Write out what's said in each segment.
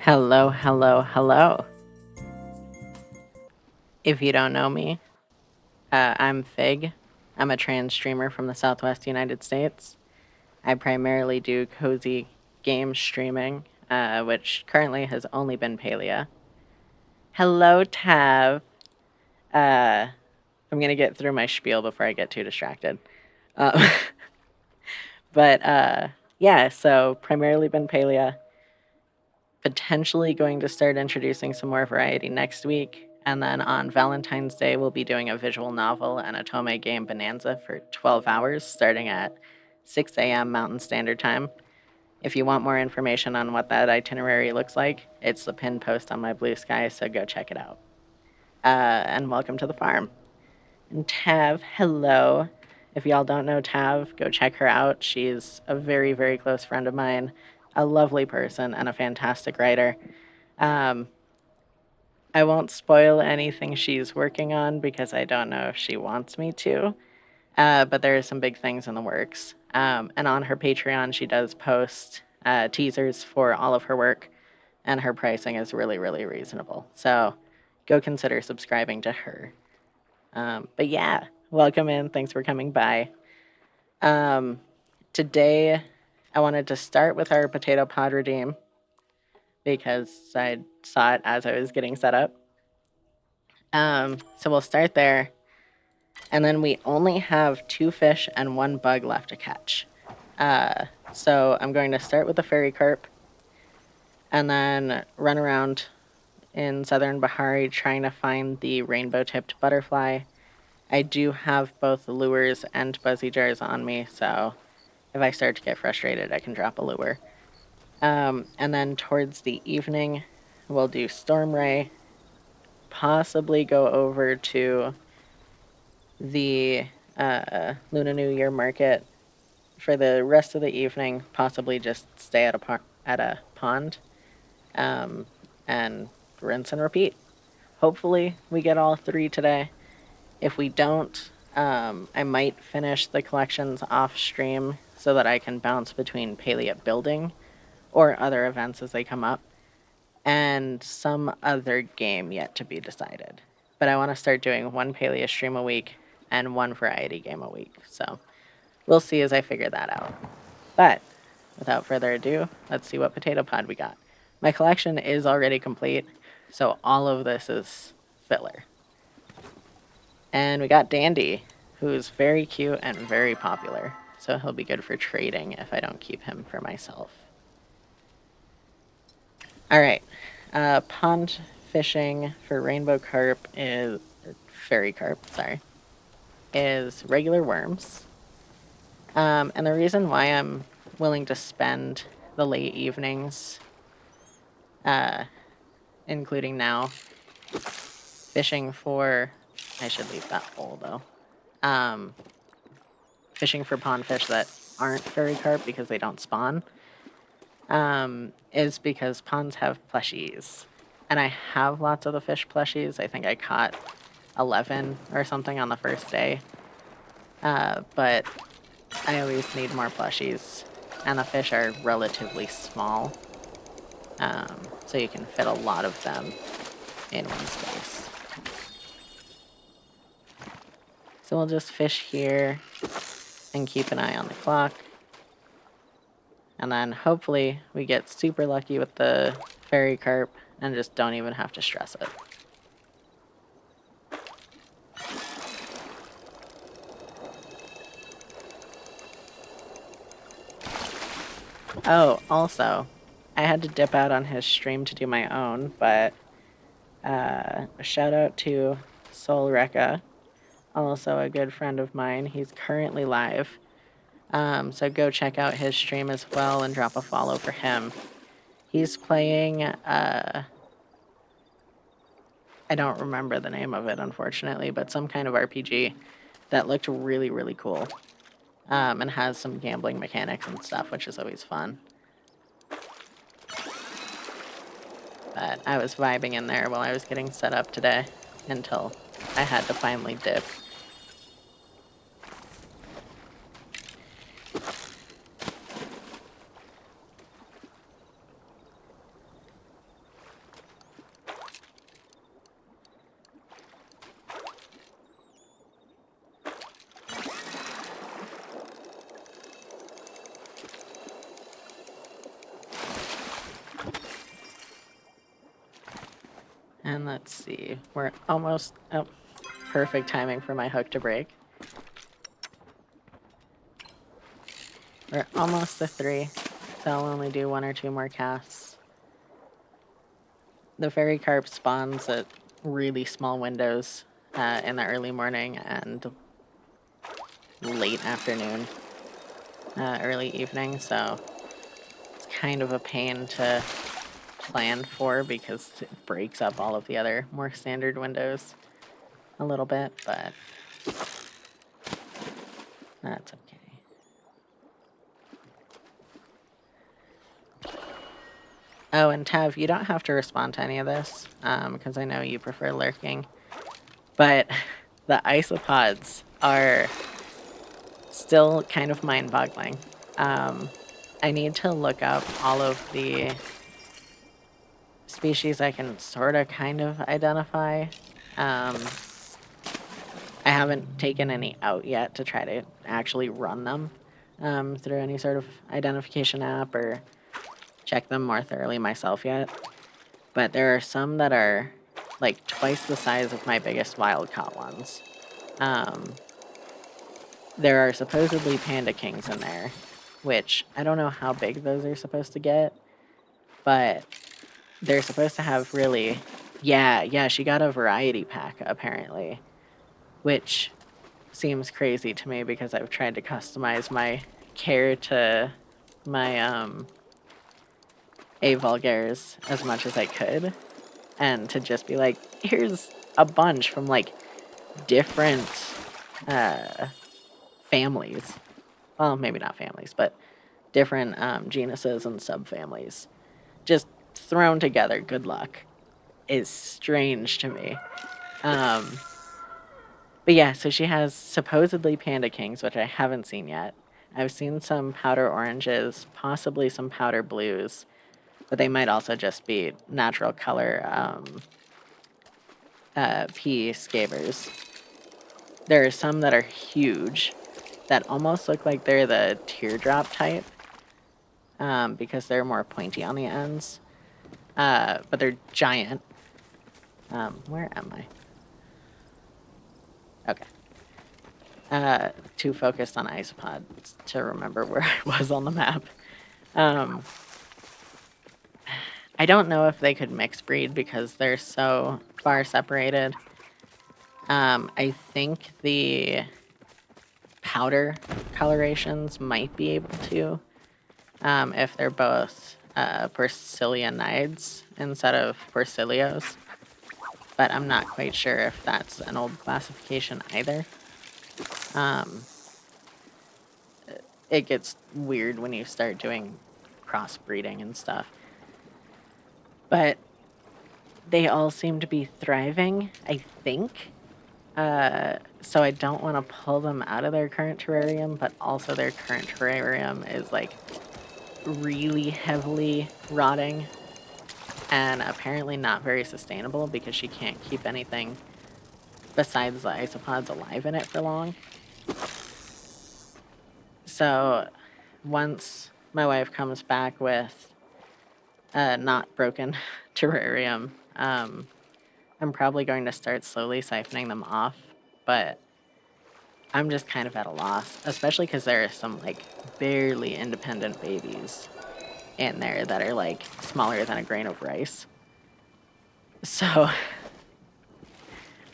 Hello, hello, hello. If you don't know me, I'm Fig. I'm a trans streamer from the Southwest United States. I primarily do cozy game streaming, which currently has only been Palia. Hello, Tav. Uh, I'm gonna get through my spiel before I get too distracted. Uh, but yeah, so primarily been Palia. Potentially going to start introducing some more variety next week. And then on Valentine's Day, we'll be doing a visual novel and a Tome game bonanza for 12 hours, starting at 6 a.m. Mountain Standard Time. If you want more information on what that itinerary looks like, it's the pinned post on my Blue Sky, so go check it out. And welcome to the farm. And Tav, hello. If y'all don't know Tav, go check her out. She's a very, very close friend of mine, a lovely person, and a fantastic writer. Um, I won't spoil anything she's working on because I don't know if she wants me to. But there are some big things in the works. And on her Patreon, she does post teasers for all of her work, and her pricing is really, really reasonable. So go consider subscribing to her. But yeah, welcome in. Thanks for coming by. Today, I wanted to start with our potato pod redeem because I saw it as I was getting set up. So we'll start there. And then we only have 2 fish and 1 bug left to catch. So I'm going to start with the fairy carp and then run around in southern Bahari trying to find the rainbow-tipped butterfly. I do have both lures and buzzy jars on me, so if I start to get frustrated, I can drop a lure. And then towards the evening, we'll do storm ray, possibly go over to the Luna New Year market for the rest of the evening. Possibly just stay at a pond, and rinse and repeat. Hopefully, we get all 3 today. If we don't, I might finish the collections off stream so that I can bounce between Palia building or other events as they come up, and some other game yet to be decided. But I want to start doing 1 Palia stream a week and 1 variety game a week. So we'll see as I figure that out. But without further ado, let's see what potato pod we got. My collection is already complete, so all of this is filler. And we got Dandy, who's very cute and very popular, so he'll be good for trading if I don't keep him for myself. All right, pond fishing for rainbow carp is fairy carp, sorry, is regular worms. And the reason why I'm willing to spend the late evenings, including now, fishing for, I should leave that hole though, fishing for pond fish that aren't fairy carp because they don't spawn, is because ponds have plushies. And I have lots of the fish plushies. I think I caught 11 or something on the first day. But I always need more plushies. And the fish are relatively small. So you can fit a lot of them in one space. So we'll just fish here and keep an eye on the clock. And then hopefully we get super lucky with the fairy carp and just don't even have to stress it. Oh, also, I had to dip out on his stream to do my own, but a shout out to Soul Rekka, also a good friend of mine. He's currently live. So go check out his stream as well and drop a follow for him. He's playing, I don't remember the name of it, unfortunately, but some kind of RPG that looked really, really cool. And has some gambling mechanics and stuff, which is always fun. But I was vibing in there while I was getting set up today until I had to finally dip. And let's see, we're almost, oh, perfect timing for my hook to break. We're almost to 3, so I'll only do 1 or 2 more casts. The fairy carp spawns at really small windows in the early morning and late afternoon, early evening, so it's kind of a pain to plan for because it breaks up all of the other more standard windows a little bit, but that's okay. Oh, and Tav, you don't have to respond to any of this, because I know you prefer lurking, but the isopods are still kind of mind-boggling. I need to look up all of the species I can sort of kind of identify. I haven't taken any out yet to try to actually run them through any sort of identification app or check them more thoroughly myself yet. But there are some that are like twice the size of my biggest wild caught ones. There are supposedly panda kings in there, which I don't know how big those are supposed to get, but they're supposed to have really... Yeah, she got a variety pack, apparently, which seems crazy to me because I've tried to customize my care to my A vulgaires as much as I could, and to just be like, here's a bunch from like different families. Well, maybe not families, but different genuses and subfamilies. Just thrown together, good luck, is strange to me. But yeah, so she has supposedly panda kings, which I haven't seen yet. I've seen some powder oranges, possibly some powder blues, but they might also just be natural color pea scabers. There are some that are huge that almost look like they're the teardrop type because they're more pointy on the ends, but they're giant. Where am I? Okay. Too focused on isopods to remember where I was on the map. I don't know if they could mix breed because they're so far separated. I think the powder colorations might be able to, if they're both Porcilionides instead of Porcilios. But I'm not quite sure if that's an old classification either. It gets weird when you start doing crossbreeding and stuff. But they all seem to be thriving, I think. So I don't want to pull them out of their current terrarium, but also their current terrarium is like really heavily rotting and apparently not very sustainable because she can't keep anything besides the isopods alive in it for long. So once my wife comes back with a not broken terrarium, I'm probably going to start slowly siphoning them off, but I'm just kind of at a loss, especially because there are some like barely independent babies in there that are like smaller than a grain of rice. So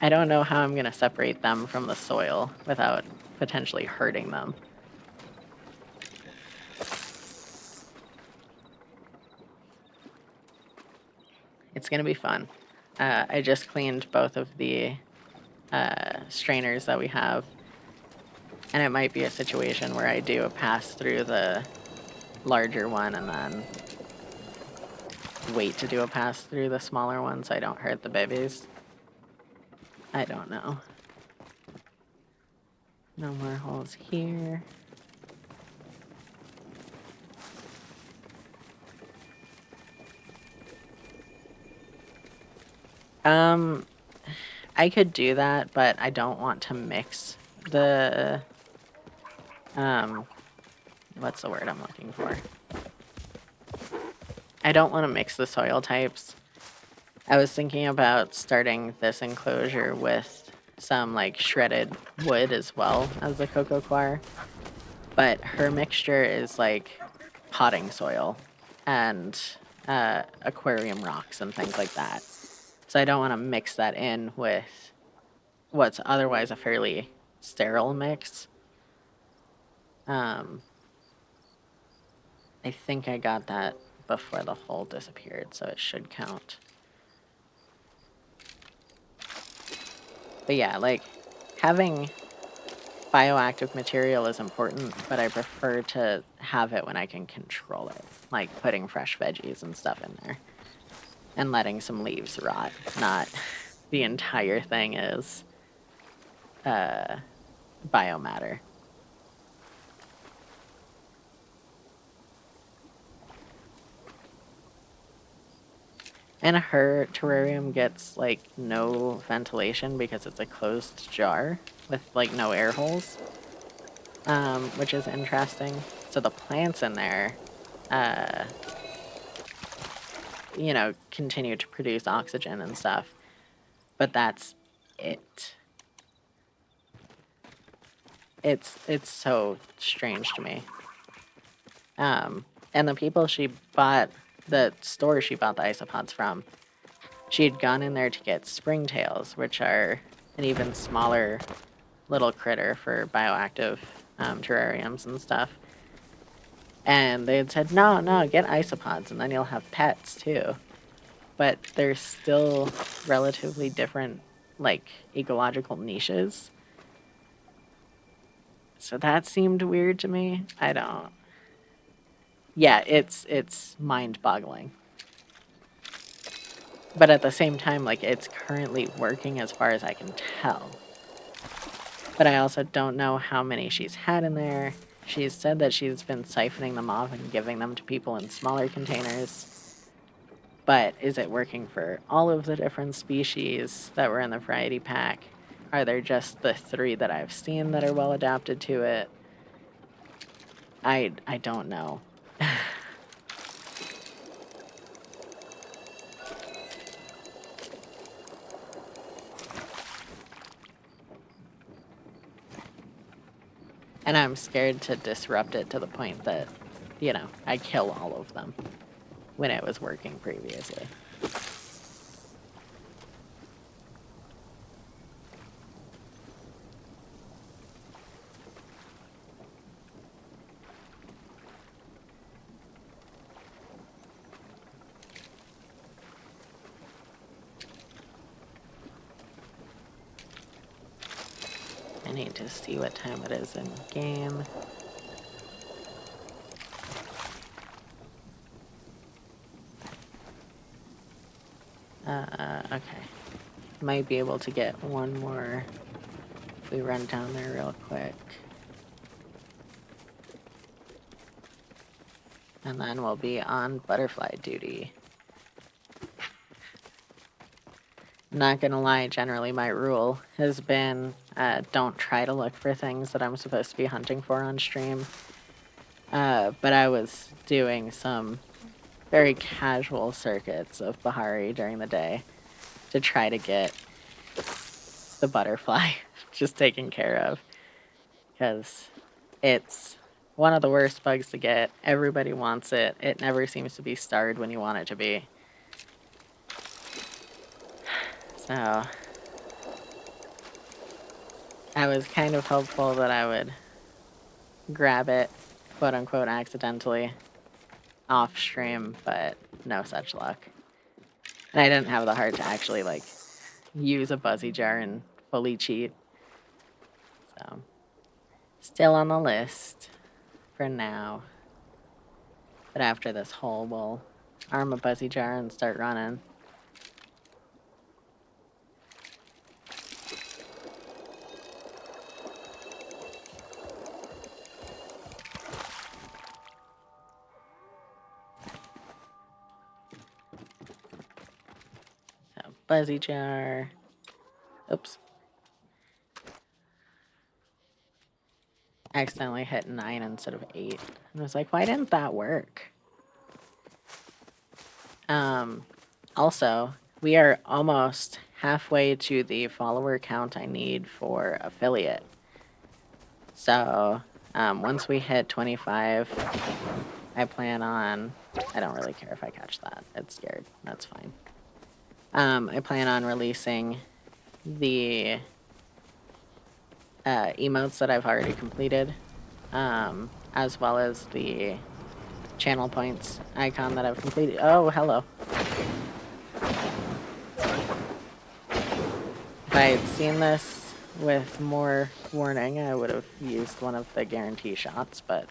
I don't know how I'm going to separate them from the soil without potentially hurting them. It's going to be fun. I just cleaned both of the strainers that we have, and it might be a situation where I do a pass through the larger one and then wait to do a pass through the smaller one so I don't hurt the babies. I don't know. No more holes here. I could do that, but I don't want to mix the, what's the word I'm looking for? I don't want to mix the soil types I was thinking about starting this enclosure with some like shredded wood as well as the cocoa coir, but her mixture is like potting soil and aquarium rocks and things like that. So I don't want to mix that in with what's otherwise a fairly sterile mix. Um, I think I got that before the hole disappeared, so it should count. But yeah, like having bioactive material is important, but I prefer to have it when I can control it, like putting fresh veggies and stuff in there and letting some leaves rot, not the entire thing is biomatter. And her terrarium gets like no ventilation because it's a closed jar with like no air holes, which is interesting. So the plants in there, uh, continue to produce oxygen and stuff, but that's it. It's so strange to me. And the people she bought, the store she bought the isopods from, she had gone in there to get springtails, which are an even smaller little critter for bioactive terrariums and stuff. And they had said, no, no, get isopods, and then you'll have pets too. But they're still relatively different, like, ecological niches. So that seemed weird to me. I don't. Yeah, it's mind-boggling. But at the same time, like, it's currently working as far as I can tell. But I also don't know how many she's had in there. She's said that she's been siphoning them off and giving them to people in smaller containers. But is it working for all of the different species that were in the variety pack? Are there just the 3 that I've seen that are well adapted to it? I don't know. And I'm scared to disrupt it to the point that, I kill all of them when it was working previously. I need to see what time it is in game. Okay. Might be able to get one more if we run down there real quick. And then we'll be on butterfly duty. Not gonna lie, generally my rule has been don't try to look for things that I'm supposed to be hunting for on stream. But I was doing some very casual circuits of Bahari during the day to try to get the butterfly just taken care of. Because it's one of the worst bugs to get. Everybody wants it. It never seems to be starred when you want it to be. So I was kind of hopeful that I would grab it, quote unquote, accidentally off stream, but no such luck. And I didn't have the heart to actually like use a buzzy jar and fully cheat. So still on the list for now. But after this hole, we'll arm a buzzy jar and start running. So buzzy jar. Oops. Accidentally hit 9 instead of 8. And I was like, why didn't that work? Also, we are almost halfway to the follower count I need for affiliate. So once we hit 25, I plan on, I don't really care if I catch that. It's scared. That's fine. I plan on releasing the emotes that I've already completed, as well as the channel points icon that I've completed. Oh, hello. If I had seen this with more warning, I would have used one of the guarantee shots, but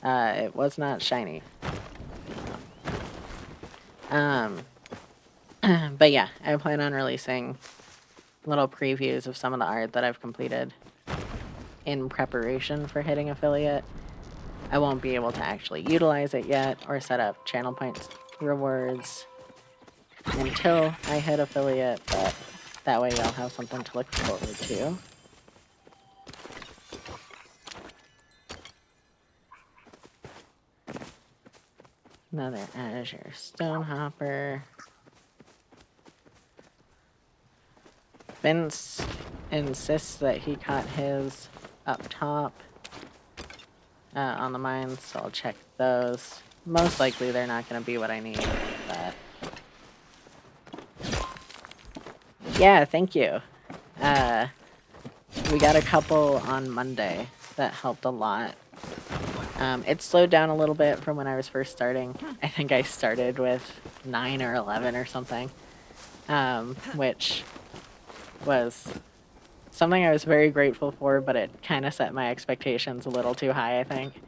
it was not shiny. But yeah, I plan on releasing little previews of some of the art that I've completed in preparation for hitting affiliate. I won't be able to actually utilize it yet or set up channel points rewards until I hit affiliate, but that way y'all have something to look forward to. Another Azure Stonehopper. Vince insists that he caught his up top on the mines, so I'll check those. Most likely they're not going to be what I need, but... Yeah, thank you. We got a couple on Monday that helped a lot. It slowed down a little bit from when I was first starting. I think I started with 9 or 11 or something, which was something I was very grateful for, but it kind of set my expectations a little too high, I think.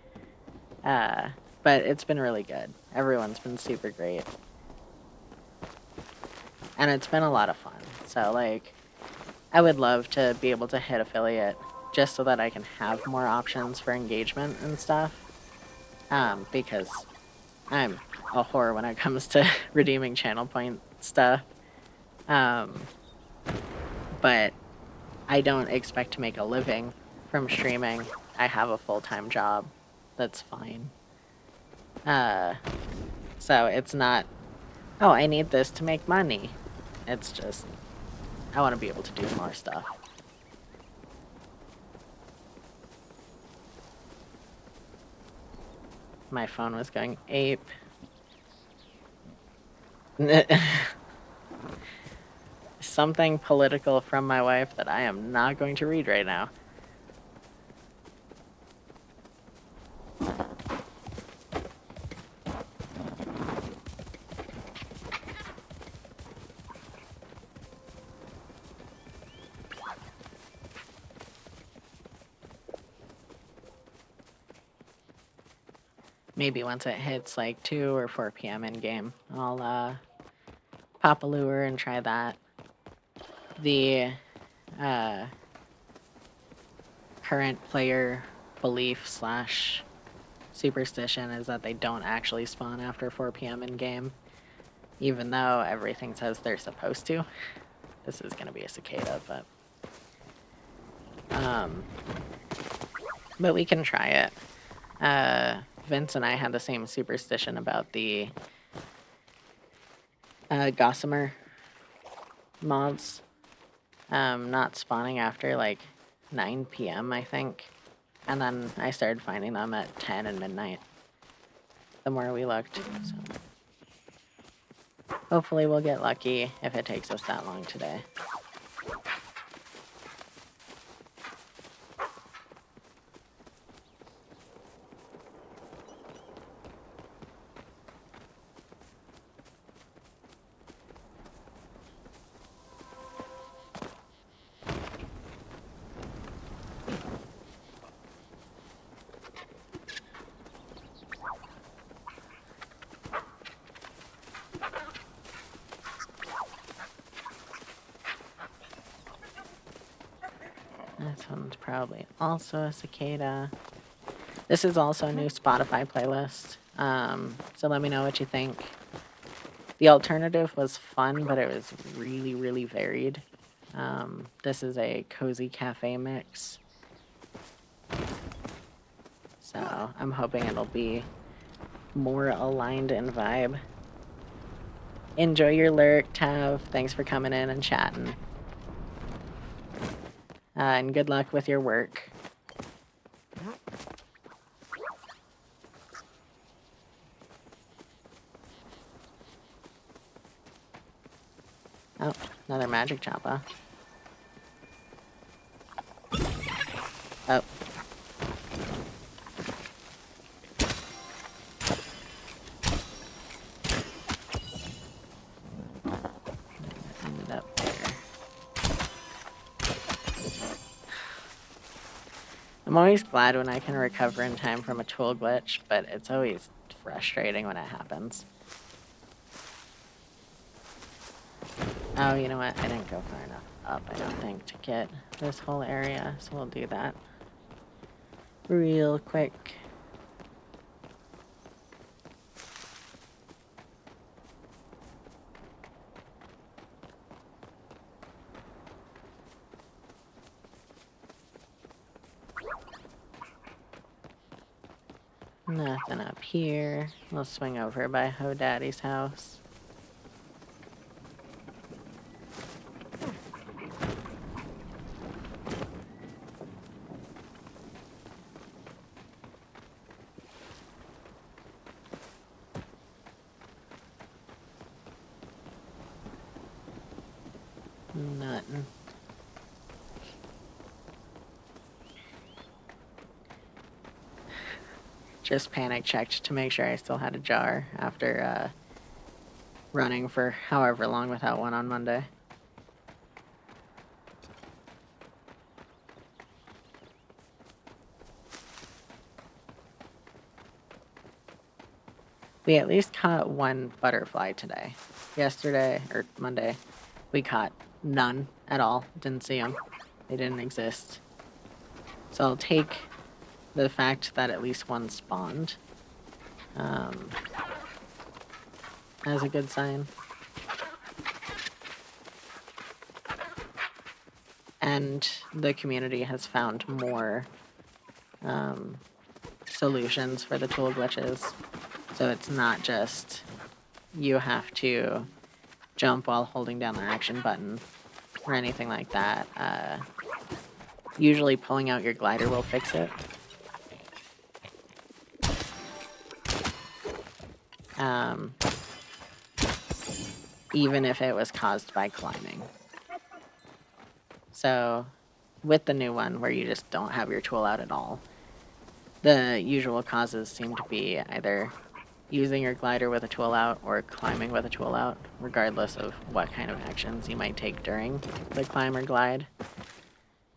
But it's been really good. Everyone's been super great. And it's been a lot of fun. So, like, I would love to be able to hit affiliate just so that I can have more options for engagement and stuff. Because I'm a whore when it comes to redeeming channel point stuff. But I don't expect to make a living from streaming. I have a full-time job. That's fine. So it's not, oh, I need this to make money. It's just, I want to be able to do more stuff. My phone was going ape. Something political from my wife that I am not going to read right now. Maybe once it hits like 2 or 4 p.m. in game, I'll pop a lure and try that. The current player belief / superstition is that they don't actually spawn after 4 p.m. in game, even though everything says they're supposed to. This is going to be a cicada, but we can try it. Vince and I had the same superstition about the gossamer moths not spawning after like 9 p.m. I think, and then I started finding them at 10 and midnight the more we looked, so hopefully we'll get lucky if it takes us that long today. This one's probably also a cicada. This is also a new Spotify playlist, so let me know what you think. The alternative was fun, but it was really, really varied. This is a cozy cafe mix, so I'm hoping it'll be more aligned in vibe. Enjoy your lurk, Tav. Thanks for coming in and chatting. And good luck with your work. Oh, another magic choppa. Oh. Ended up there. I'm always glad when I can recover in time from a tool glitch, but it's always frustrating when it happens. Oh, you know what? I didn't go far enough up, I don't think, to get this whole area, so we'll do that real quick. Nothing up here. We'll swing over by Ho Daddy's house. Nothing. Just panic checked to make sure I still had a jar after running for however long without one on Monday. We at least caught one butterfly today. Yesterday, or Monday, we caught none at all. Didn't see them. They didn't exist. So I'll take the fact that at least one spawned as a good sign. And the community has found more solutions for the tool glitches. So it's not just you have to jump while holding down the action button or anything like that. Usually pulling out your glider will fix it. Even if it was caused by climbing. So with the new one where you just don't have your tool out at all, the usual causes seem to be either using your glider with a tool out or climbing with a tool out, regardless of what kind of actions you might take during the climb or glide.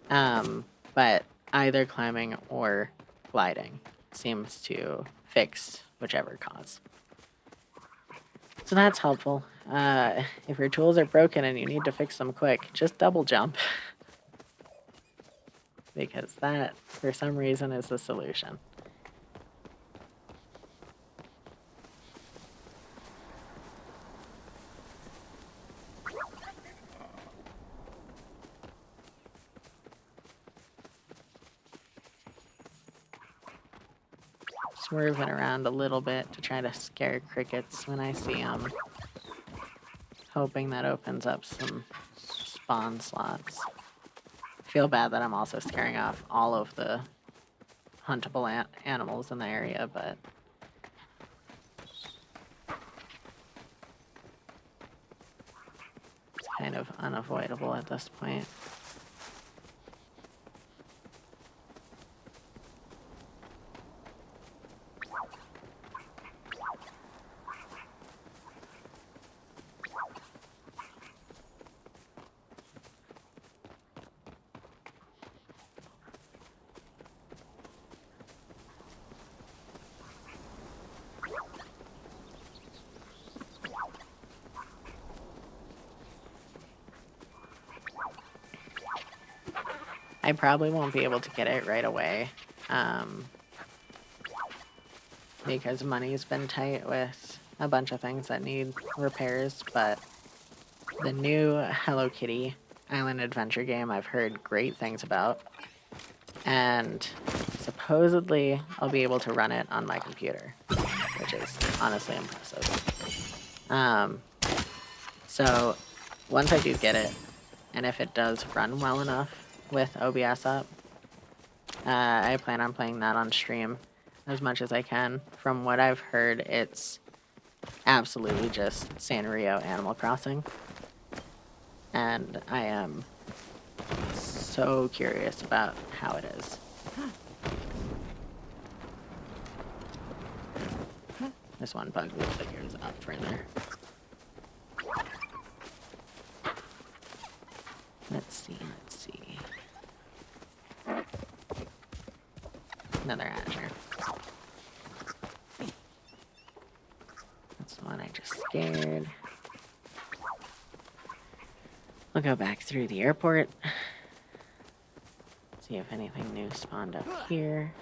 But either climbing or gliding seems to fix whichever cause. So that's helpful. If your tools are broken and you need to fix them quick, just double jump. Because that, for some reason, is the solution. Swerving around a little bit to try to scare crickets when I see them. Hoping that opens up some spawn slots. Feel bad that I'm also scaring off all of the huntable animals in the area, but it's kind of unavoidable at this point. I probably won't be able to get it right away because money's been tight with a bunch of things that need repairs, but the new Hello Kitty Island Adventure game I've heard great things about, and supposedly I'll be able to run it on my computer, which is honestly impressive. So once I do get it, and if it does run well enough with OBS up, I plan on playing that on stream as much as I can. From what I've heard, it's absolutely just Sanrio Animal Crossing. And I am so curious about how it is. This one bug looks like it was up further. Let's see. Another Azure. That's the one I just scared. I'll go back through the airport. See if anything new spawned up here.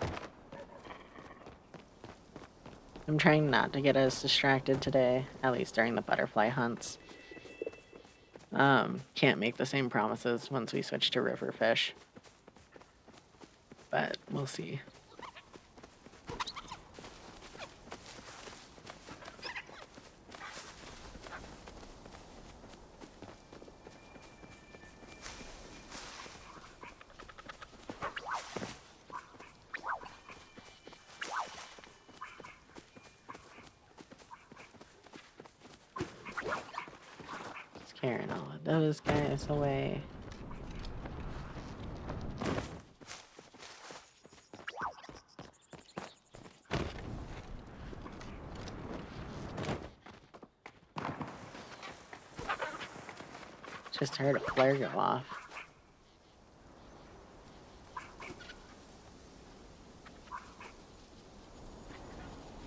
I'm trying not to get as distracted today, at least during the butterfly hunts. Can't make the same promises once we switch to river fish. But we'll see. Scaring all of those guys away. Just heard a flare go off.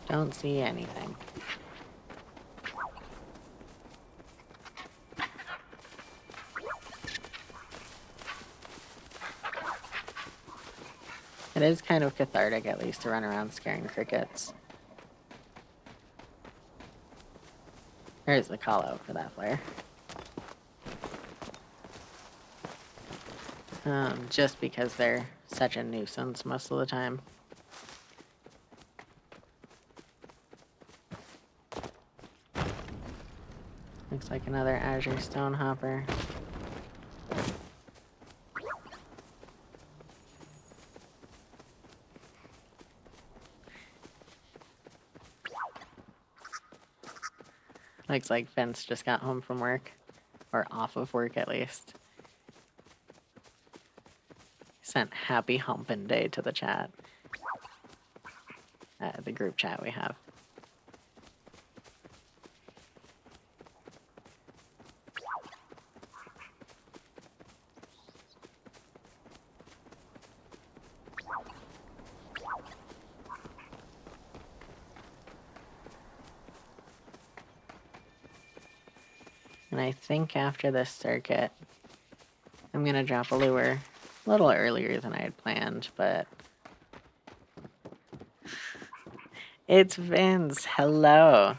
Don't see anything. It is kind of cathartic, at least, to run around scaring crickets. There's the call out for that flare. Just because they're such a nuisance most of the time. Looks like another Azure Stonehopper. Looks like Vince just got home from work. Or off of work, at least. Sent happy humpin' day to the chat. The group chat we have. And I think after this circuit, I'm gonna drop a lure a little earlier than I had planned, but it's Vince. Hello.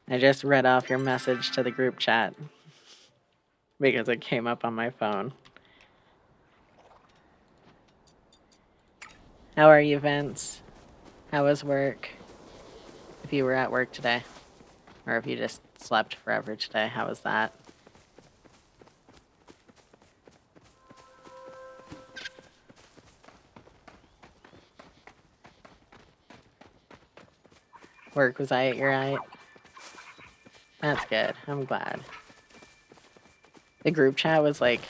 I just read off your message to the group chat because it came up on my phone. How are you, Vince? How was work? If you were at work today, or if you just slept forever today, how was that? Work was you're right? That's good. I'm glad. The group chat was like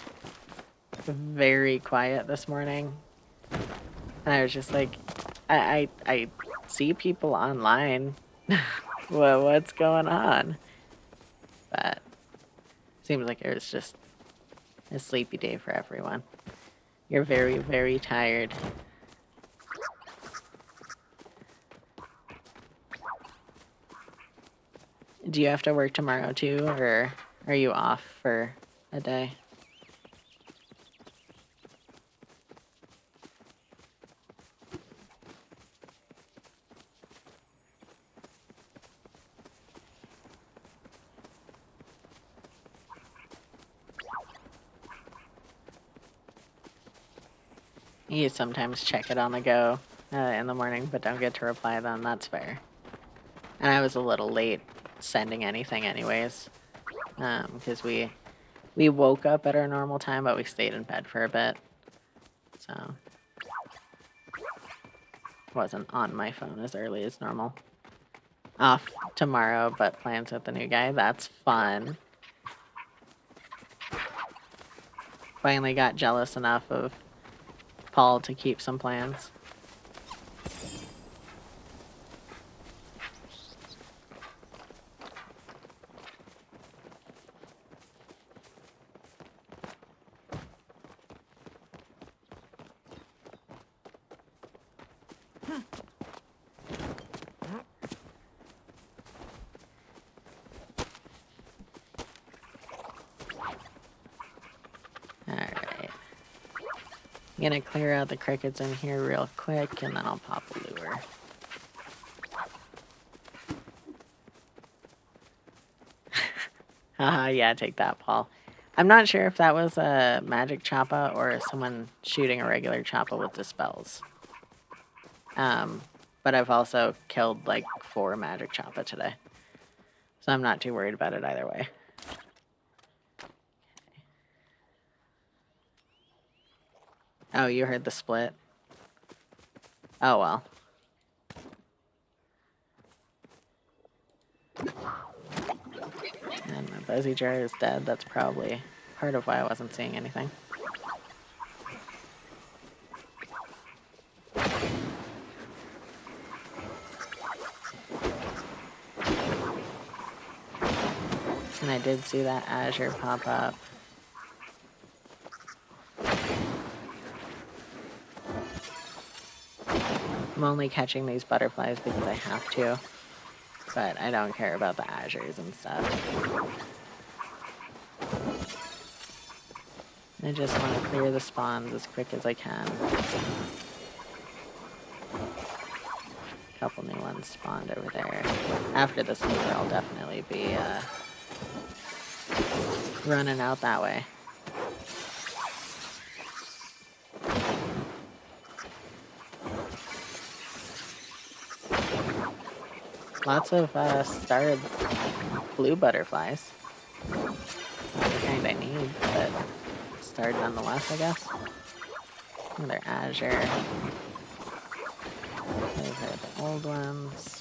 very quiet this morning. And I was just like, I see people online. Well, what's going on? But seems like it was just a sleepy day for everyone. You're very, very tired. Do you have to work tomorrow too, or are you off for a day? You sometimes check it on the go in the morning, but don't get to reply then. That's fair. And I was a little late sending anything anyways. because we woke up at our normal time, but we stayed in bed for a bit. So wasn't on my phone as early as normal. Off tomorrow, but plans with the new guy. That's fun. Finally got jealous enough of Paul to keep some plans. Alright. I'm gonna clear out the crickets in here real quick, and then I'll pop a lure. Haha, yeah, take that, Paul. I'm not sure if that was a magic choppa or someone shooting a regular choppa with dispels. But I've also killed like 4 magic choppa today. So I'm not too worried about it either way. Oh, you heard the split? Oh well. And my buzzy jar is dead. That's probably part of why I wasn't seeing anything. And I did see that azure pop up. I'm only catching these butterflies because I have to. But I don't care about the azures and stuff. I just want to clear the spawns as quick as I can. A couple new ones spawned over there. After this lure, I'll definitely be running out that way. Lots of starred blue butterflies. Not the kind I need, but starred nonetheless, I guess. Another azure. Those are the old ones.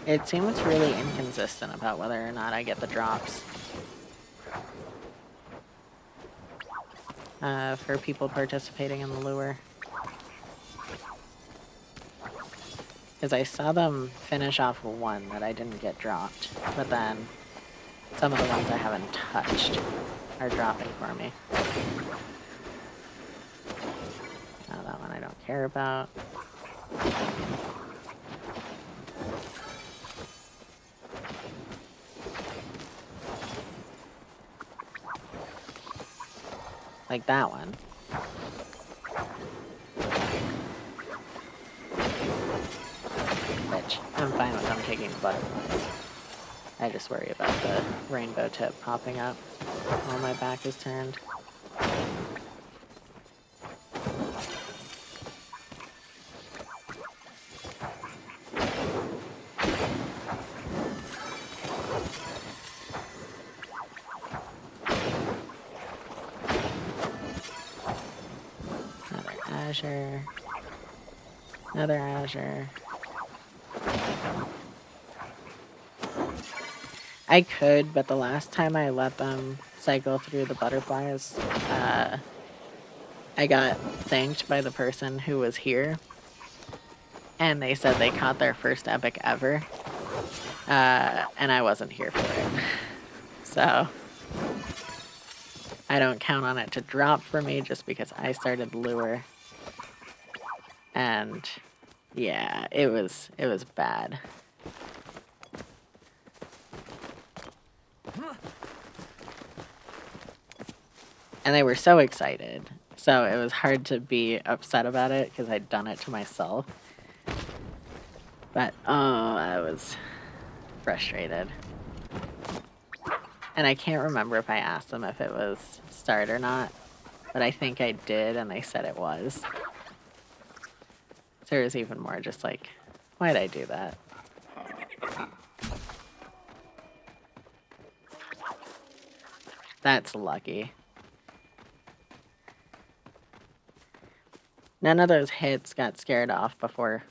It seems really inconsistent about whether or not I get the drops. For people participating in the lure. Because I saw them finish off one that I didn't get dropped, but then some of the ones I haven't touched are dropping for me. Now that one I don't care about. Like that one. Which, I'm fine with them taking the butterflies. I just worry about the rainbow tip popping up while my back is turned. Azure. Another azure. I could, but the last time I let them cycle through the butterflies, I got thanked by the person who was here. And they said they caught their first epic ever. And I wasn't here for it. So I don't count on it to drop for me just because I started the lure. And yeah, it was bad. And they were so excited. So it was hard to be upset about it because I'd done it to myself. But, oh, I was frustrated. And I can't remember if I asked them if it was start or not, but I think I did, and they said it was. So it was even more just like, why'd I do that? That's lucky. None of those hits got scared off before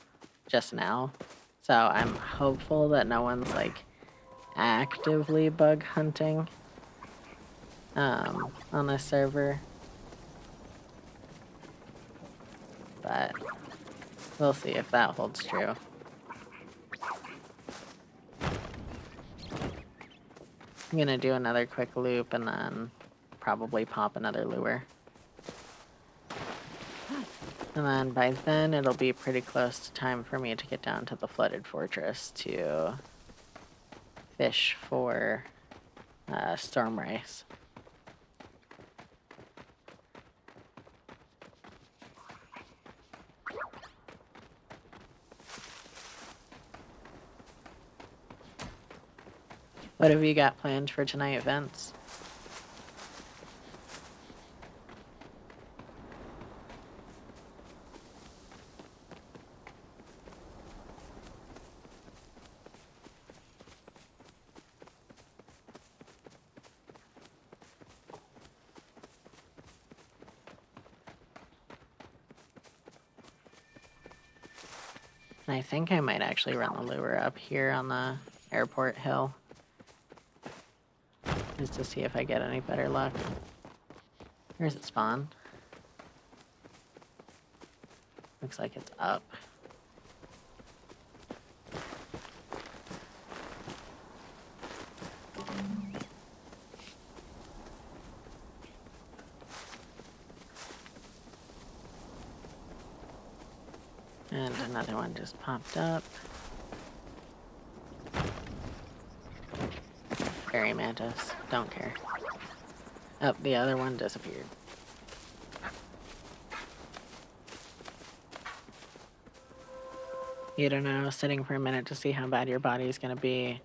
just now. So I'm hopeful that no one's like actively bug hunting on this server. But we'll see if that holds true. I'm gonna do another quick loop and then probably pop another lure. And then by then it'll be pretty close to time for me to get down to the flooded fortress to fish for storm rice. What have you got planned for tonight, Vince? And I think I might actually run the lure up here on the airport hill, just to see if I get any better luck. Where's it spawn? Looks like it's up. And another one just popped up. Fairy mantis, don't care. Oh, the other one disappeared. You don't know, sitting for a minute to see how bad your body's gonna be.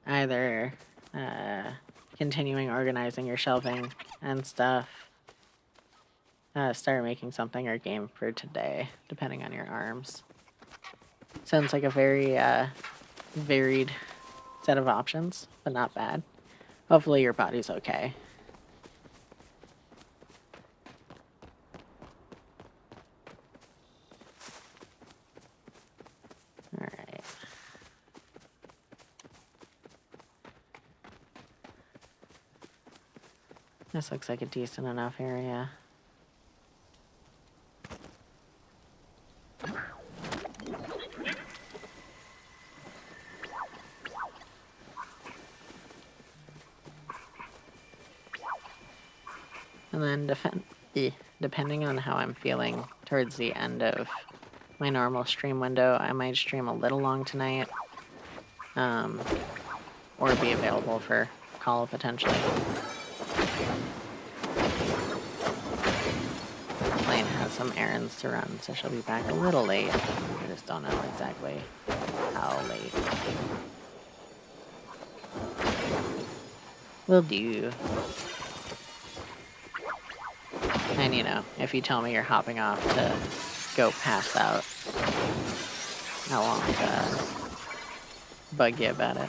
Either continuing organizing your shelving and stuff, start making something or game for today, depending on your arms. Sounds like a very varied set of options, but not bad. Hopefully your body's okay. Alright. This looks like a decent enough area. And then depending on how I'm feeling towards the end of my normal stream window, I might stream a little long tonight, or be available for call potentially. Lane has some errands to run, so she'll be back a little late. I just don't know exactly how late. Will do. And you know, if you tell me you're hopping off to go pass out, I won't bug you about it.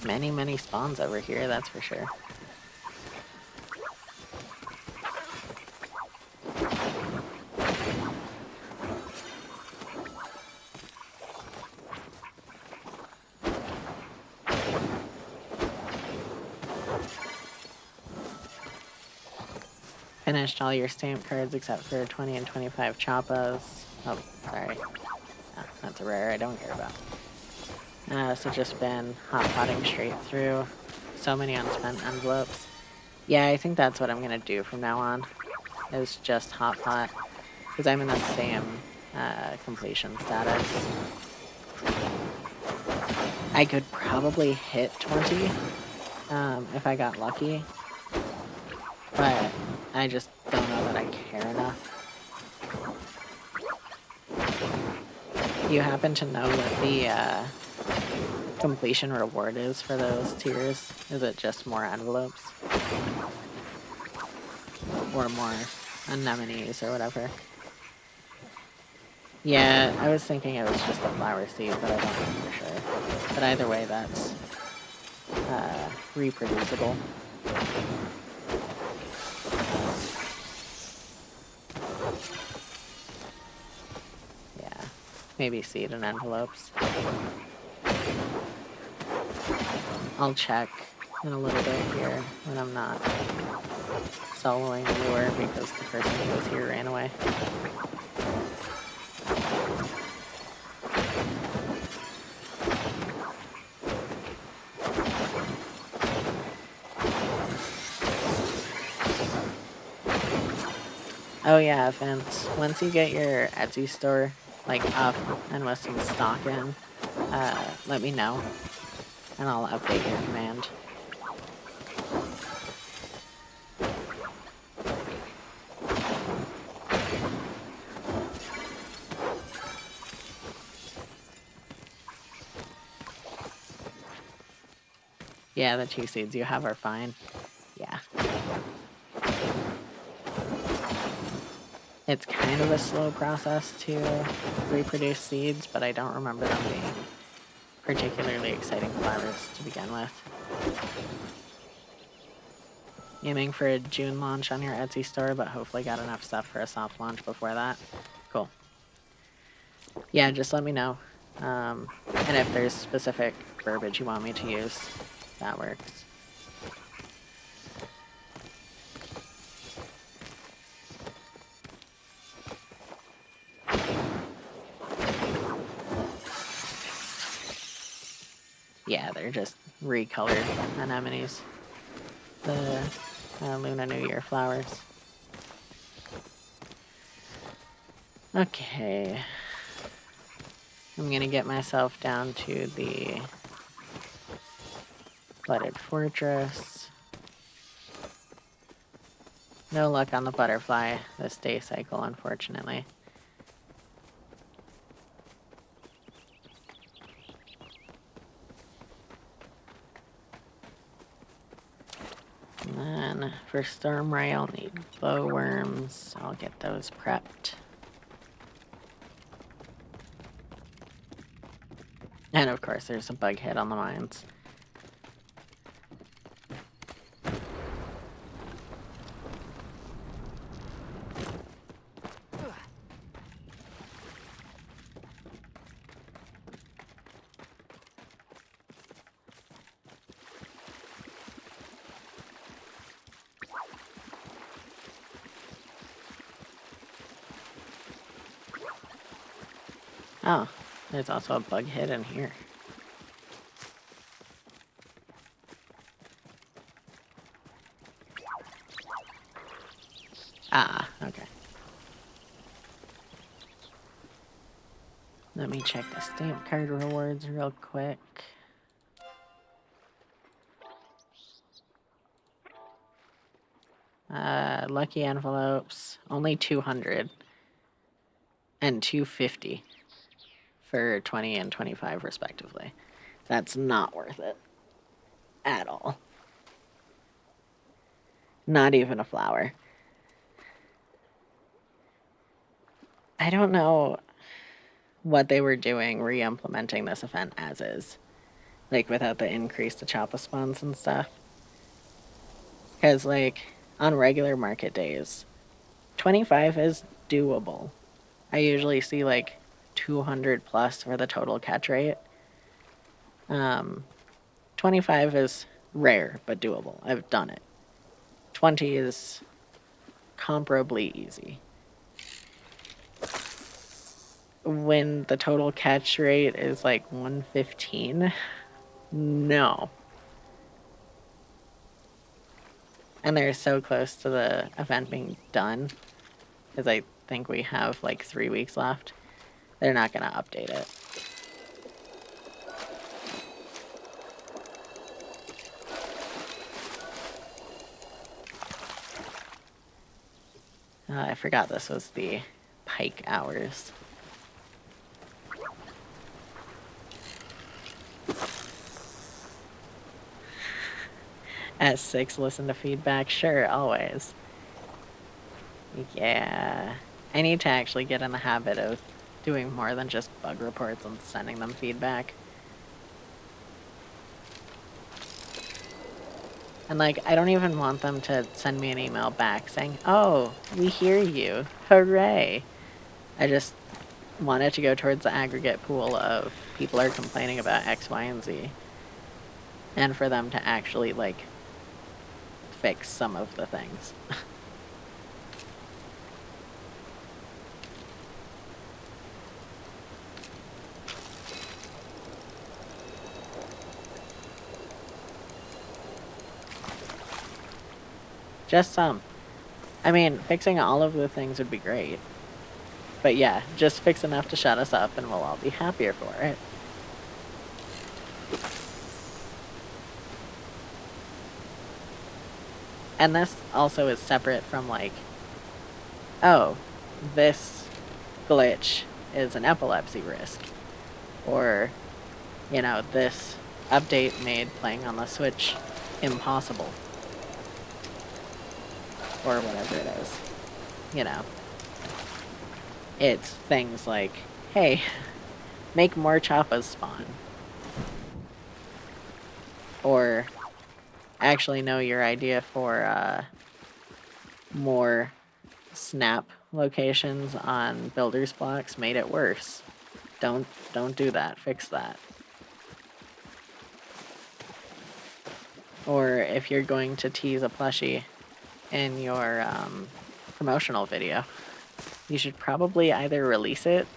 Many spawns over here, that's for sure. Finished all your stamp cards except for 20 and 25 choppas. Oh, sorry. Oh, that's a rare I don't care about. So just been hot-potting straight through. So many unspent envelopes. Yeah, I think that's what I'm gonna do from now on. Is just hot-pot. Because I'm in the same completion status. I could probably hit 20 if I got lucky, but I just don't know that I care enough. Do you happen to know what the completion reward is for those tiers? Is it just more envelopes? Or more anemones or whatever? Yeah, I was thinking it was just a flower seed, but I don't know for sure. But either way, that's reproducible. Yeah, maybe seed and envelopes. I'll check in a little bit here when I'm not soloing the lure because the person who was here ran away. Oh yeah, Vince, once you get your Etsy store like up and with some stock in, let me know and I'll update your command. Yeah, the 2 seeds you have are fine. Yeah. It's kind of a slow process to reproduce seeds, but I don't remember them being particularly exciting flowers to begin with. Aiming for a June launch on your Etsy store, but hopefully got enough stuff for a soft launch before that. Cool. Yeah, just let me know. And if there's specific verbiage you want me to use, that works. Yeah, they're just recolored anemones. The Luna New Year flowers. Okay. I'm gonna get myself down to the Flooded Fortress. No luck on the butterfly this day cycle, unfortunately. And then for Storm Ray, I'll need glowworms. I'll get those prepped. And of course, there's a bug hit on the mines. Oh, there's also a bug hit in here. Ah, okay. Let me check the stamp card rewards real quick. Lucky envelopes, only 200 and 250 for 20 and 25 respectively. That's not worth it at all. Not even a flower. I don't know what they were doing re-implementing this event as is. Like, without the increase to Choppa spawns and stuff. Because, like, on regular market days, 25 is doable. I usually see, like, 200 plus for the total catch rate. 25 is rare, but doable. I've done it. 20 is comparably easy. When the total catch rate is like 115, no. And they're so close to the event being done, because I think we have like 3 weeks left. They're not going to update it. I forgot this was the pike hours. At 6, listen to feedback. Sure, always. Yeah. I need to actually get in the habit of doing more than just bug reports and sending them feedback. And, like, I don't even want them to send me an email back saying, oh, we hear you. Hooray. I just want it to go towards the aggregate pool of people are complaining about X, Y, and Z. And for them to actually, like, fix some of the things. Just some. I mean, fixing all of the things would be great. But yeah, just fix enough to shut us up and we'll all be happier for it. And this also is separate from, like, oh, this glitch is an epilepsy risk. Or, you know, this update made playing on the Switch impossible. Or whatever it is. You know. It's things like, hey, make more Chappas spawn. Or actually know your idea for more snap locations on builders blocks made it worse. Don't do that. Fix that. Or if you're going to tease a plushie in your promotional video, you should probably either release it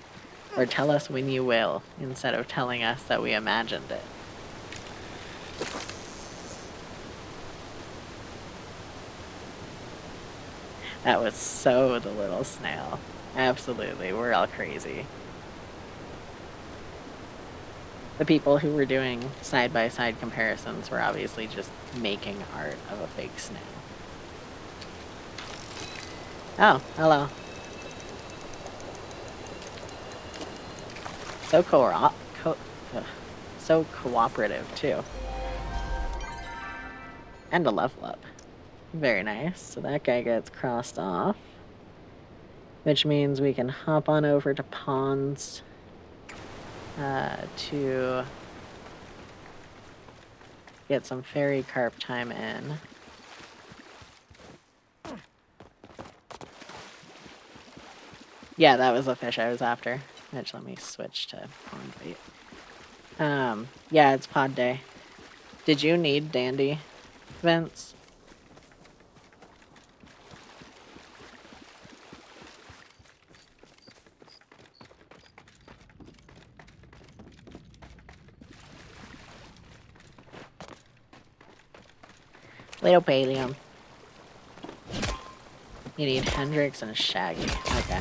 or tell us when you will, instead of telling us that we imagined it. That was so the little snail. Absolutely, we're all crazy. The people who were doing side-by-side comparisons were obviously just making art of a fake snail. Oh, hello. So cooperative, too. And a level up. Very nice. So that guy gets crossed off. Which means we can hop on over to ponds to get some fairy carp time in. Yeah, that was the fish I was after. Which, let me switch to pond bait. Yeah, it's pod day. Did you need Dandy, Vince? Little Palium. You need Hendrix and Shaggy. Okay.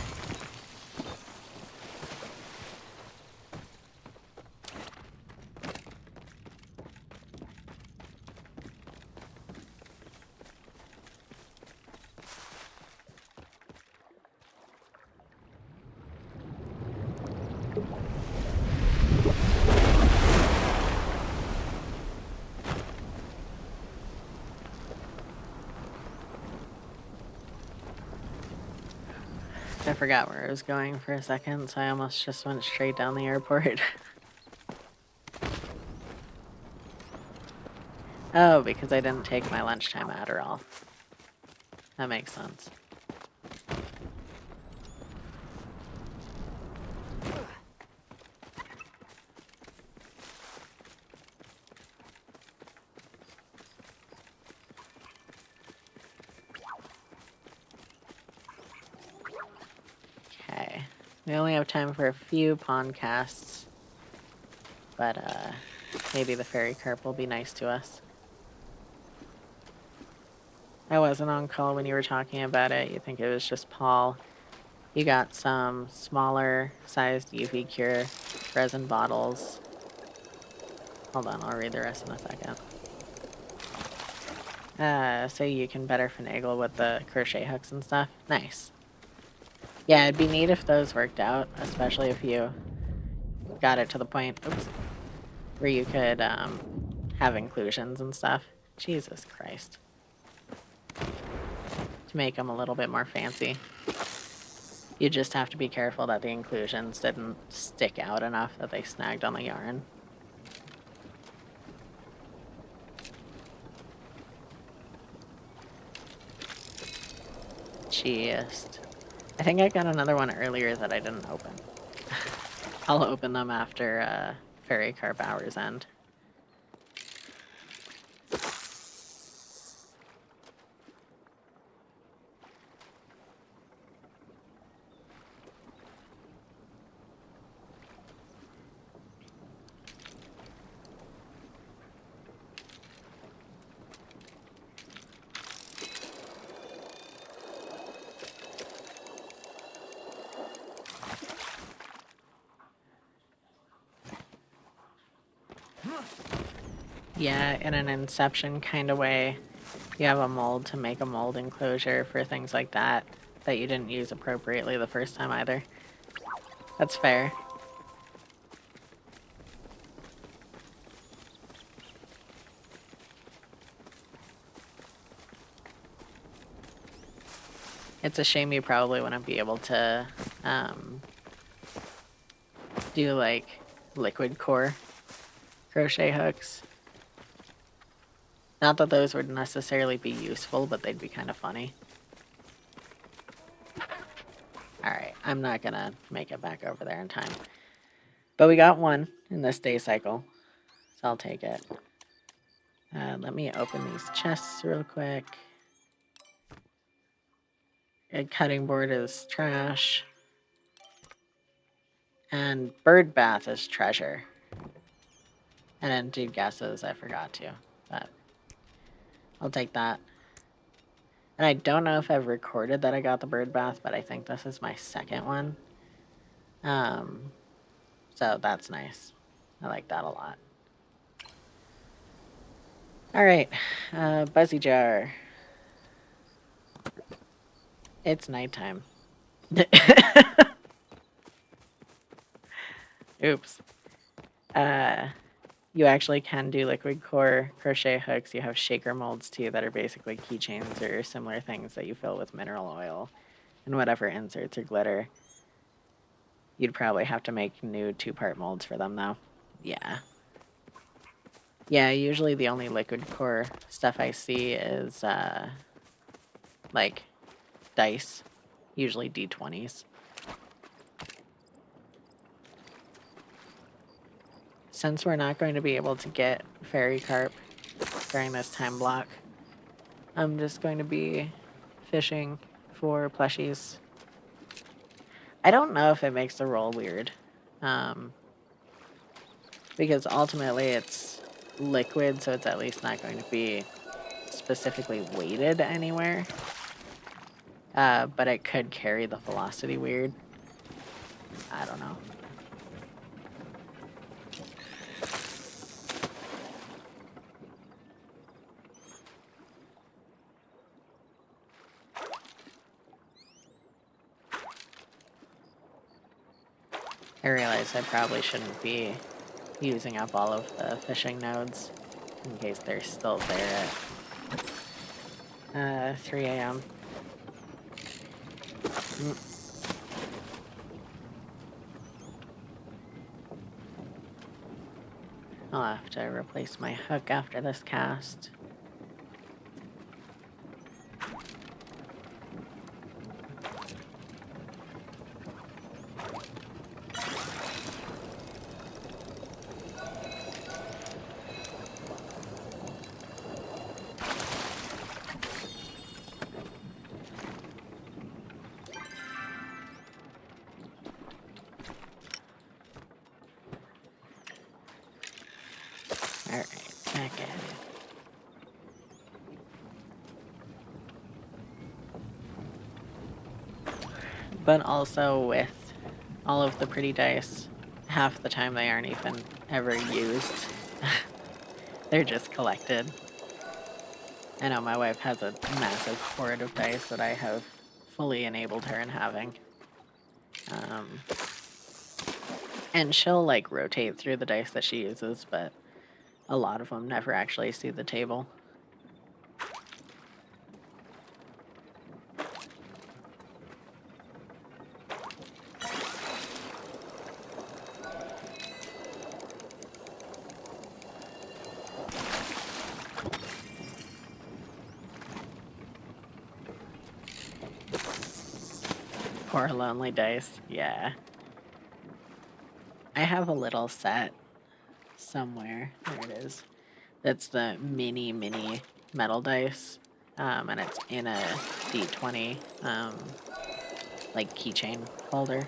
I forgot where I was going for a second, so I almost just went straight down the airport. Oh, because I didn't take my lunchtime Adderall. That makes sense. Okay. We only have time for a few podcasts, but maybe the fairy carp will be nice to us. I wasn't on call when you were talking about it. You think it was just Paul. You got some smaller sized UV cure resin bottles. Hold on, I'll read the rest in a second. So you can better finagle with the crochet hooks and stuff. Nice. Yeah, it'd be neat if those worked out, especially if you got it to the point, oops, where you could have inclusions and stuff. Jesus Christ. To make them a little bit more fancy. You just have to be careful that the inclusions didn't stick out enough that they snagged on the yarn. Just. I think I got another one earlier that I didn't open. I'll open them after Fairy Carp hours end. Yeah, in an Inception kind of way, you have a mold to make a mold enclosure for things like that you didn't use appropriately the first time either. That's fair. It's a shame you probably wouldn't be able to do like liquid core crochet hooks. Not that those would necessarily be useful, but they'd be kind of funny. Alright, I'm not gonna make it back over there in time. But we got one in this day cycle, so I'll take it. Let me open these chests real quick. A cutting board is trash. And bird bath is treasure. And then dude guesses, I forgot to, but I'll take that. And I don't know if I've recorded that I got the bird bath, but I think this is my second one. So that's nice. I like that a lot. Alright, Buzzy Jar. It's nighttime. Oops. You actually can do liquid core crochet hooks. You have shaker molds too that are basically keychains or similar things that you fill with mineral oil and whatever inserts or glitter. You'd probably have to make new 2-part molds for them though. Yeah. Yeah, usually the only liquid core stuff I see is like dice, usually D20s. Since we're not going to be able to get fairy carp during this time block, I'm just going to be fishing for plushies. I don't know if it makes the roll weird, because ultimately it's liquid, so it's at least not going to be specifically weighted anywhere. But it could carry the velocity weird. I don't know. I realize I probably shouldn't be using up all of the fishing nodes in case they're still there at 3 a.m. I'll have to replace my hook after this cast. Alright, back at it. But also with all of the pretty dice, half the time they aren't even ever used. They're just collected. I know my wife has a massive hoard of dice that I have fully enabled her in having. Um, and she'll like rotate through the dice that she uses, but a lot of them never actually see the table. Poor lonely dice. Yeah. I have a little set somewhere. There it is. That's the mini metal dice. And it's in a D20 like keychain holder.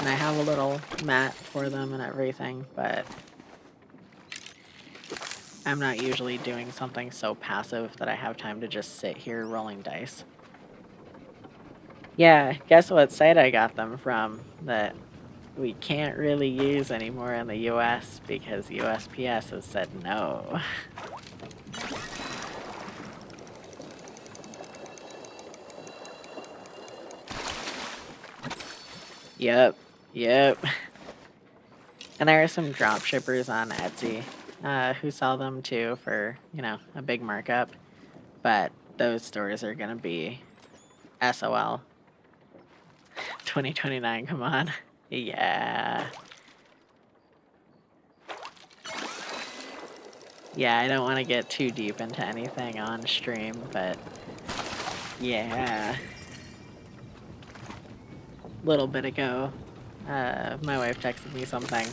And I have a little mat for them and everything, but I'm not usually doing something so passive that I have time to just sit here rolling dice. Yeah, guess what site I got them from that we can't really use anymore in the US because USPS has said no. Yep. And there are some drop shippers on Etsy who sell them too for, a big markup. But those stores are going to be SOL. 2029, come on. Yeah. Yeah, I don't want to get too deep into anything on stream, but yeah. A little bit ago, my wife texted me something,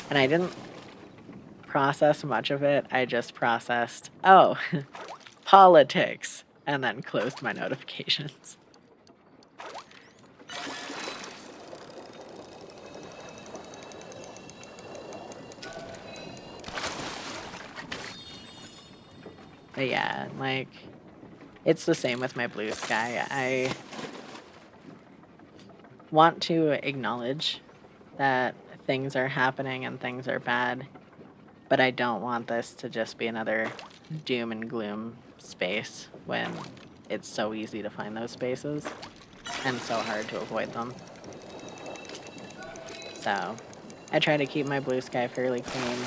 and I didn't process much of it. I just processed, oh, politics, and then closed my notifications. But yeah, like, it's the same with my blue sky. I want to acknowledge that things are happening and things are bad, but I don't want this to just be another doom and gloom space when it's so easy to find those spaces and so hard to avoid them. So I try to keep my blue sky fairly clean.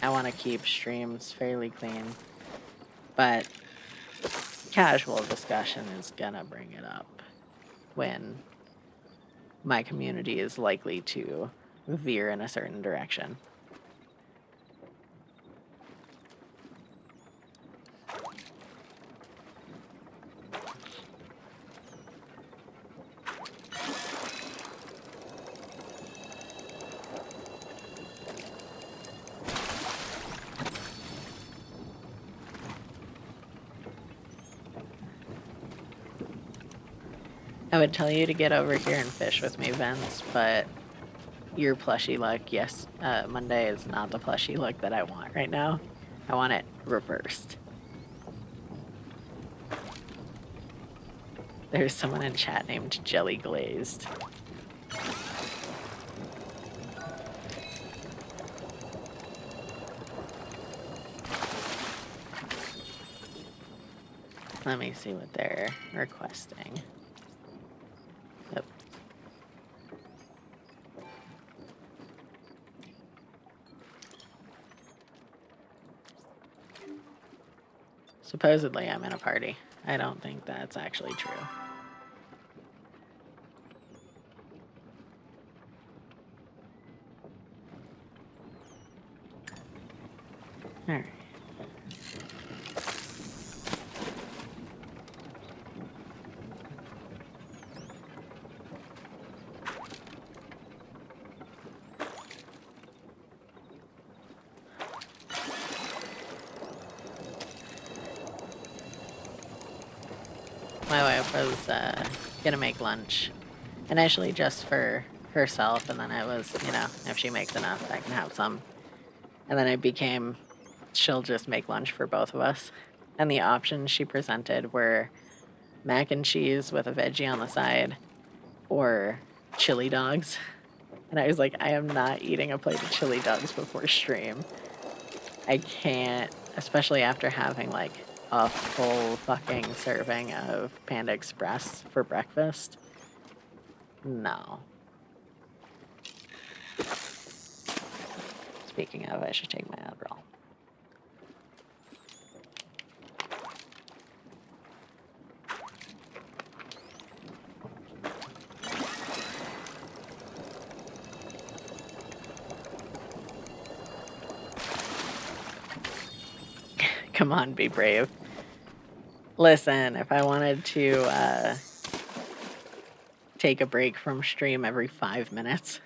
I want to keep streams fairly clean, but casual discussion is gonna bring it up when my community is likely to veer in a certain direction. I would tell you to get over here and fish with me, Vince, but your plushie look, yes, Monday is not the plushie look that I want right now. I want it reversed. There's someone in chat named Jelly Glazed. Let me see what they're requesting. Yep. Supposedly I'm in a party. I don't think that's actually true. Alright. My wife was gonna make lunch, initially just for herself, and then it was, if she makes enough, I can have some. And then it became, she'll just make lunch for both of us. And the options she presented were mac and cheese with a veggie on the side, or chili dogs. And I was like, I am not eating a plate of chili dogs before stream. I can't, especially after having like a full fucking serving of Panda Express for breakfast. No. Speaking of, I should take my Adderall. Come on, be brave. Listen, if I wanted to take a break from stream every 5 minutes,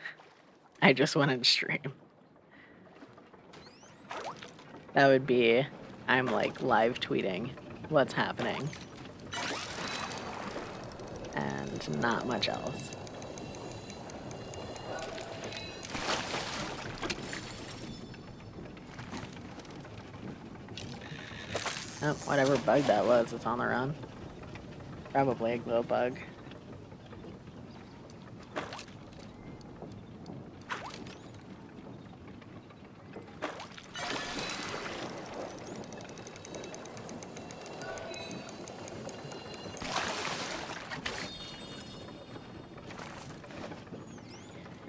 I just wouldn't stream. That would be, I'm like live tweeting what's happening. And not much else. Oh, whatever bug that was, it's on the run. Probably a glow bug.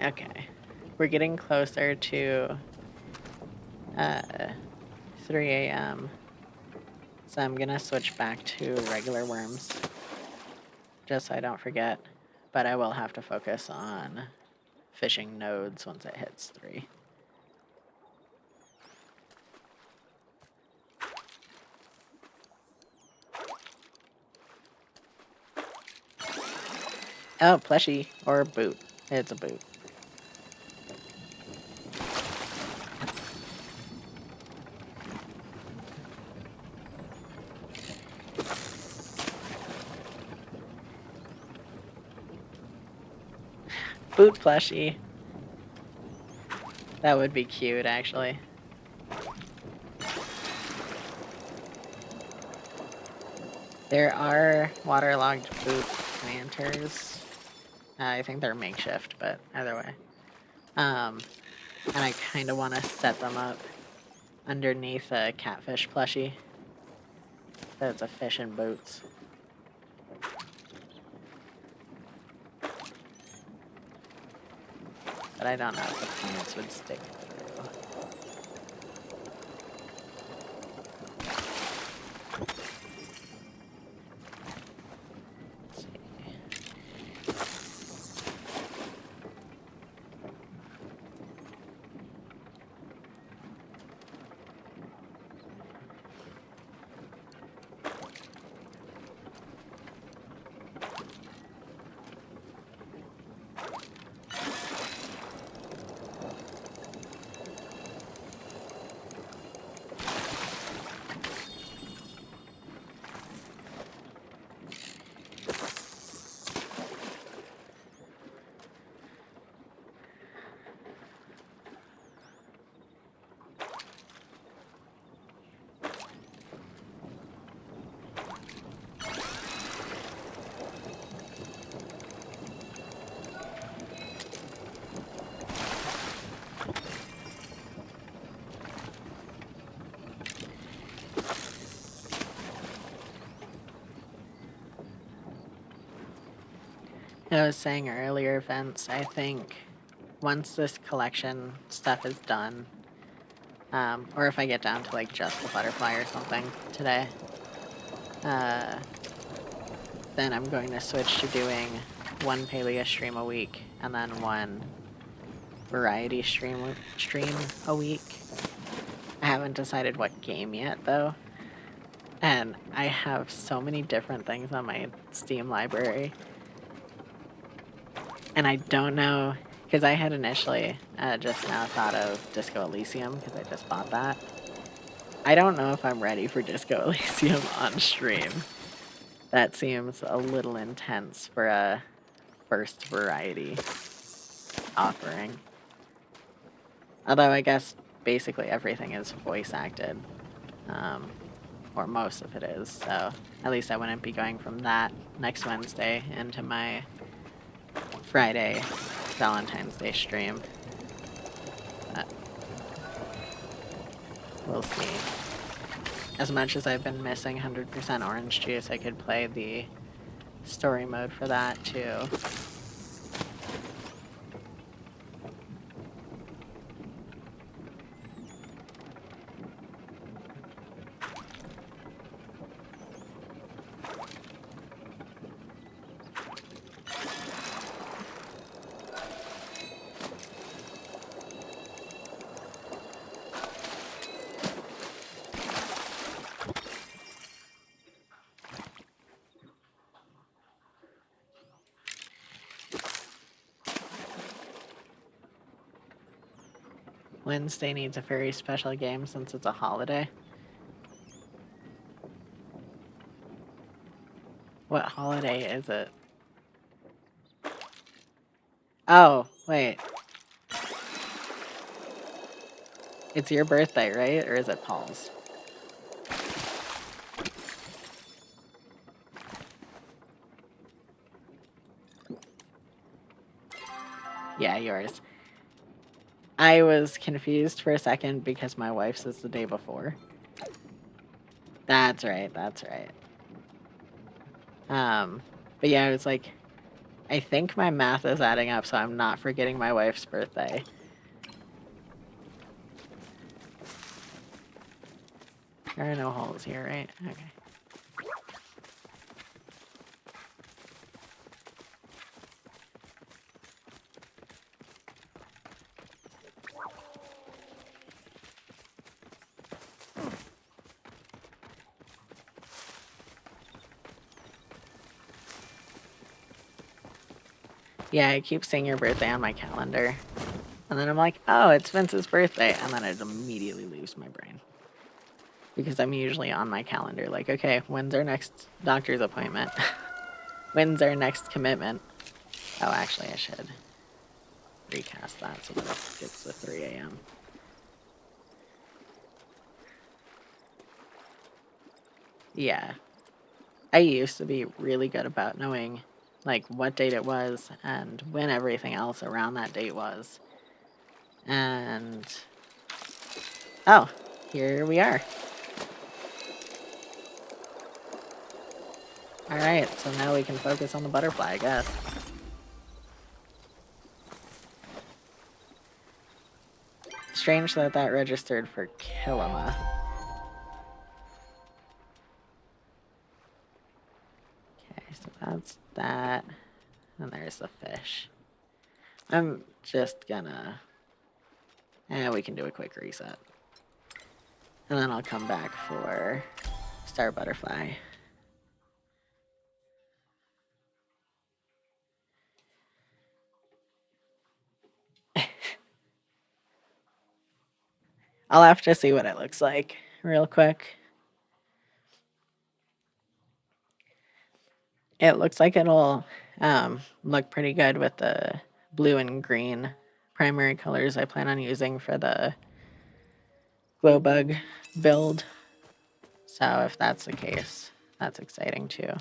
Okay, we're getting closer to 3 a.m. So I'm gonna switch back to regular worms, just so I don't forget. But I will have to focus on fishing nodes once it hits 3. Oh, plushie or boot. It's a boot. Boot plushie. That would be cute, actually. There are waterlogged boot planters. I think they're makeshift, but either way. And I kind of want to set them up underneath a catfish plushie. So it's a fish in boots. But I don't know if the plants would stick through. Let's see. I was saying earlier, Vince, I think once this collection stuff is done, or if I get down to like just the butterfly or something today, then I'm going to switch to doing one Palia stream a week and then one variety stream a week. I haven't decided what game yet though, and I have so many different things on my Steam library. And I don't know, because I had initially just now thought of Disco Elysium, because I just bought that. I don't know if I'm ready for Disco Elysium on stream. That seems a little intense for a first variety offering. Although I guess basically everything is voice acted, or most of it is, so at least I wouldn't be going from that next Wednesday into my Friday Valentine's Day stream. But we'll see. As much as I've been missing 100% orange juice, I could play the story mode for that too. Wednesday needs a very special game since it's a holiday. What holiday is it? Oh, wait. It's your birthday, right? Or is it Paul's? Yeah, yours. I was confused for a second because my wife's is the day before. That's right, that's right. But yeah, I was like, I think my math is adding up, so I'm not forgetting my wife's birthday. There are no holes here, right? Okay. Yeah, I keep seeing your birthday on my calendar. And then I'm like, oh, it's Vince's birthday. And then it immediately leaves my brain. Because I'm usually on my calendar, like, okay, when's our next doctor's appointment? When's our next commitment? Oh, actually, I should recast that so that it gets the 3 a.m. Yeah. I used to be really good about knowing, like, what date it was and when everything else around that date was. And... oh, here we are. Alright, so now we can focus on the butterfly, I guess. Strange that that registered for Kilima. Okay, so that's that. And there's the fish. I'm just gonna... we can do a quick reset. And then I'll come back for Star Butterfly. I'll have to see what it looks like real quick. It looks like it'll look pretty good with the blue and green primary colors I plan on using for the glow bug build. So if that's the case, that's exciting too.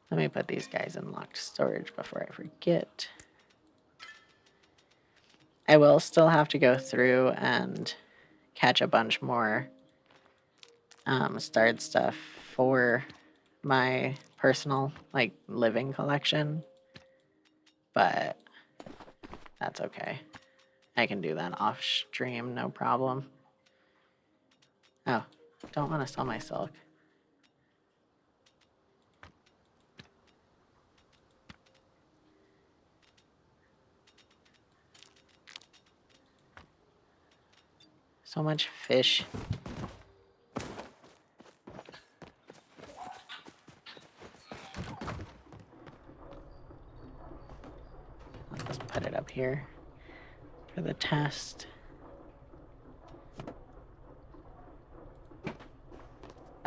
Let me put these guys in locked storage before I forget. I will still have to go through and catch a bunch more starred stuff for my personal, like, living collection. But that's okay. I can do that off stream, no problem. Oh, don't want to sell my silk. So much fish. I'll just put it up here for the test.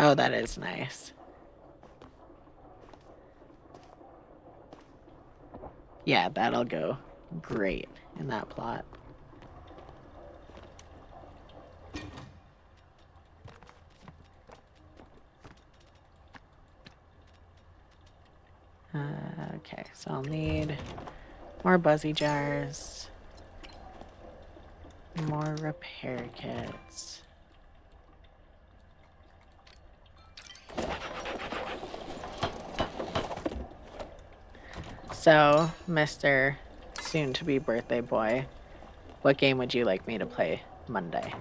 Oh, that is nice. Yeah, that'll go great in that plot. Okay, so I'll need more buzzy jars, more repair kits. So, Mr. soon-to-be birthday boy, what game would you like me to play Monday?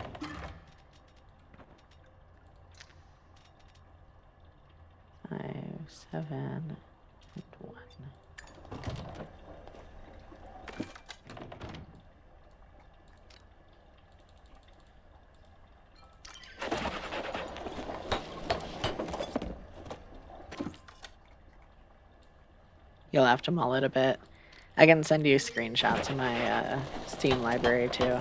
Five, 7, and 1. You'll have to mull it a bit. I can send you screenshots of my Steam library too,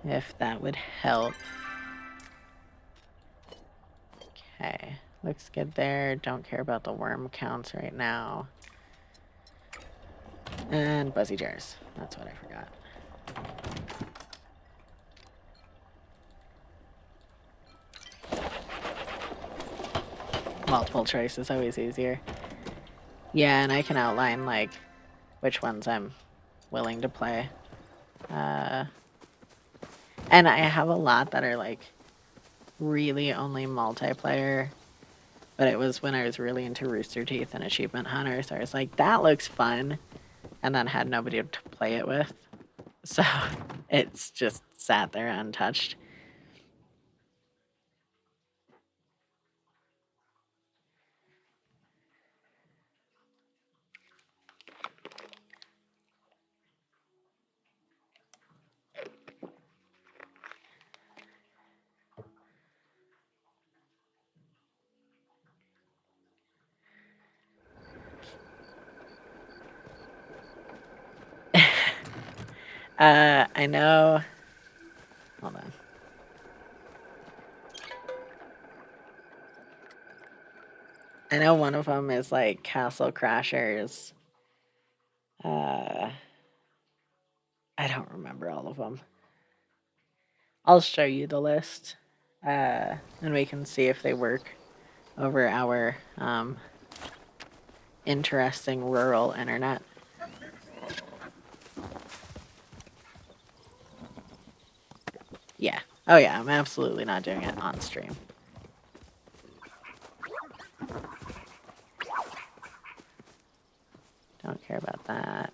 if that would help. Okay, looks good there. Don't care about the worm counts right now. And buzzy jars, that's what I forgot. Multiple choice is always easier. Yeah, and I can outline like which ones I'm willing to play. And I have a lot that are like really only multiplayer, but it was when I was really into Rooster Teeth and Achievement Hunter, so I was like, that looks fun, and then had nobody to play it with, so it's just sat there untouched. I know. Hold on. I know one of them is like Castle Crashers. I don't remember all of them. I'll show you the list, and we can see if they work over our interesting rural internet. Yeah. Oh yeah, I'm absolutely not doing it on stream. Don't care about that.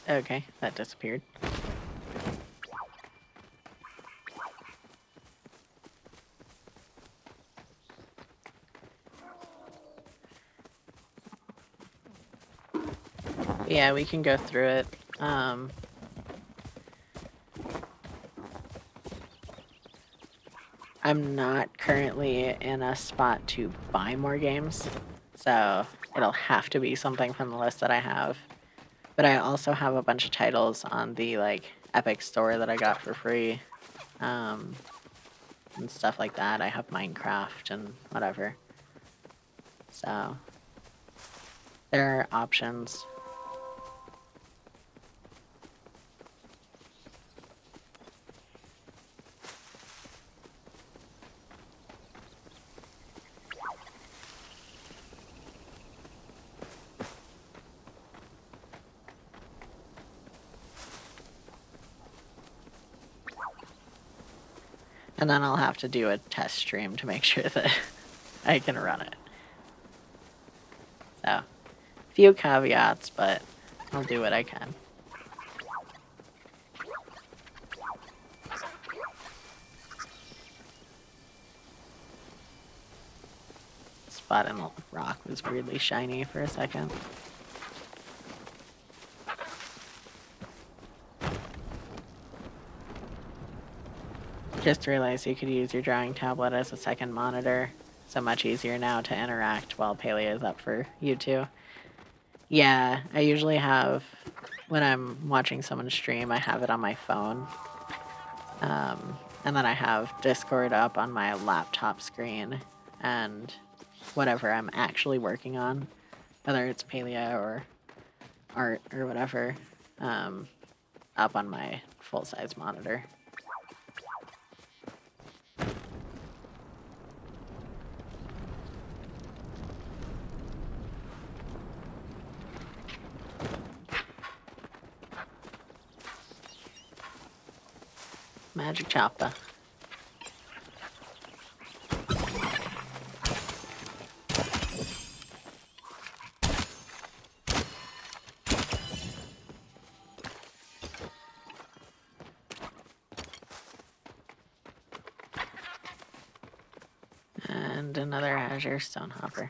Okay, that disappeared. Yeah, we can go through it. I'm not currently in a spot to buy more games, so it'll have to be something from the list that I have. But I also have a bunch of titles on the like Epic Store that I got for free, and stuff like that. I have Minecraft and whatever. So there are options. And then I'll have to do a test stream to make sure that I can run it. So, few caveats, but I'll do what I can. Spot in the rock was weirdly shiny for a second. Just realized you could use your drawing tablet as a second monitor. So much easier now to interact while Palia is up for you two. Yeah, I usually have, when I'm watching someone stream, I have it on my phone. And then I have Discord up on my laptop screen and whatever I'm actually working on, whether it's Palia or art or whatever, up on my full-size monitor. Magic chopper. And another Azure Stonehopper.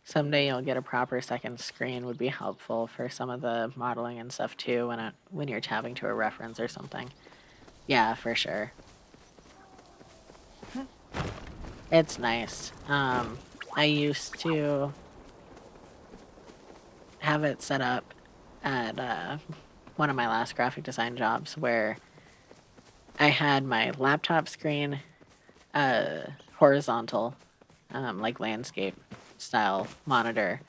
So someday you'll get a proper second screen would be helpful for some of the modeling and stuff too when you're tabbing to a reference or something. Yeah, for sure. It's nice. I used to have it set up at one of my last graphic design jobs where I had my laptop screen horizontal, like landscape style monitor,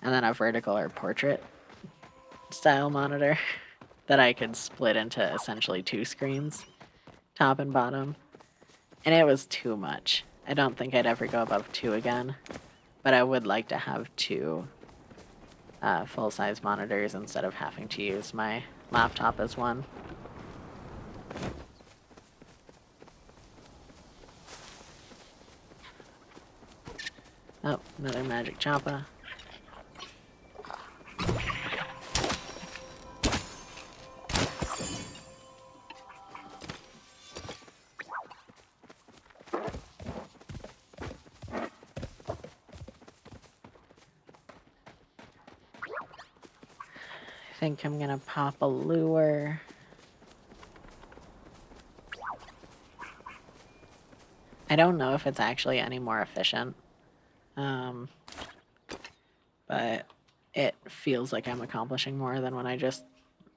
and then a vertical or portrait style monitor that I could split into essentially two screens, top and bottom. And it was too much. I don't think I'd ever go above two again, but I would like to have two full-size monitors instead of having to use my laptop as one. Oh, another magic choppa. I think I'm gonna pop a lure. I don't know if it's actually any more efficient, but it feels like I'm accomplishing more than when I just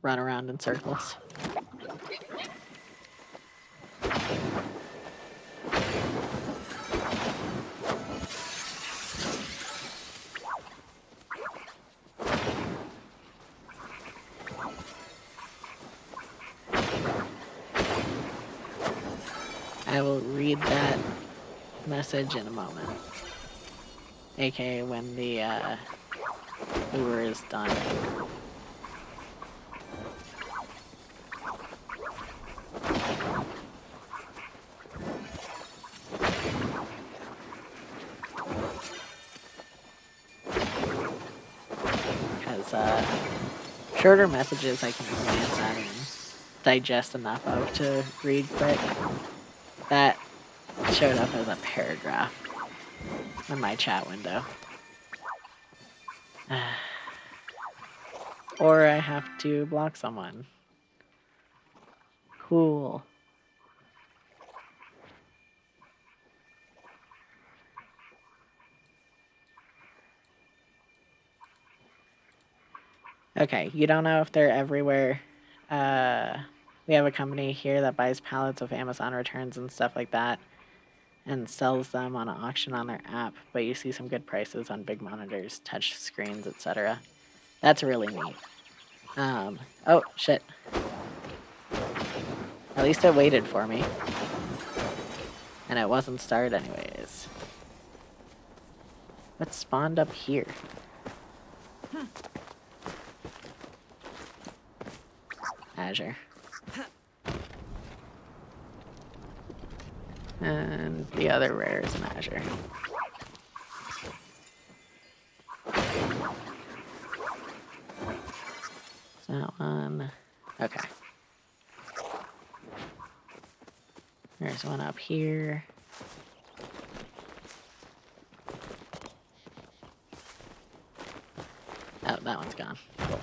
run around in circles. I will read that message in a moment, aka when the lure is done. Because shorter messages I can glance at and digest enough of to read quick. That showed up as a paragraph in my chat window. Or I have to block someone. Cool. Okay, you don't know if they're everywhere. We have a company here that buys pallets of Amazon returns and stuff like that and sells them on an auction on their app, but you see some good prices on big monitors, touch screens, etc. That's really neat. Oh, shit. At least it waited for me. And it wasn't starred anyways. What spawned up here? Azure. And the other rare is an Azure. So that one. Okay. There's one up here. Oh, that one's gone. Cool.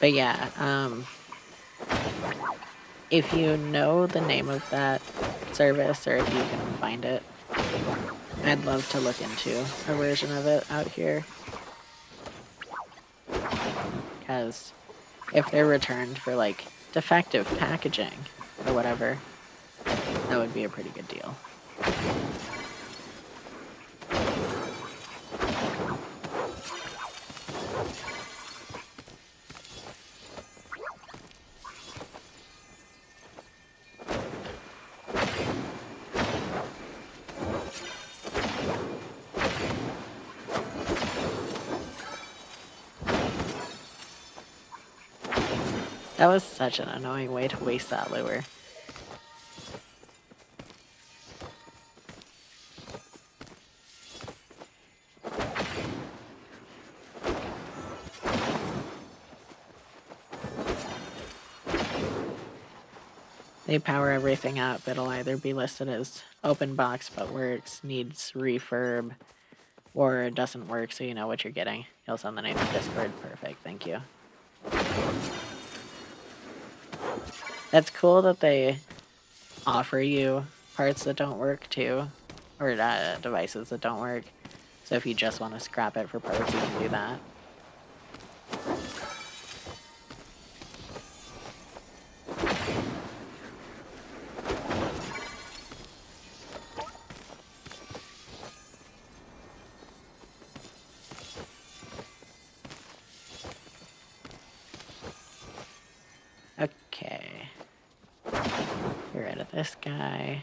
But yeah, if you know the name of that service or if you can find it, I'd love to look into a version of it out here. Because if they're returned for like defective packaging or whatever, that would be a pretty good deal. That was such an annoying way to waste that lure. They power everything up. It'll either be listed as open box but works, needs refurb, or it doesn't work so you know what you're getting. You'll send the name to Discord. Perfect, thank you. That's cool that they offer you parts that don't work too, or devices that don't work. So if you just want to scrap it for parts, you can do that. Okay. Get rid of this guy.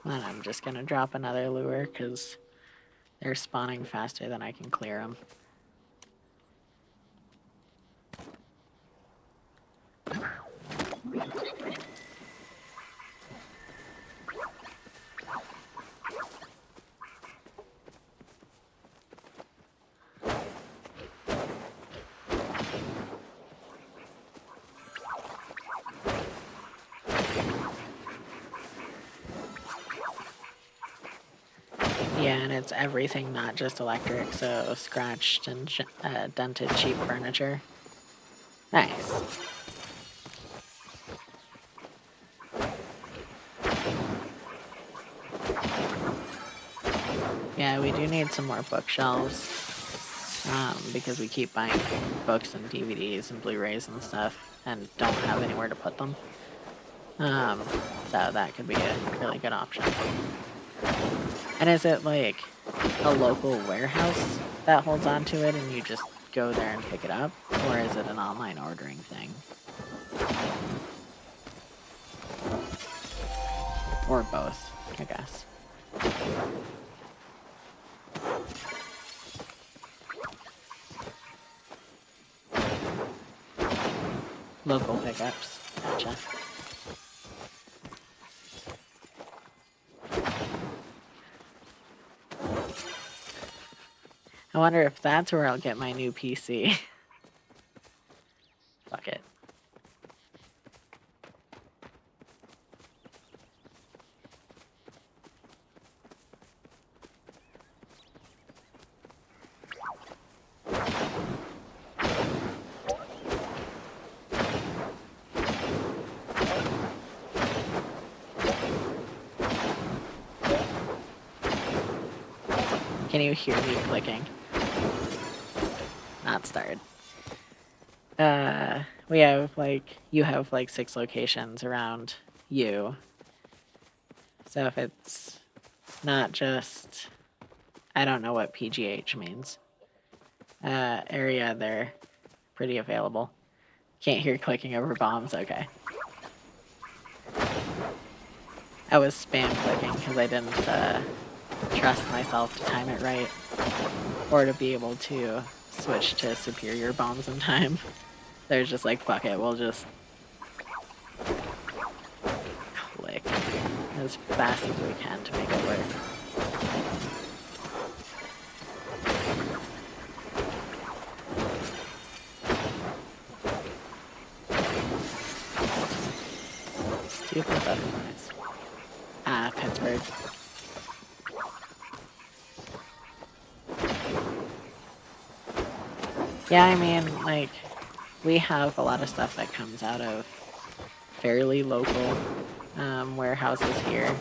And I'm just gonna drop another lure because they're spawning faster than I can clear them. Yeah, and it's everything, not just electric, so scratched and dented cheap furniture. Nice. Yeah, we do need some more bookshelves, because we keep buying books and DVDs and Blu-rays and stuff, and don't have anywhere to put them. So that could be a really good option. And is it like a local warehouse that holds on to it and you just go there and pick it up? Or is it an online ordering thing? Or both, I guess. Local pickups. Gotcha. I wonder if that's where I'll get my new PC. Fuck it. Can you hear me clicking? Not started. We have you have 6 locations around you. So if it's not just, I don't know what PGH means. Area, they're pretty available. Can't hear clicking over bombs, okay. I was spam clicking because I didn't trust myself to time it right. Or to be able to switch to superior bombs in time. They're just like, fuck it, we'll just click as fast as we can to make it work. Stupid butterflies. Ah, Pittsburgh. Yeah, I mean, we have a lot of stuff that comes out of fairly local warehouses here.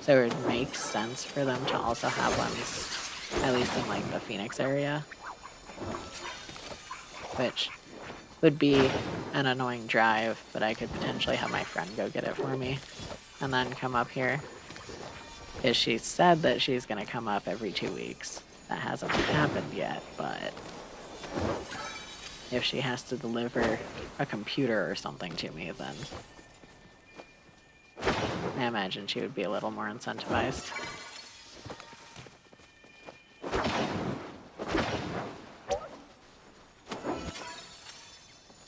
So it makes sense for them to also have ones, at least in the Phoenix area. Which would be an annoying drive, but I could potentially have my friend go get it for me and then come up here. Because she said that she's going to come up every 2 weeks. That hasn't happened yet, but if she has to deliver a computer or something to me, then I imagine she would be a little more incentivized.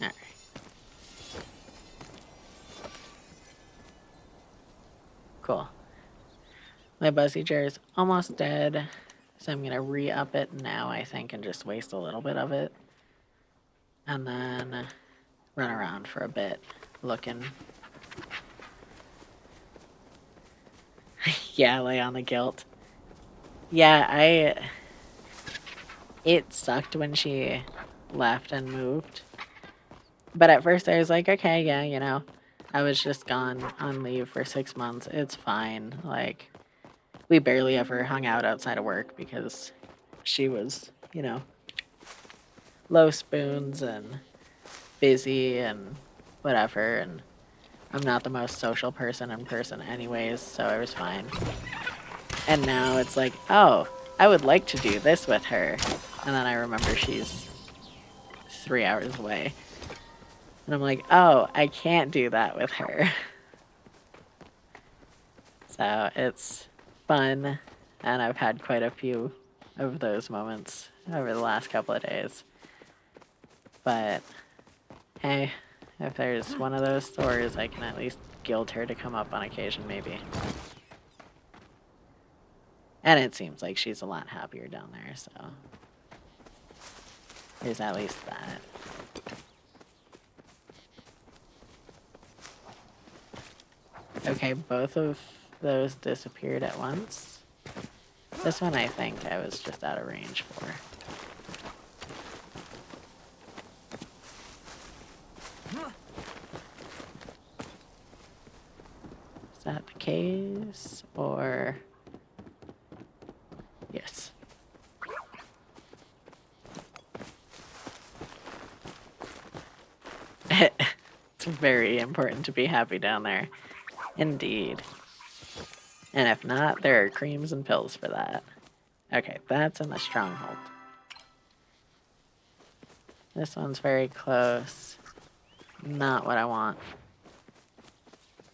Alright. Cool. My Buzzy Jar is almost dead, so I'm going to re-up it now, I think, and just waste a little bit of it. And then run around for a bit, looking. Yeah, lay on the guilt. Yeah, it sucked when she left and moved. But at first I was like, okay, yeah, you know, I was just gone on leave for 6 months. It's fine. Like, we barely ever hung out outside of work because she was, you know, low spoons and busy and whatever. And I'm not the most social person in person anyways, so I was fine. And now it's like, oh, I would like to do this with her. And then I remember she's 3 hours away. And I'm like, oh, I can't do that with her. So it's fun. And I've had quite a few of those moments over the last couple of days. But hey, if there's one of those stores, I can at least guilt her to come up on occasion, maybe. And it seems like she's a lot happier down there, so there's at least that. Okay, both of those disappeared at once. This one I think I was just out of range for. Is that the case, or... Yes. It's very important to be happy down there. Indeed. And if not, there are creams and pills for that. Okay, that's in the stronghold. This one's very close. Not what I want.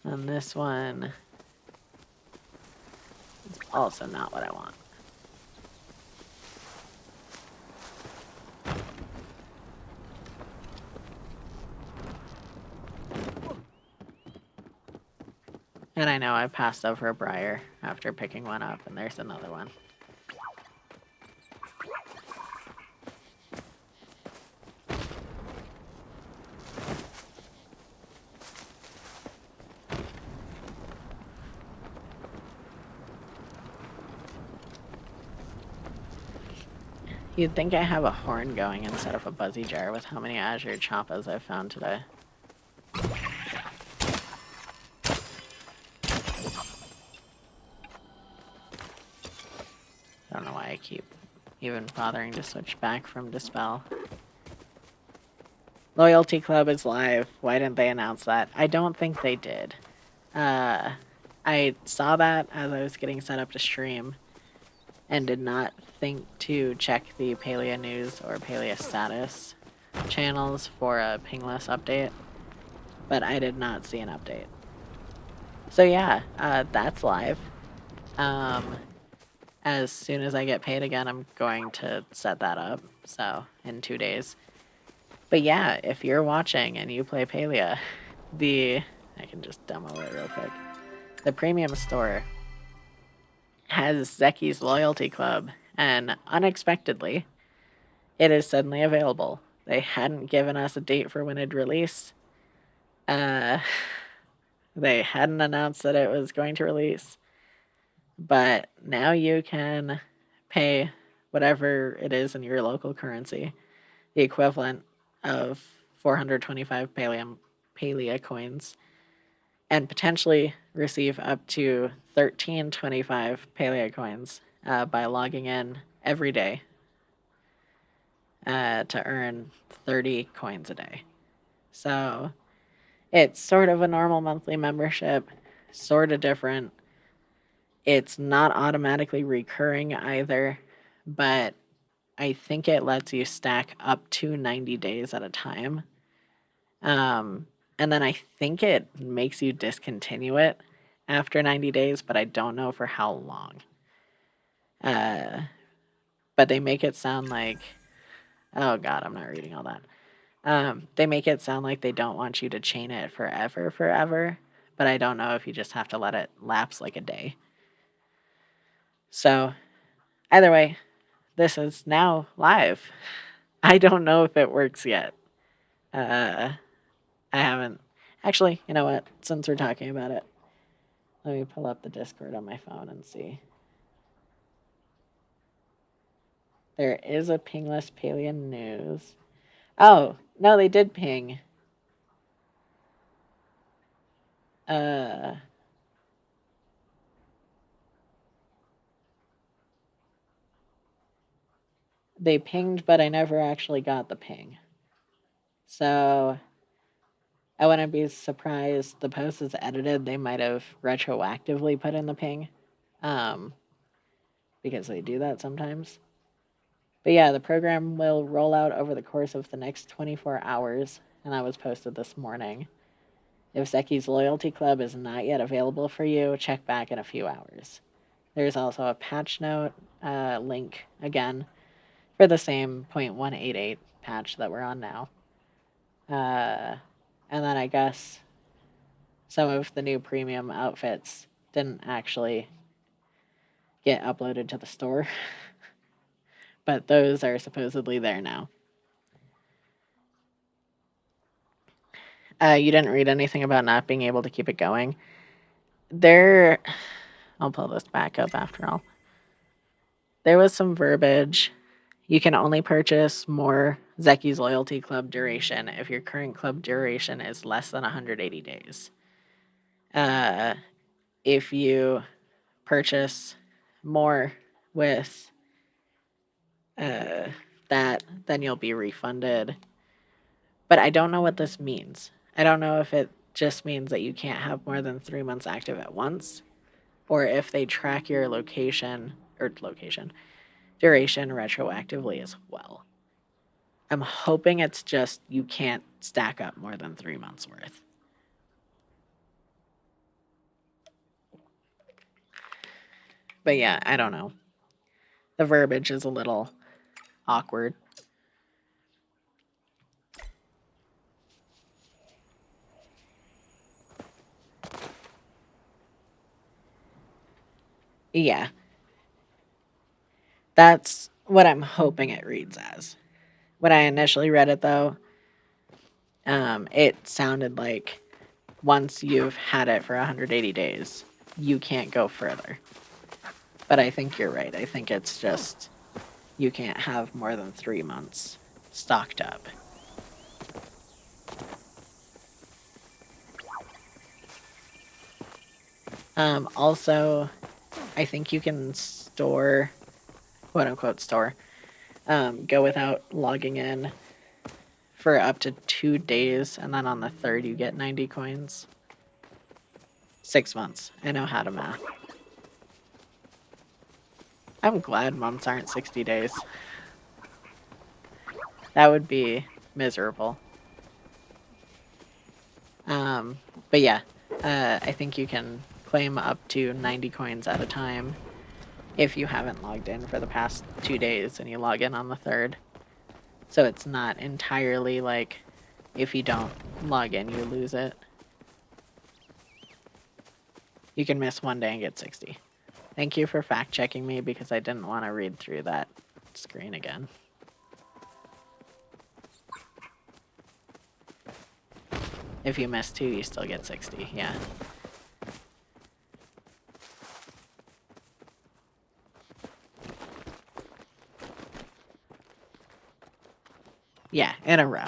And this one is also not what I want. And I know I passed over a briar after picking one up, and there's another one. You'd think I have a horn going instead of a Buzzy Jar with how many Azure Choppas I've found today. I don't know why I keep even bothering to switch back from Dispel. Loyalty Club is live. Why didn't they announce that? I don't think they did. I saw that as I was getting set up to stream and did not think to check the Palia News or Palia Status channels for a pingless update, but I did not see an update. So yeah, that's live. As soon as I get paid again, I'm going to set that up, so in 2 days. But yeah, if you're watching and you play Palia, I can just demo it real quick. The premium store has Zeki's Loyalty Club, and unexpectedly, it is suddenly available. They hadn't given us a date for when it'd release. They hadn't announced that it was going to release. But now you can pay whatever it is in your local currency, the equivalent of 425 Palia coins, and potentially receive up to 1325 Palia coins by logging in every day to earn 30 coins a day. So it's sort of a normal monthly membership, sort of different. It's not automatically recurring either, but I think it lets you stack up to 90 days at a time. And then I think it makes you discontinue it after 90 days, but I don't know for how long. But they make it sound like, oh God, I'm not reading all that. They make it sound like they don't want you to chain it forever, but I don't know if you just have to let it lapse like a day. So, either way, this is now live. I don't know if it works yet. I haven't. Actually, you know what? Since we're talking about it, let me pull up the Discord on my phone and see. There is a pingless Palia news. Oh, no, they did ping. They pinged, but I never actually got the ping. So I wouldn't be surprised. The post is edited. They might have retroactively put in the ping, because they do that sometimes. But yeah, the program will roll out over the course of the next 24 hours, and that was posted this morning. If Zeki's Loyalty Club is not yet available for you, check back in a few hours. There's also a patch note link again for the same 0.188 patch that we're on now. And then I guess some of the new premium outfits didn't actually get uploaded to the store, but those are supposedly there now. You didn't read anything about not being able to keep it going. I'll pull this back up after all. There was some verbiage. You can only purchase more Zeki's Loyalty Club duration if your current club duration is less than 180 days. If you purchase more with that, then you'll be refunded. But I don't know what this means. I don't know if it just means that you can't have more than 3 months active at once, or if they track your location duration retroactively as well. I'm hoping it's just you can't stack up more than 3 months worth. But yeah, I don't know. The verbiage is a little awkward. Yeah. That's what I'm hoping it reads as. When I initially read it, though, it sounded like once you've had it for 180 days, you can't go further. But I think you're right. I think it's just you can't have more than 3 months stocked up. Also, I think you can store, quote unquote, go without logging in for up to 2 days, and then on the third, you get 90 coins. 6 months. I know how to math. I'm glad months aren't 60 days. That would be miserable. But yeah, I think you can claim up to 90 coins at a time if you haven't logged in for the past 2 days and you log in on the third. So it's not entirely like if you don't log in, you lose it. You can miss 1 day and get 60. Thank you for fact checking me because I didn't want to read through that screen again. If you miss 2, you still get 60, yeah. Yeah, in a row.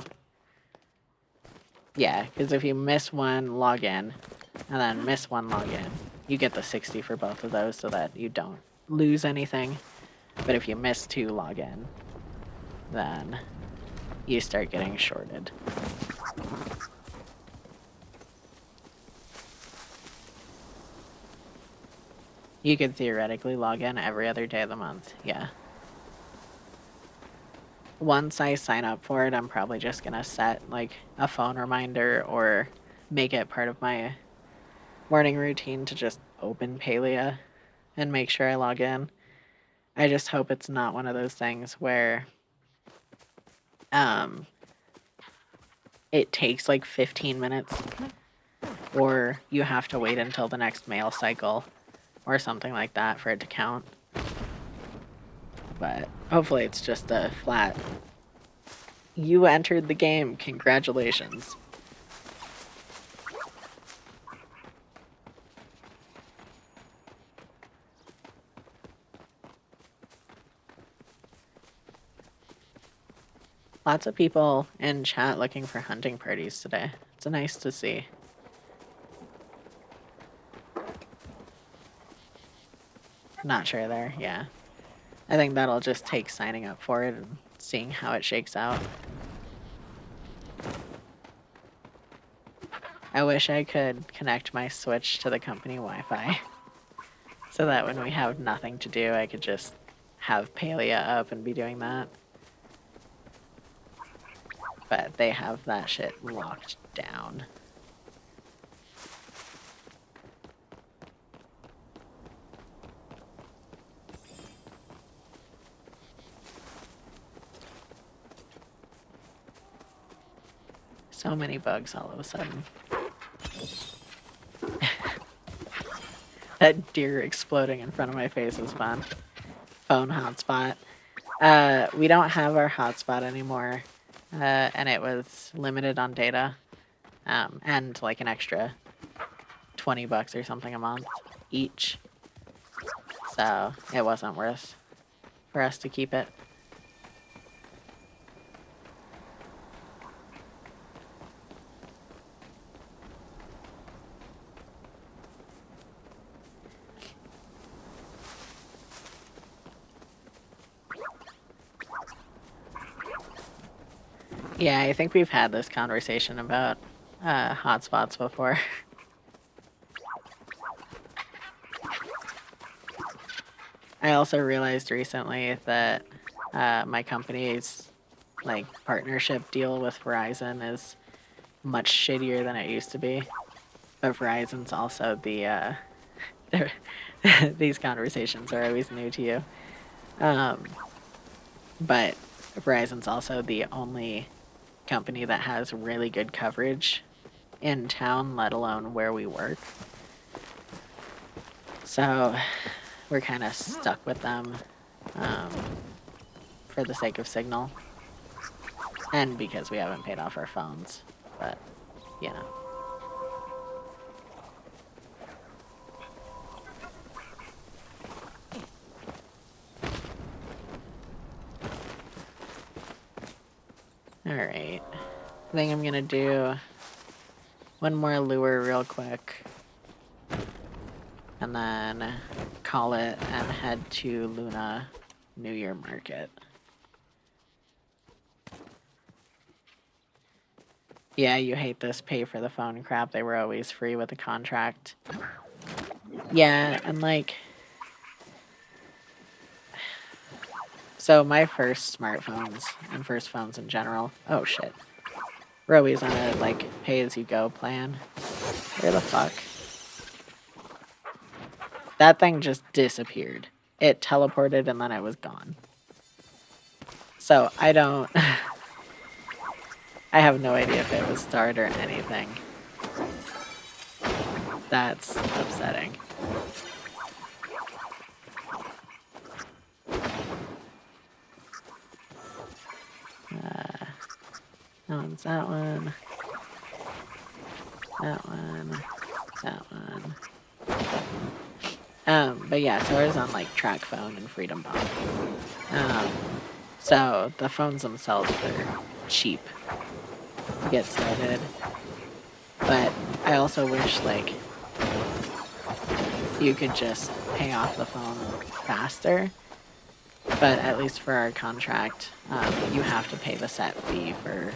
Yeah, because if you miss 1, log in, and then miss 1, log in, you get the 60 for both of those so that you don't lose anything. But if you miss 2, log in, then you start getting shorted. You could theoretically log in every other day of the month, yeah. Once I sign up for it, I'm probably just gonna set like a phone reminder or make it part of my morning routine to just open Palia and make sure I log in. I just hope it's not one of those things where it takes like 15 minutes or you have to wait until the next mail cycle or something like that for it to count. But hopefully it's just a flat, you entered the game, congratulations. Lots of people in chat looking for hunting parties today. It's nice to see. Not sure there, yeah. I think that'll just take signing up for it and seeing how it shakes out. I wish I could connect my Switch to the company Wi-Fi so that when we have nothing to do, I could just have Palia up and be doing that. But they have that shit locked down. So many bugs all of a sudden. That deer exploding in front of my face was fun. Phone hotspot. We don't have our hotspot anymore. And it was limited on data. And like an extra $20 or something a month each. So it wasn't worth for us to keep it. Yeah, I think we've had this conversation about hotspots before. I also realized recently that my company's like partnership deal with Verizon is much shittier than it used to be. But Verizon's also the these conversations are always new to you. But Verizon's also the only company that has really good coverage in town, let alone where we work. So we're kind of stuck with them for the sake of signal and because we haven't paid off our phones. But, you know. Alright. I think I'm gonna do one more lure real quick. And then call it and head to Luna New Year Market. Yeah, you hate this pay for the phone crap. They were always free with the contract. Yeah, and like... So my first smartphones and first phones in general... Oh, shit. We're always on a, like, pay-as-you-go plan. Where the fuck? That thing just disappeared. It teleported and then it was gone. So I don't... I have no idea if it was start or anything. That's upsetting. That one's that one. That one. That one. But yeah, so I was on like Track Phone and Freedom Pop. So the phones themselves are cheap to get started. But I also wish like you could just pay off the phone faster. But at least for our contract, you have to pay the set fee for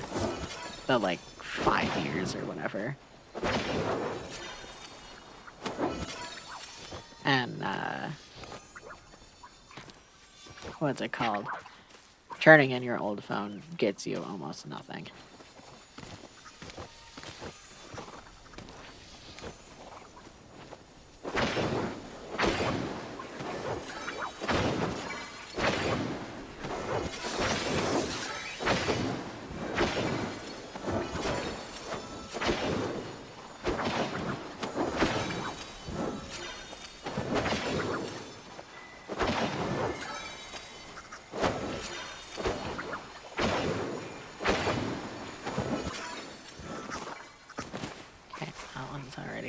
the like 5 years or whatever. And what's it called? Turning in your old phone gets you almost nothing.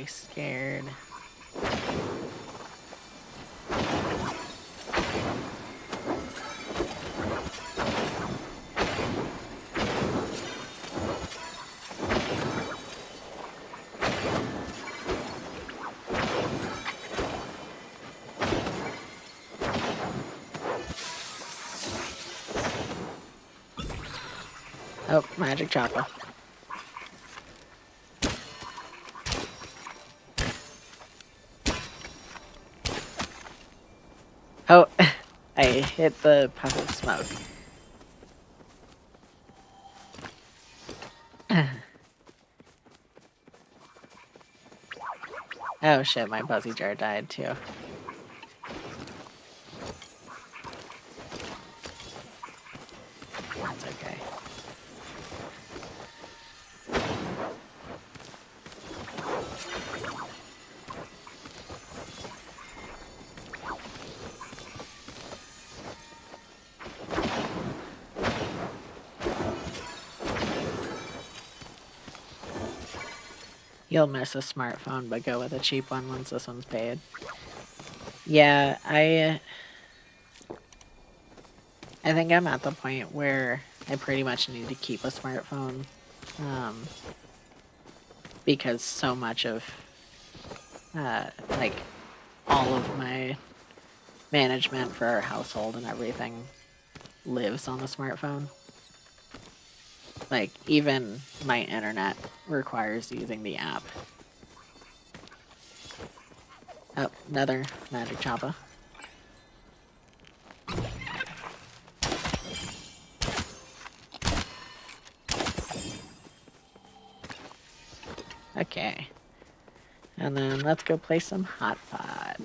scared. Oh, magic chopper. Oh, I hit the puff of smoke. Oh shit, my buzzy jar died too. That's okay. You'll miss a smartphone, but go with a cheap one once this one's paid. Yeah, I think I'm at the point where I pretty much need to keep a smartphone, because so much of, like, all of my management for our household and everything lives on the smartphone. Like, even my internet requires using the app. Oh, another magic chopper. Okay. And then let's go play some hot pot.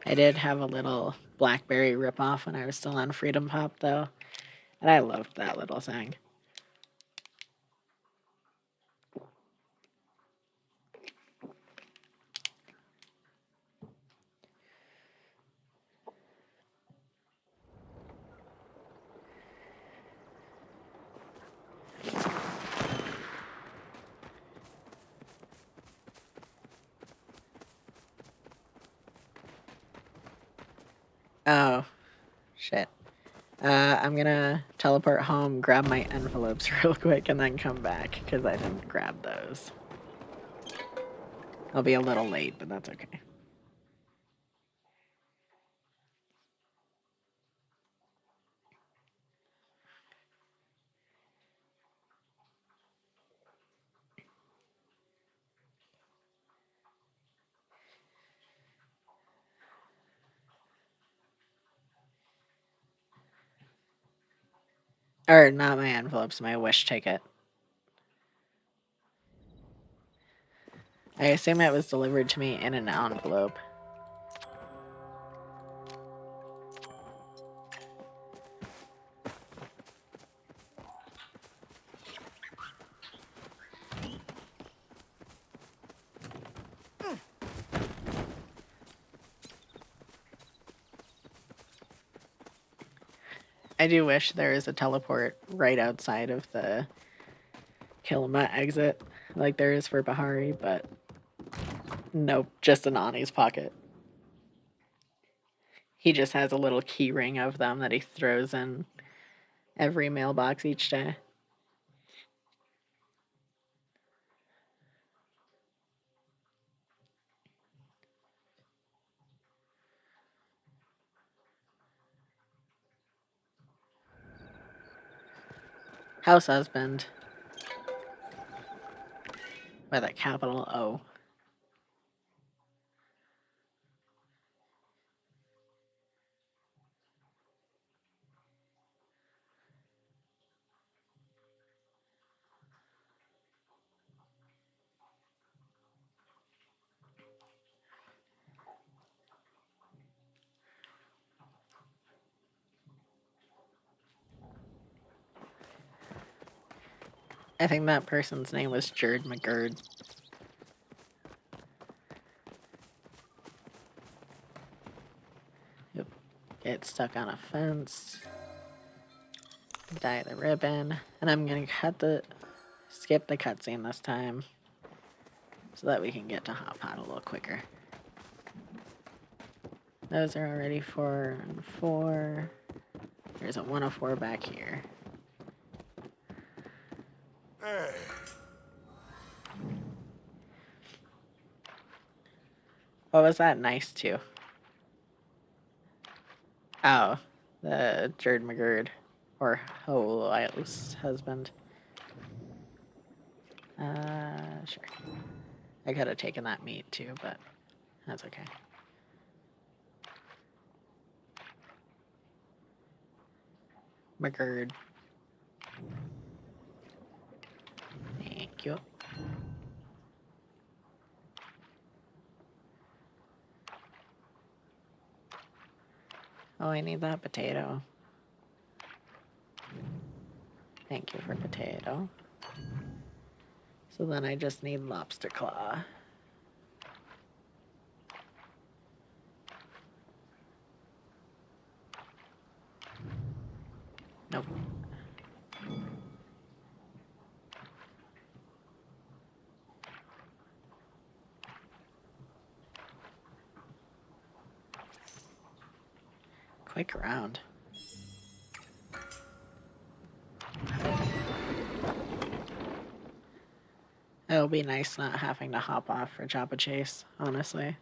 I did have a little BlackBerry ripoff when I was still on Freedom Pop, though, and I loved that little thing. Oh, shit. I'm gonna teleport home, grab my envelopes real quick, and then come back, because I didn't grab those. I'll be a little late, but that's okay. Or not my envelopes, my wish ticket. I assume it was delivered to me in an envelope. I do wish there is a teleport right outside of the Kilma exit, like there is for Bahari, but nope, just an Ani's pocket. He just has a little key ring of them that he throws in every mailbox each day. House husband. With a capital O. I think that person's name was Jared McGurd. Yep. Get stuck on a fence. Dye the ribbon. And I'm gonna skip the cutscene this time, so that we can get to Hot Pot a little quicker. Those are already 4 and 4. There's a 104 back here. Hey. What was that nice to? Oh, the Jared McGurd, or Holy's husband. Sure. I could have taken that meat too, but that's okay. McGurd. Thank you. Oh, I need that potato. Thank you for potato. So then I just need lobster claw. Nope. Quick round. It'll be nice not having to hop off for Joppa Chase, honestly.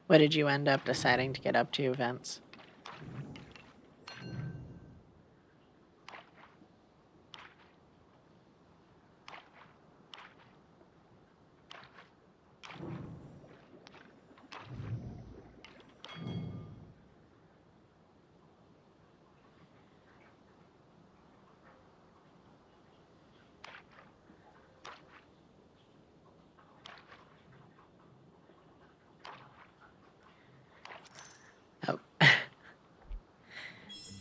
What did you end up deciding to get up to, Vince? Oh.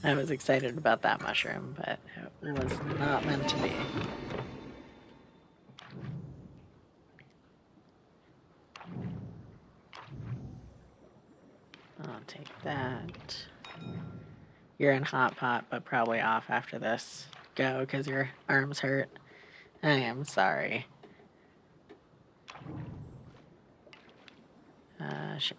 I was excited about that mushroom, but it was not meant to be. I'll take that. You're in Hot Pot, but probably off after this. Go, because your arms hurt. I am sorry. Sure.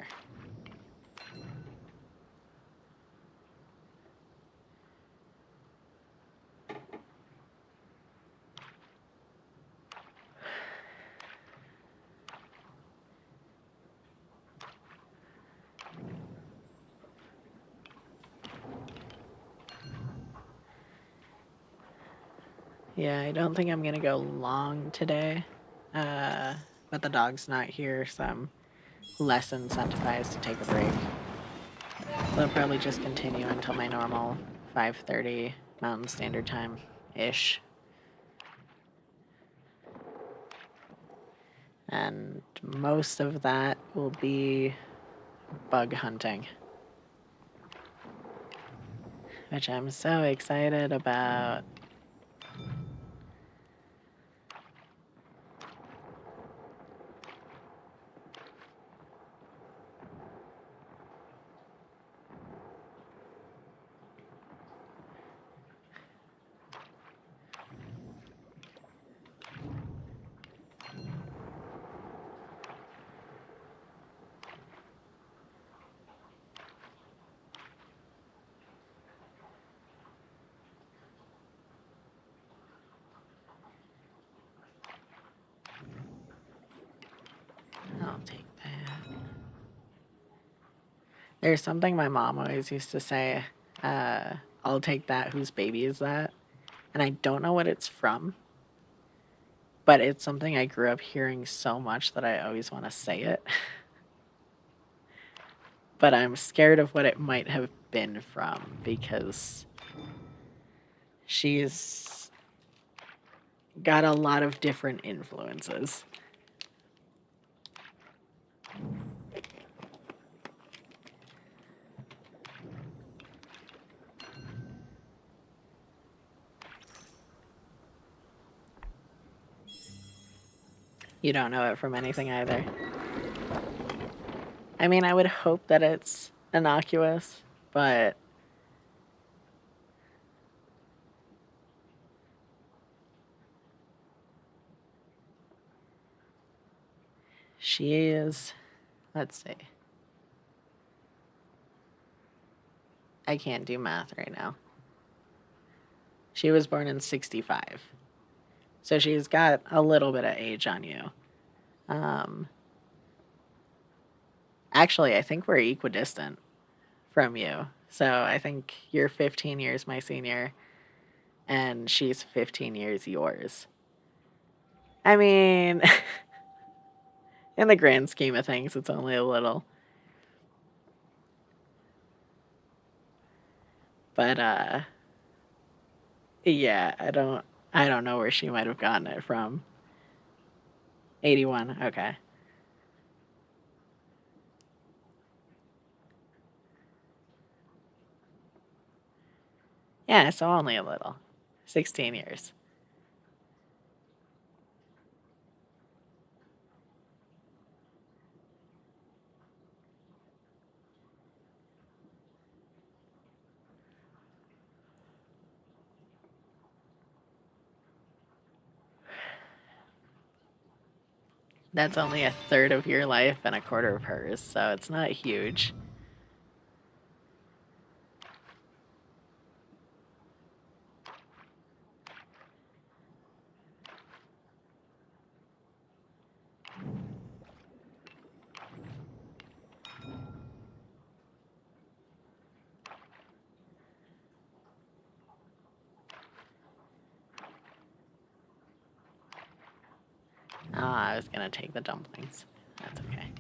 Yeah, I don't think I'm gonna go long today, but the dog's not here, so I'm less incentivized to take a break. So I'll probably just continue until my normal 5:30 Mountain Standard Time-ish. And most of that will be bug hunting, which I'm so excited about. I'll take that. There's something my mom always used to say, I'll take that, whose baby is that? And I don't know what it's from, but it's something I grew up hearing so much that I always want to say it. But I'm scared of what it might have been from, because she's got a lot of different influences. You don't know it from anything either. I mean, I would hope that it's innocuous, but she is, let's see. I can't do math right now. She was born in 65. So she's got a little bit of age on you. Um, Actually, I think we're equidistant from you. So I think you're 15 years my senior, and she's 15 years yours. I mean, in the grand scheme of things, it's only a little. But yeah, I don't know where she might have gotten it from. 81. Okay. Yeah, so only a little. 16 years. That's only a third of your life and a quarter of hers, so it's not huge. I was gonna take the dumplings. That's okay.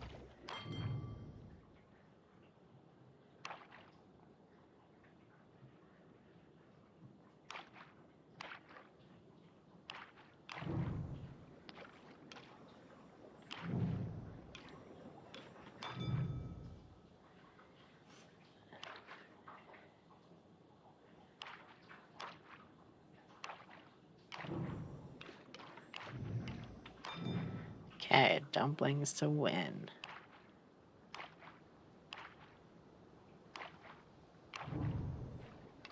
Okay, dumplings to win.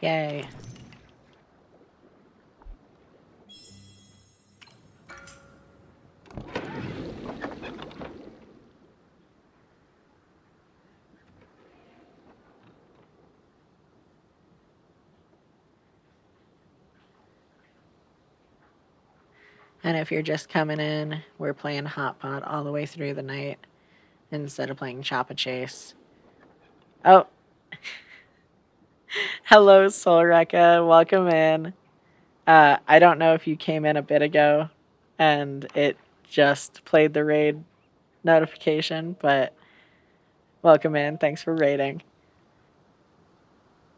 Yay. And if you're just coming in, we're playing Hot Pot all the way through the night instead of playing Chop a Chase. Oh, hello, Soul Rekka. Welcome in. I don't know if you came in a bit ago and it just played the raid notification, but welcome in. Thanks for raiding.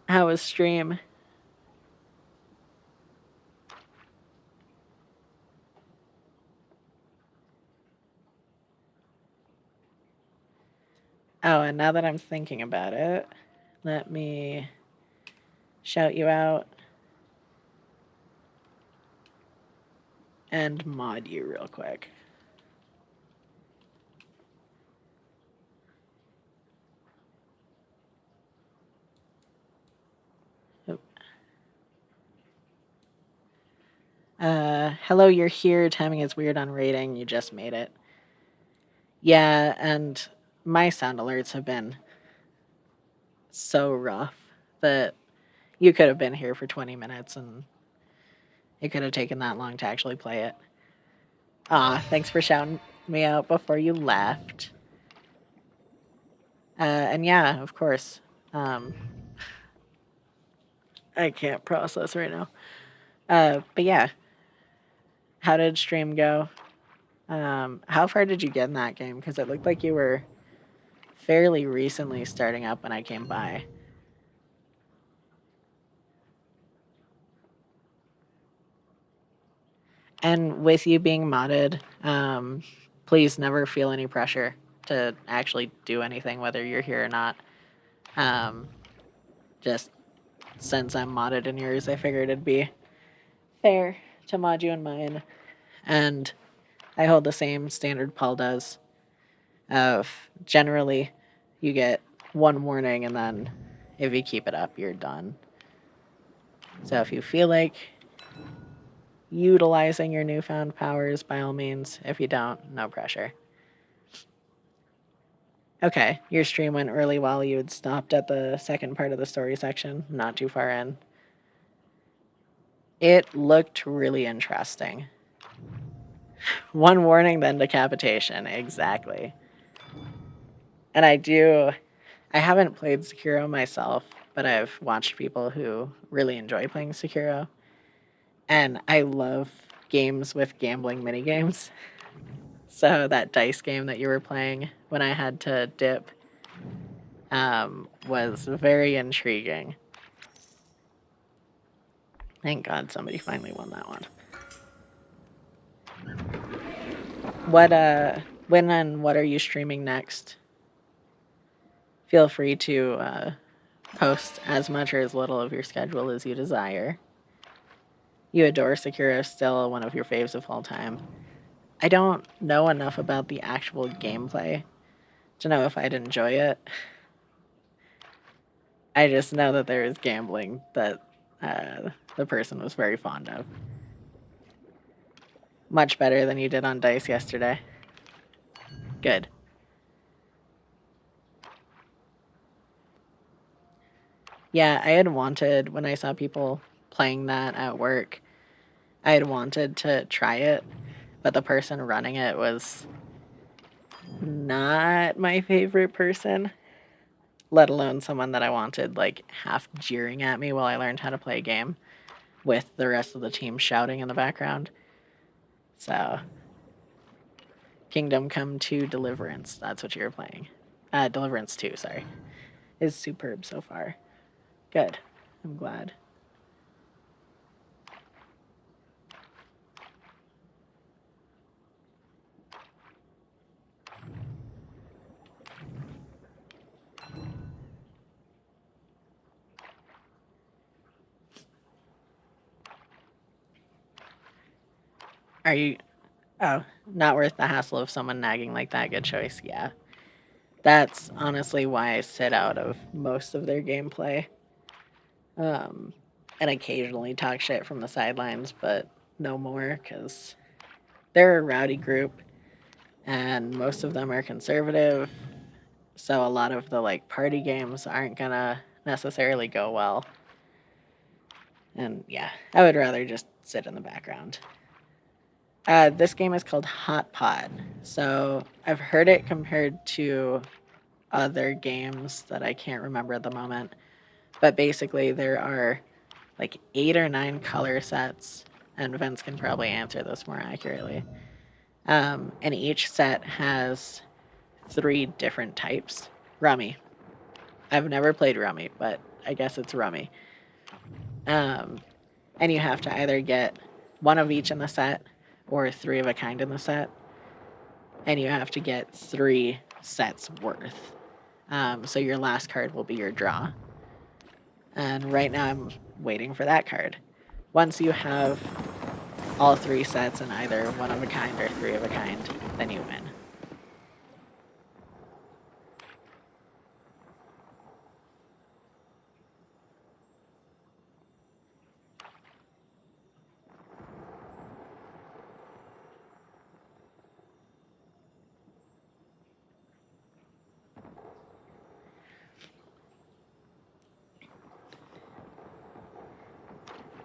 How was stream? Oh, and now that I'm thinking about it, let me shout you out and mod you real quick. Hello, you're here. Timing is weird on rating. You just made it. Yeah, and my sound alerts have been so rough that you could have been here for 20 minutes and it could have taken that long to actually play it. Thanks for shouting me out before you left. And yeah, of course. I can't process right now. But yeah, how did stream go? How far did you get in that game? Because it looked like you were fairly recently starting up when I came by. And with you being modded, please never feel any pressure to actually do anything, whether you're here or not. Just since I'm modded in yours, I figured it'd be fair to mod you in mine. And I hold the same standard Paul does of generally you get one warning, and then if you keep it up, you're done. So if you feel like utilizing your newfound powers, by all means. If you don't, no pressure. Okay, your stream went really well. You had stopped at the second part of the story section, not too far in. It looked really interesting. One warning, then decapitation. Exactly. And I haven't played Sekiro myself, but I've watched people who really enjoy playing Sekiro. And I love games with gambling minigames. So that dice game that you were playing when I had to dip was very intriguing. Thank God somebody finally won that one. When and what are you streaming next? Feel free to post as much or as little of your schedule as you desire. You adore Sekiro, still one of your faves of all time. I don't know enough about the actual gameplay to know if I'd enjoy it. I just know that there is gambling that the person was very fond of. Much better than you did on Dice yesterday. Good. Yeah, I had wanted, when I saw people playing that at work, I had wanted to try it, but the person running it was not my favorite person, let alone someone that I wanted, like, half jeering at me while I learned how to play a game with the rest of the team shouting in the background. So, Kingdom Come 2 Deliverance, that's what you were playing. Deliverance 2, sorry. Is superb so far. Good. I'm glad. Are you... Oh, not worth the hassle of someone nagging like that. Good choice, yeah. That's honestly why I sit out of most of their gameplay. And occasionally talk shit from the sidelines, but no more, because they're a rowdy group, and most of them are conservative, so a lot of the, like, party games aren't gonna necessarily go well. And yeah, I would rather just sit in the background. This game is called Hot Pot. So I've heard it compared to other games that I can't remember at the moment. But basically, there are like 8 or 9 color sets, and Vince can probably answer this more accurately. And each set has 3 different types. Rummy. I've never played Rummy, but I guess it's Rummy. And you have to either get 1 of each in the set or 3 of a kind in the set. And you have to get 3 sets worth. So your last card will be your draw. And right now I'm waiting for that card. Once you have all 3 sets in either 1 of a kind or 3 of a kind, then you win.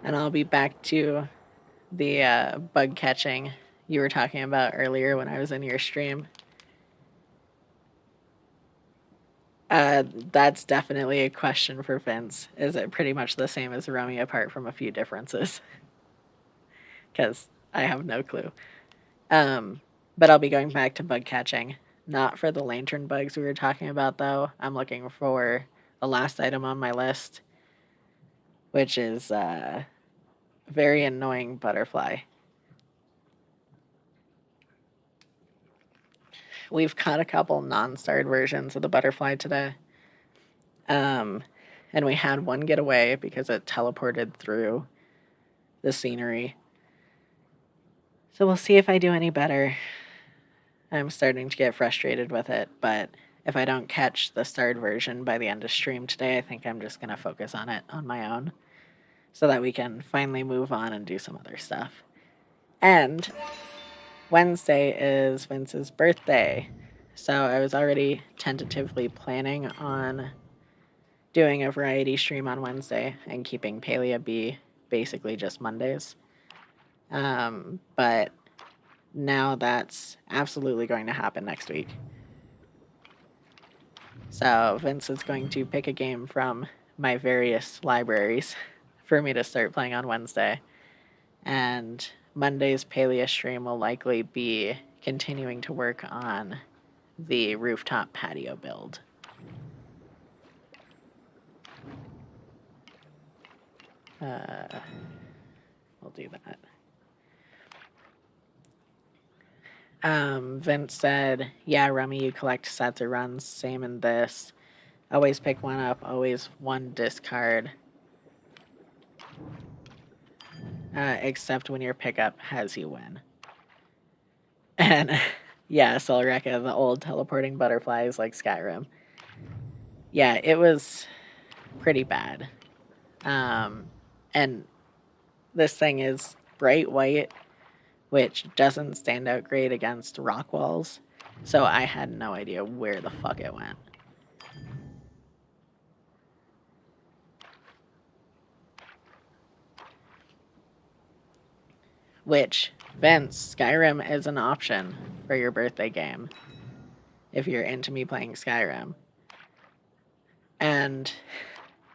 And I'll be back to the bug catching you were talking about earlier when I was in your stream. That's definitely a question for Vince. Is it pretty much the same as Rummy apart from a few differences? Because I have no clue. But I'll be going back to bug catching. Not for the lantern bugs we were talking about, though. I'm looking for the last item on my list, which is a very annoying butterfly. we've caught a couple non-starred versions of the butterfly today. And we had one get away because it teleported through the scenery. So we'll see if I do any better. I'm starting to get frustrated with it, but if I don't catch the starred version by the end of stream today, I think I'm just going to focus on it on my own so that we can finally move on and do some other stuff. And Wednesday is Vince's birthday, so I was already tentatively planning on doing a variety stream on Wednesday and keeping Palia be basically just Mondays. But now that's absolutely going to happen next week. So Vince is going to pick a game from my various libraries for me to start playing on Wednesday. And Monday's Palia stream will likely be continuing to work on the rooftop patio build. We'll do that. Vince said, yeah, Rummy, you collect sets or runs. Same in this. Always pick one up, always one discard. Except when your pickup has you win. And yeah, Solreka, the old teleporting butterflies like Skyrim. Yeah, it was pretty bad. And this thing is bright white, which doesn't stand out great against rock walls. So I had no idea where the fuck it went. Which, Vince, Skyrim is an option for your birthday game if you're into me playing Skyrim. And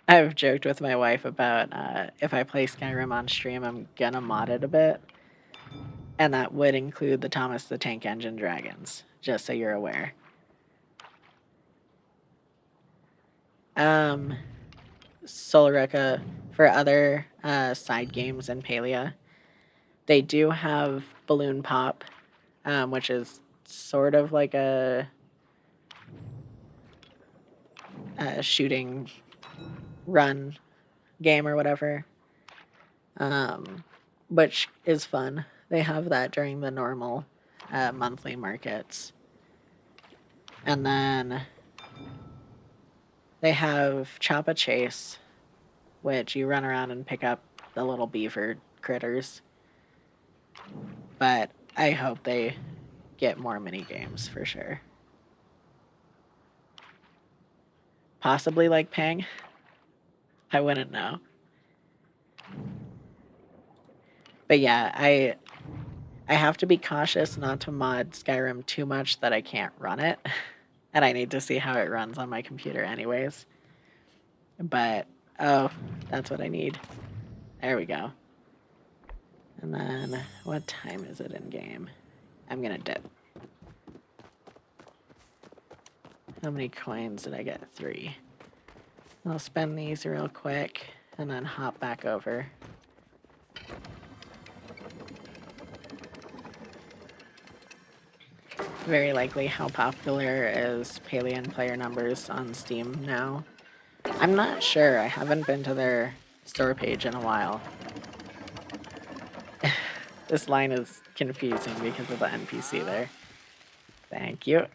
I've joked with my wife about if I play Skyrim on stream, I'm gonna mod it a bit. And that would include the Thomas the Tank Engine dragons, just so you're aware. Solreka, for other side games in Palia, they do have Balloon Pop, which is sort of like a shooting run game or whatever, which is fun. They have that during the normal monthly markets. And then they have Choppa Chase, which you run around and pick up the little beaver critters. But I hope they get more mini games for sure. Possibly like Pang. I wouldn't know. But yeah, I have to be cautious not to mod Skyrim too much that I can't run it. And I need to see how it runs on my computer anyways. But, oh, that's what I need. There we go. And then, what time is it in game? I'm gonna dip. How many coins did I get? 3. I'll spend these real quick and then hop back over. Very likely how popular is Palian player numbers on Steam now. I'm not sure. I haven't been to their store page in a while. This line is confusing because of the NPC there. Thank you.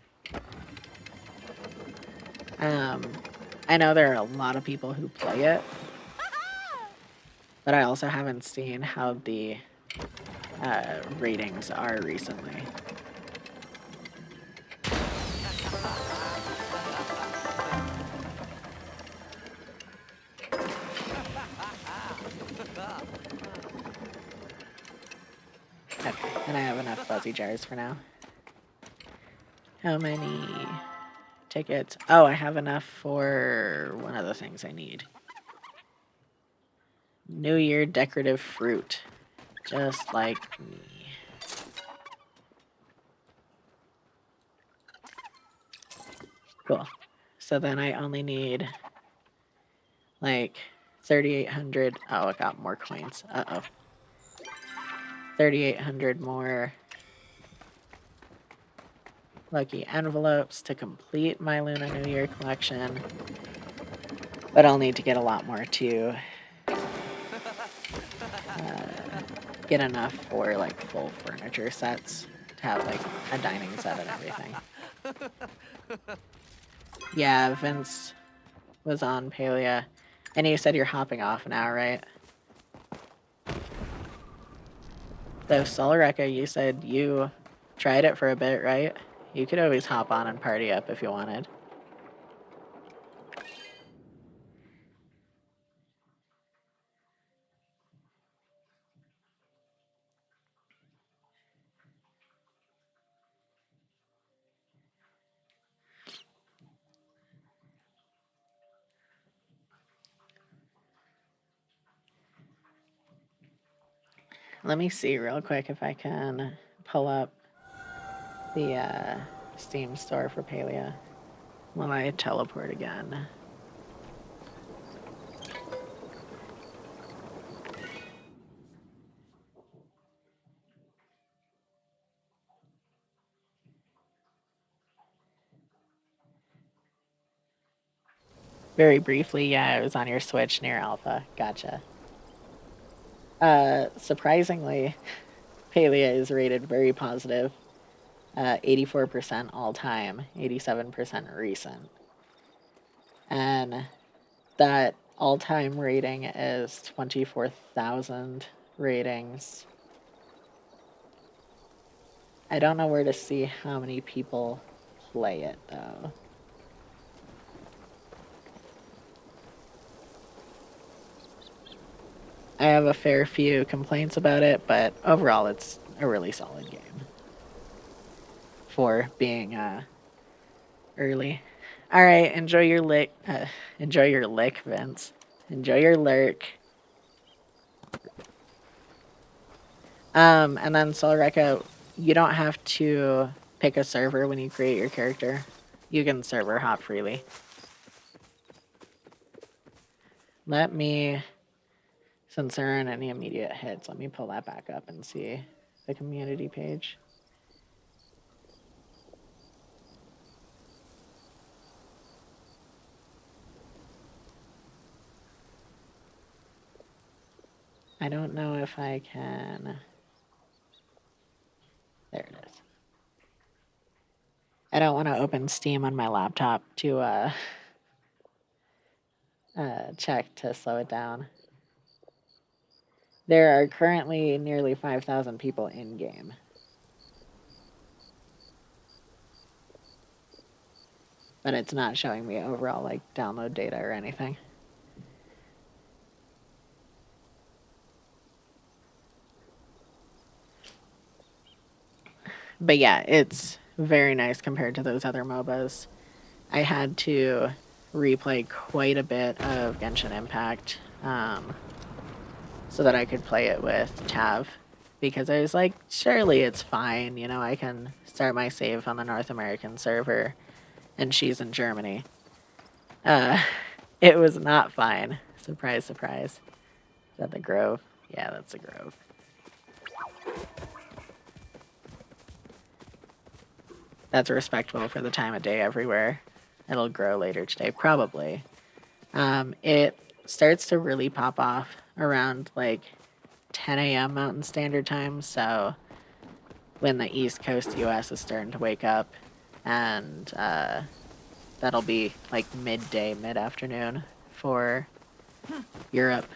I know there are a lot of people who play it, but I also haven't seen how the ratings are recently. Okay, and I have enough fuzzy jars for now. How many tickets? Oh, I have enough for one of the things I need. New Year decorative fruit. Just like me. Cool. So then I only need like 3,800. Oh, I got more coins. Uh-oh. 3,800 more lucky envelopes to complete my Luna New Year collection. But I'll need to get a lot more to get enough for like full furniture sets to have like a dining set and everything. Yeah, Vince was on Palia. And you said you're hopping off now, right? Though Solreka, you said you tried it for a bit, right? You could always hop on and party up if you wanted. Let me see real quick if I can pull up the Steam store for Palia while I teleport again. Very briefly, yeah, it was on your Switch near Alpha. Gotcha. Surprisingly, Palia is rated very positive. 84% all time, 87% recent. And that all time rating is 24,000 ratings. I don't know where to see how many people play it though. I have a fair few complaints about it, but overall it's a really solid game for being early. All right, enjoy your lick, Vince. Enjoy your lurk. And then Solreka, you don't have to pick a server when you create your character. You can server hop freely. Let me, since there aren't any immediate hits, let me pull that back up and see the community page. I don't know if I can. There it is. I don't want to open Steam on my laptop to check to slow it down. There are currently nearly 5,000 people in game. But it's not showing me overall like download data or anything. But yeah, it's very nice compared to those other MOBAs. I had to replay quite a bit of Genshin Impact so that I could play it with Tav. Because I was like, surely it's fine. You know, I can start my save on the North American server and she's in Germany. It was not fine. Surprise, surprise. Is that the Grove? Yeah, that's the Grove. That's respectable for the time of day everywhere. It'll grow later today, probably. It starts to really pop off around like 10 a.m. Mountain Standard Time, so when the East Coast US is starting to wake up, and that'll be like midday, mid-afternoon for Europe.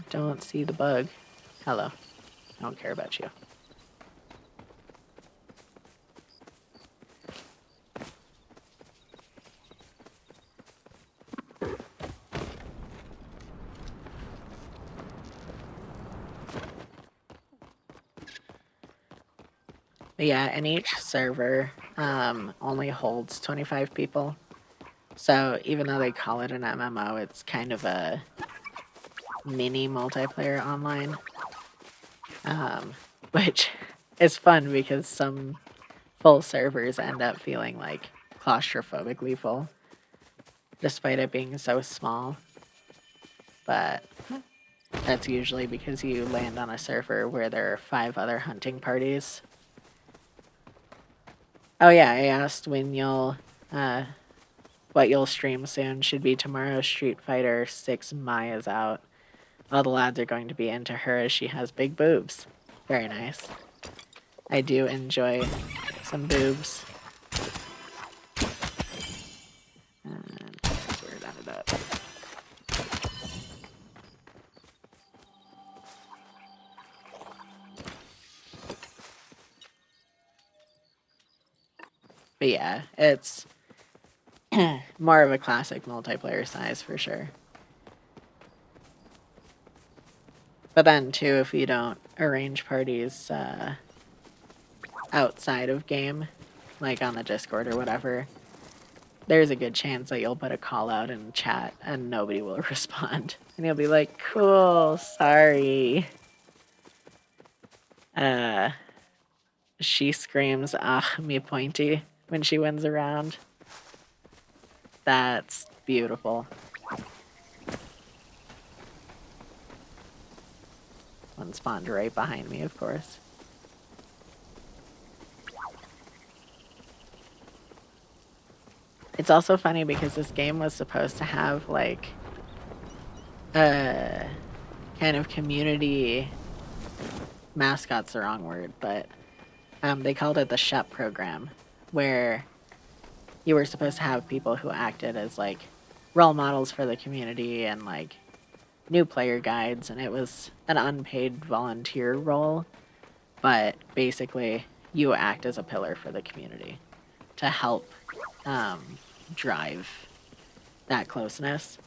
Don't see the bug. Hello. I don't care about you. But yeah, and each server only holds 25 people. So even though they call it an MMO, it's kind of a mini multiplayer online. Which is fun because some full servers end up feeling like claustrophobically full, despite it being so small. But that's usually because you land on a server where there are 5 other hunting parties Oh yeah, I asked when you'll what you'll stream soon. Should be tomorrow. Street Fighter 6 Maya's out. All the lads are going to be into her as she has big boobs. Very nice. I do enjoy some boobs. And that's where it ended up. But yeah, it's more of a classic multiplayer size for sure. But then too, if you don't arrange parties outside of game, like on the Discord or whatever, there's a good chance that you'll put a call out in chat and nobody will respond. And you'll be like, cool, sorry. She screams, ah, me pointy, when she wins a round. That's beautiful. One spawned right behind me, of course. It's also funny because this game was supposed to have like a kind of community mascot's the wrong word, but they called it the Shep program, where you were supposed to have people who acted as like role models for the community and like new player guides, and it was an unpaid volunteer role, but basically you act as a pillar for the community to help drive that closeness.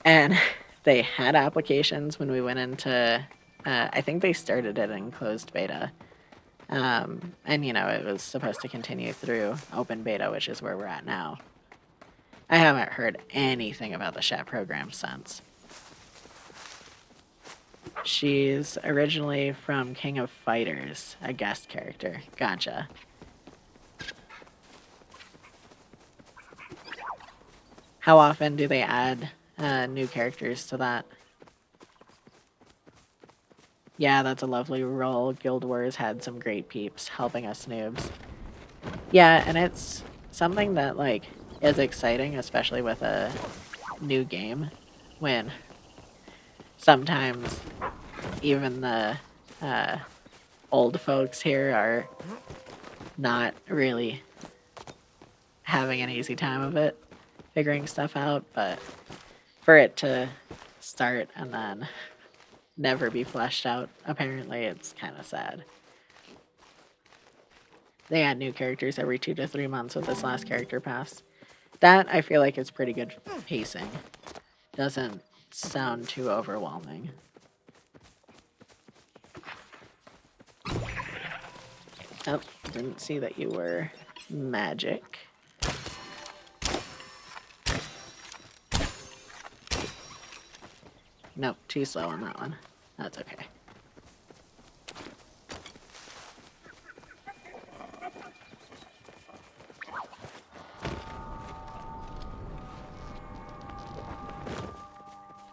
And they had applications when we went into I think they started it in closed beta. And you know, it was supposed to continue through open beta, which is where we're at now. I haven't heard anything about the Chat program since. She's originally from King of Fighters, a guest character. Gotcha. How often do they add new characters to that? Yeah, that's a lovely role. Guild Wars had some great peeps helping us noobs. Yeah, and it's something that like is exciting, especially with a new game, when sometimes even the old folks here are not really having an easy time of it, figuring stuff out, but for it to start and then never be fleshed out, apparently it's kind of sad. They add new characters every 2 to 3 months with this last character pass. That I feel like is pretty good pacing. Doesn't sound too overwhelming. Oh, didn't see that you were magic. Nope, too slow on that one. That's okay.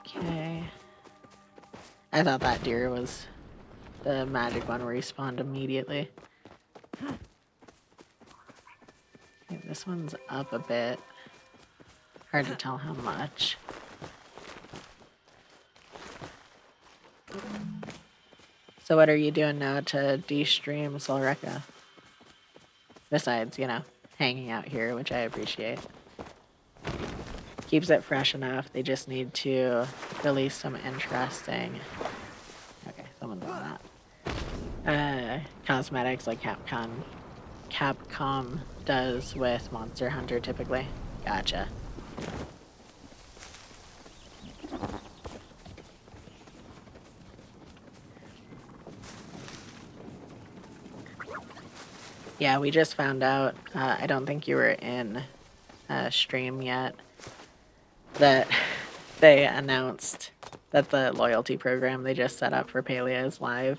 Okay. I thought that deer was the magic one where he spawned immediately. Okay, this one's up a bit. Hard to tell how much. So what are you doing now to de-stream Solreka? Besides, you know, hanging out here, which I appreciate. Keeps it fresh enough. They just need to release some interesting... Okay, someone's on that. Cosmetics like Capcom does with Monster Hunter typically. Gotcha. Yeah, we just found out, I don't think you were in stream yet, that they announced that the loyalty program they just set up for Palia is live,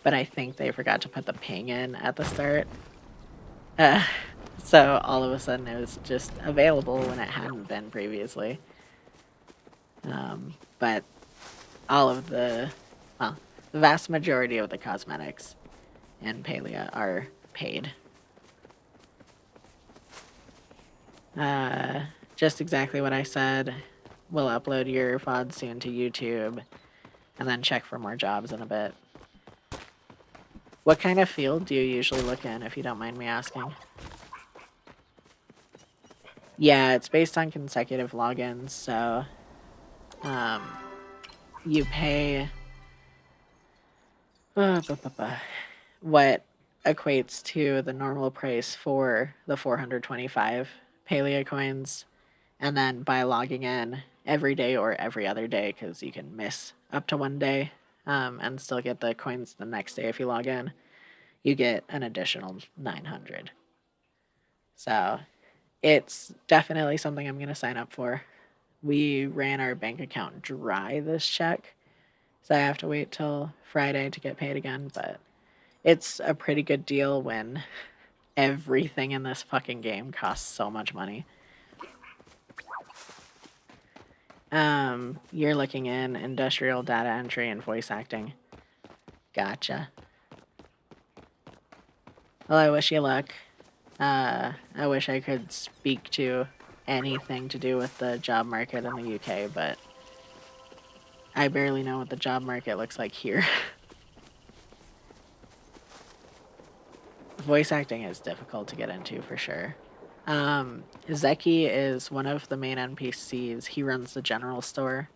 but I think they forgot to put the ping in at the start. So all of a sudden it was just available when it hadn't been previously. But all of the vast majority of the cosmetics in Palia are paid. Just exactly what I said. We'll upload your VOD soon to YouTube, and then check for more jobs in a bit. What kind of field do you usually look in, if you don't mind me asking? Yeah, it's based on consecutive logins, so you pay what equates to the normal price for the 425 Palia coins, and then by logging in every day or every other day, because you can miss up to one day and still get the coins the next day if you log in, you get an additional 900. So it's definitely something I'm going to sign up for. We ran our bank account dry this check, so I have to wait till Friday to get paid again, but it's a pretty good deal when everything in this fucking game costs so much money. You're looking in industrial data entry and voice acting. Gotcha. Well, I wish you luck. I wish I could speak to anything to do with the job market in the UK, but I barely know what the job market looks like here. Voice acting is difficult to get into for sure. Zeki is one of the main NPCs. He runs the general store.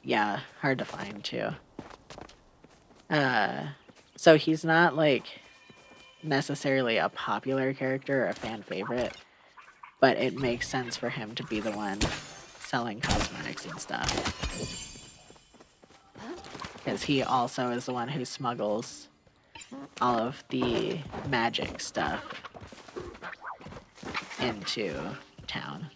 Yeah, hard to find too. So he's not like necessarily a popular character or a fan favorite, but it makes sense for him to be the one selling cosmetics and stuff. Because he also is the one who smuggles all of the magic stuff into town.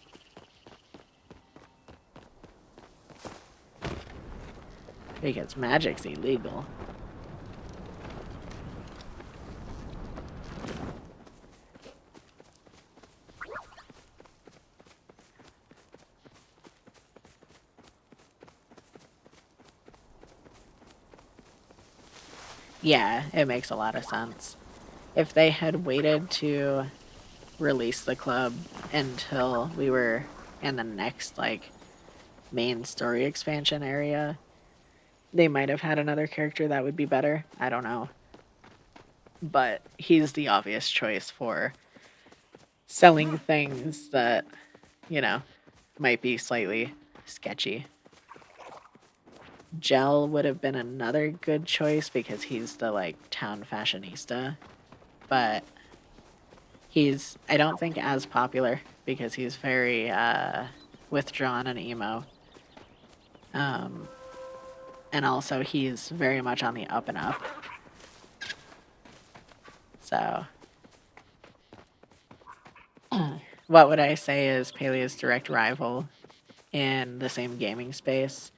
Because magic's illegal. Yeah, it makes a lot of sense. If they had waited to release the club until we were in the next, like, main story expansion area, they might have had another character that would be better. I don't know. But he's the obvious choice for selling things that, you know, might be slightly sketchy. Gel would have been another good choice because he's the, like, town fashionista. But he's, I don't think, as popular because he's very withdrawn and emo. And also he's very much on the up and up. So what would I say is Palia's direct rival in the same gaming space?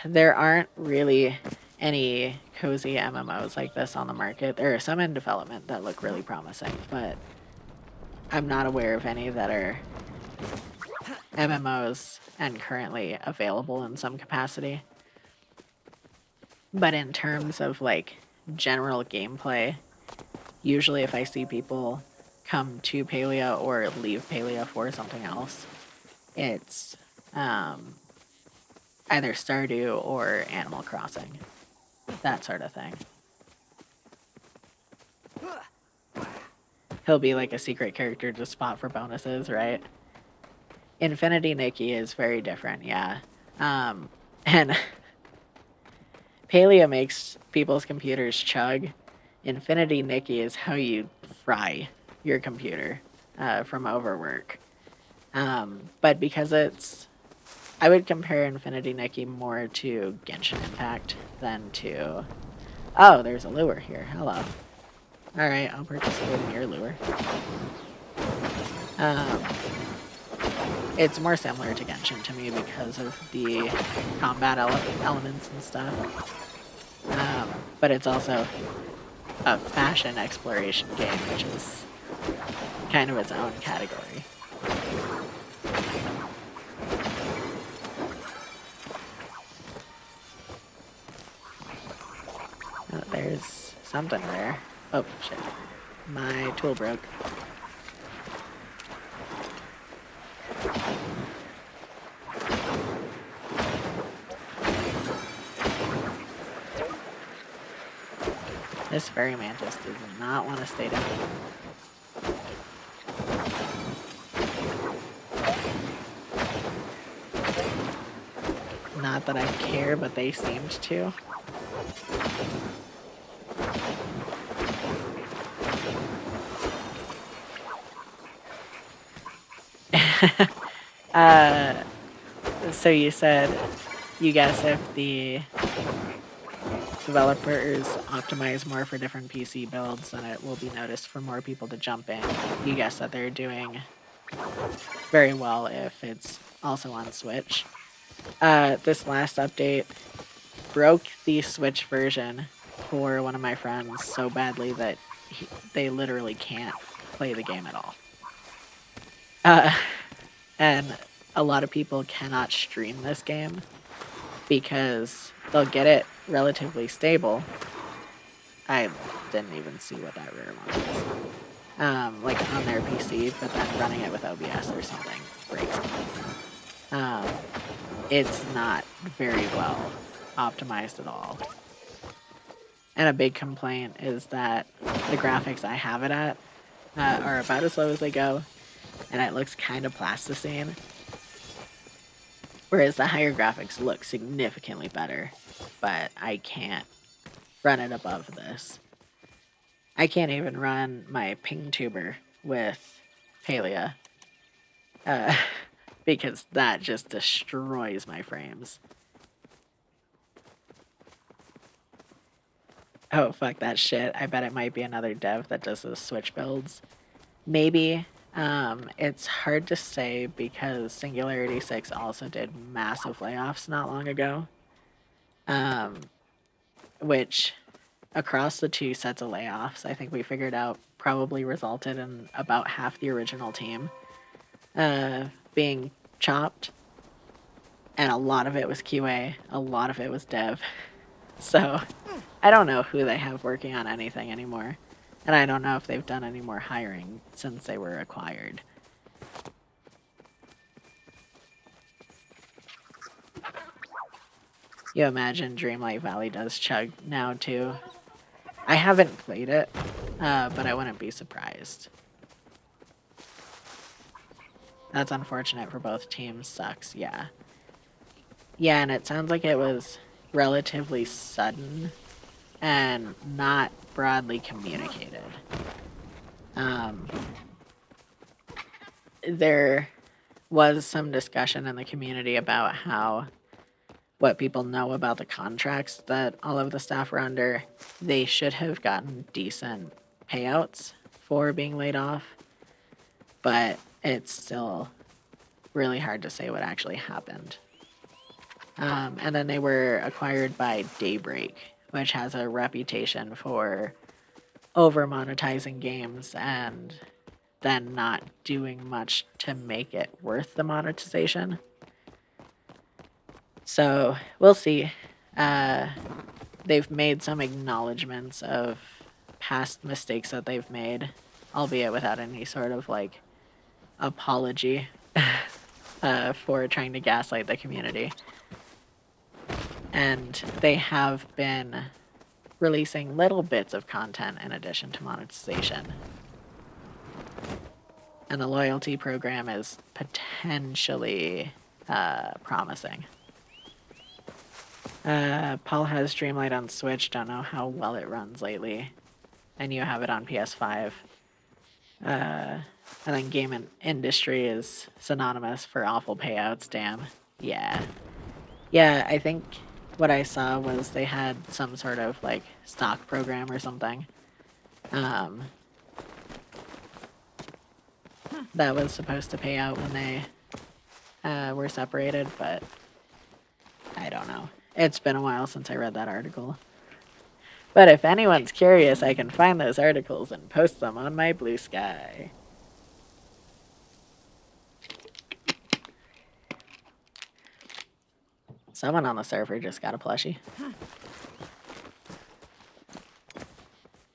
There aren't really any cozy MMOs like this on the market. There are some in development that look really promising, but I'm not aware of any that are MMOs and currently available in some capacity. But in terms of, like, general gameplay, usually if I see people come to Palia or leave Palia for something else, it's either Stardew or Animal Crossing. That sort of thing. He'll be like a secret character to spot for bonuses, right? Infinity Nikki is very different, yeah. And Palia makes people's computers chug. Infinity Nikki is how you fry your computer from overwork. But because it's... I would compare Infinity Nikki more to Genshin Impact than to... Oh, there's a lure here. Hello. Alright, I'll participate in your lure. It's more similar to Genshin to me because of the combat elements and stuff. But it's also a fashion exploration game, which is kind of its own category. Oh, there's something there. Oh, shit. My tool broke. This fairy mantis does not want to stay down. Not that I care, but they seemed to. So you said, you guess if the developers optimize more for different PC builds, then it will be noticed for more people to jump in. You guess that they're doing very well if it's also on Switch. This last update broke the Switch version for one of my friends so badly that they literally can't play the game at all. And a lot of people cannot stream this game because they'll get it relatively stable. I didn't even see what that rare one was. Like on their PC, but then running it with OBS or something breaks it. It's not very well optimized at all. And a big complaint is that the graphics I have it at are about as low as they go, and it looks kind of plasticine. Whereas the higher graphics look significantly better, but I can't run it above this. I can't even run my ping tuber with Palia, because that just destroys my frames. Oh, fuck that shit. I bet it might be another dev that does those Switch builds. Maybe. It's hard to say because Singularity 6 also did massive layoffs not long ago. Which, across the two sets of layoffs, I think we figured out probably resulted in about half the original team being chopped. And a lot of it was QA, a lot of it was dev. So, I don't know who they have working on anything anymore. And I don't know if they've done any more hiring since they were acquired. You imagine Dreamlight Valley does chug now too. I haven't played it, but I wouldn't be surprised. That's unfortunate for both teams. Sucks, yeah. Yeah, and it sounds like it was relatively sudden and not broadly communicated. There was some discussion in the community about how what people know about the contracts that all of the staff were under, they should have gotten decent payouts for being laid off, but it's still really hard to say what actually happened. And then they were acquired by Daybreak, which has a reputation for over-monetizing games and then not doing much to make it worth the monetization. So we'll see. They've made some acknowledgments of past mistakes that they've made, albeit without any sort of like apology for trying to gaslight the community. And they have been releasing little bits of content in addition to monetization. And the loyalty program is potentially promising. Paul has Dreamlight on Switch, don't know how well it runs lately. And you have it on PS5. And then game industry is synonymous for awful payouts, damn. Yeah. Yeah, I think what I saw was they had some sort of like stock program or something. That was supposed to pay out when they were separated, but I don't know. It's been a while since I read that article. But if anyone's curious, I can find those articles and post them on my Blue Sky. Someone on the server just got a plushie.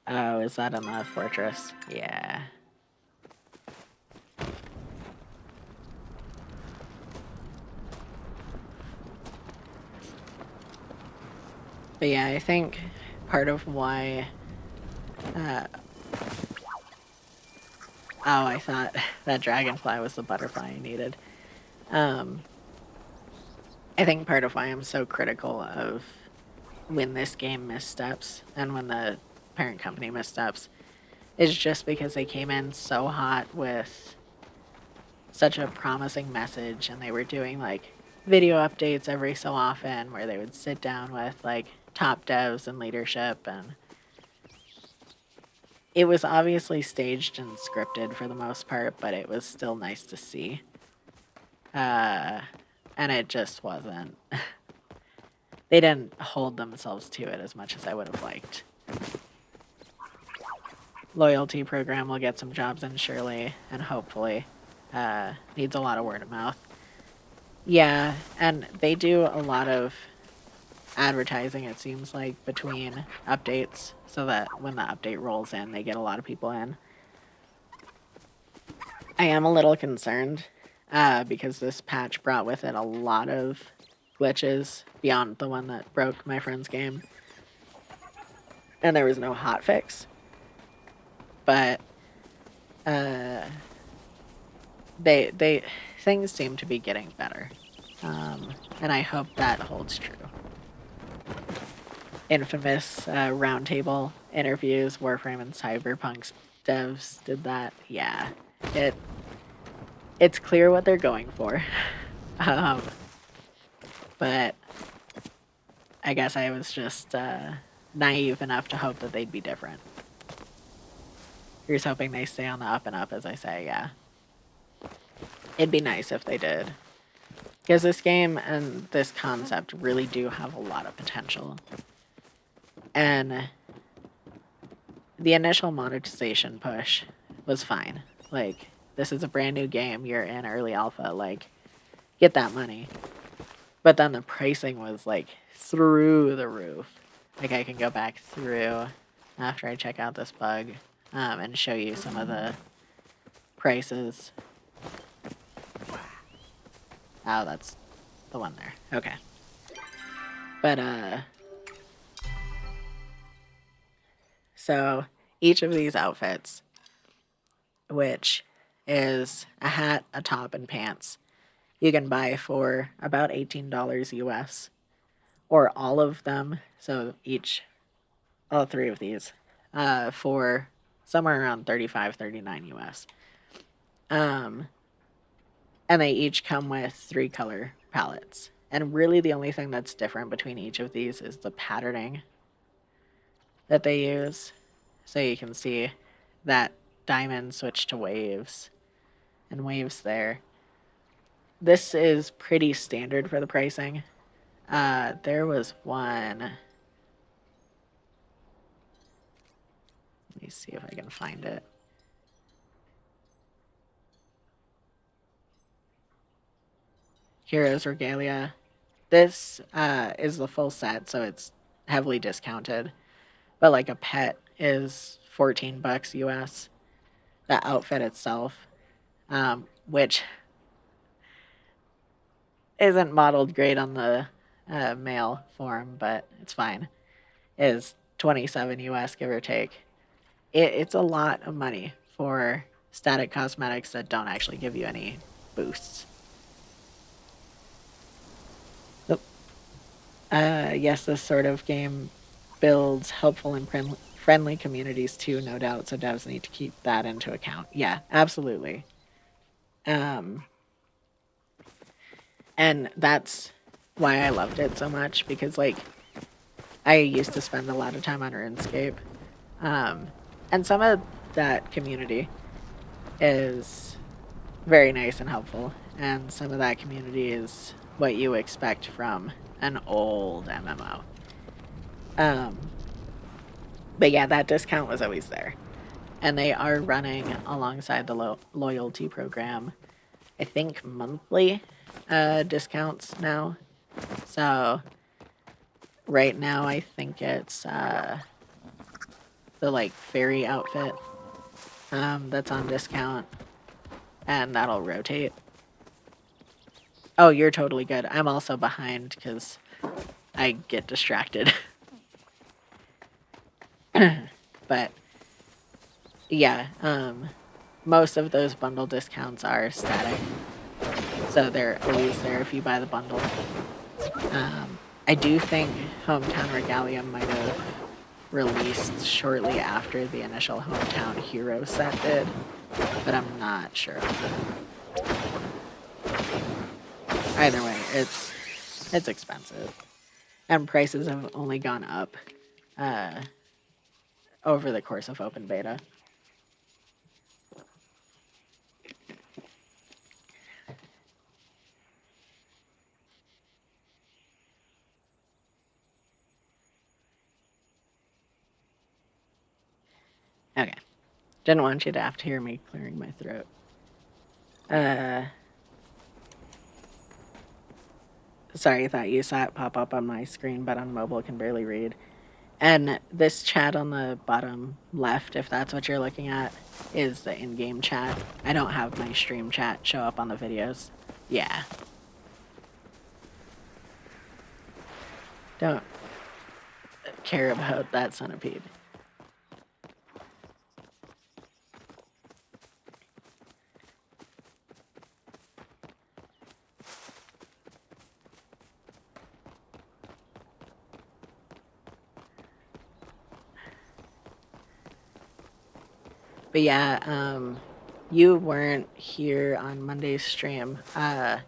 Oh, is that in the fortress? Yeah. But yeah, I think part of why Uh, oh, I thought that dragonfly was the butterfly I needed. Um, I think part of why I'm so critical of when this game missteps and when the parent company missteps is just because they came in so hot with such a promising message, and they were doing like video updates every so often where they would sit down with like top devs and leadership, and it was obviously staged and scripted for the most part, but it was still nice to see. And it just wasn't. They didn't hold themselves to it as much as I would have liked. Loyalty program will get some jobs in surely, and hopefully. Needs a lot of word of mouth. Yeah, and they do a lot of advertising, it seems like, between updates, so that when the update rolls in, they get a lot of people in. I am a little concerned because this patch brought with it a lot of glitches beyond the one that broke my friend's game. And there was no hotfix. But they things seem to be getting better. And I hope that holds true. Infamous roundtable interviews, Warframe and Cyberpunk's devs did that. Yeah, it's clear what they're going for. But I guess I was just naive enough to hope that they'd be different. Here's hoping they stay on the up and up, as I say, yeah. It'd be nice if they did. Because this game and this concept really do have a lot of potential. And the initial monetization push was fine. Like, this is a brand new game, you're in early alpha, like, get that money. But then the pricing was, like, through the roof. Like, I can go back through after I check out this bug and show you some of the prices. Oh, that's the one there. Okay. But, so each of these outfits, which is a hat, a top, and pants, you can buy for about $18 US, or all of them, so all three of these, for somewhere around $35-$39 US. And they each come with 3 color palettes. And really the only thing that's different between each of these is the patterning that they use. So you can see that diamond switch to waves and waves there. This is pretty standard for the pricing. There was one. Let me see if I can find it. Heroes Regalia. This is the full set, so it's heavily discounted. But like a pet is $14 US. The outfit itself, which isn't modeled great on the male form, but it's fine, is 27 US, give or take. It's a lot of money for static cosmetics that don't actually give you any boosts. Yes, this sort of game builds helpful and friendly communities too, no doubt, so devs need to keep that into account. Yeah, absolutely. And that's why I loved it so much, because like I used to spend a lot of time on RuneScape. And some of that community is very nice and helpful, and some of that community is what you expect from an old MMO. But yeah, that discount was always there. And they are running alongside the loyalty program, I think monthly discounts now. So right now I think it's the like fairy outfit that's on discount, and that'll rotate. Oh, you're totally good. I'm also behind because I get distracted. But Yeah, most of those bundle discounts are static, so they're always there if you buy the bundle. I do think Hometown Regalia might have released shortly after the initial Hometown Hero set did, but I'm not sure of that. Either way, it's expensive, and prices have only gone up uh, over the course of open beta. Okay, didn't want you to have to hear me clearing my throat. Sorry, I thought you saw it pop up on my screen, but on mobile can barely read. And this chat on the bottom left, if that's what you're looking at, is the in-game chat. I don't have my stream chat show up on the videos. Yeah. Don't care about that centipede. But yeah, you weren't here on Monday's stream. I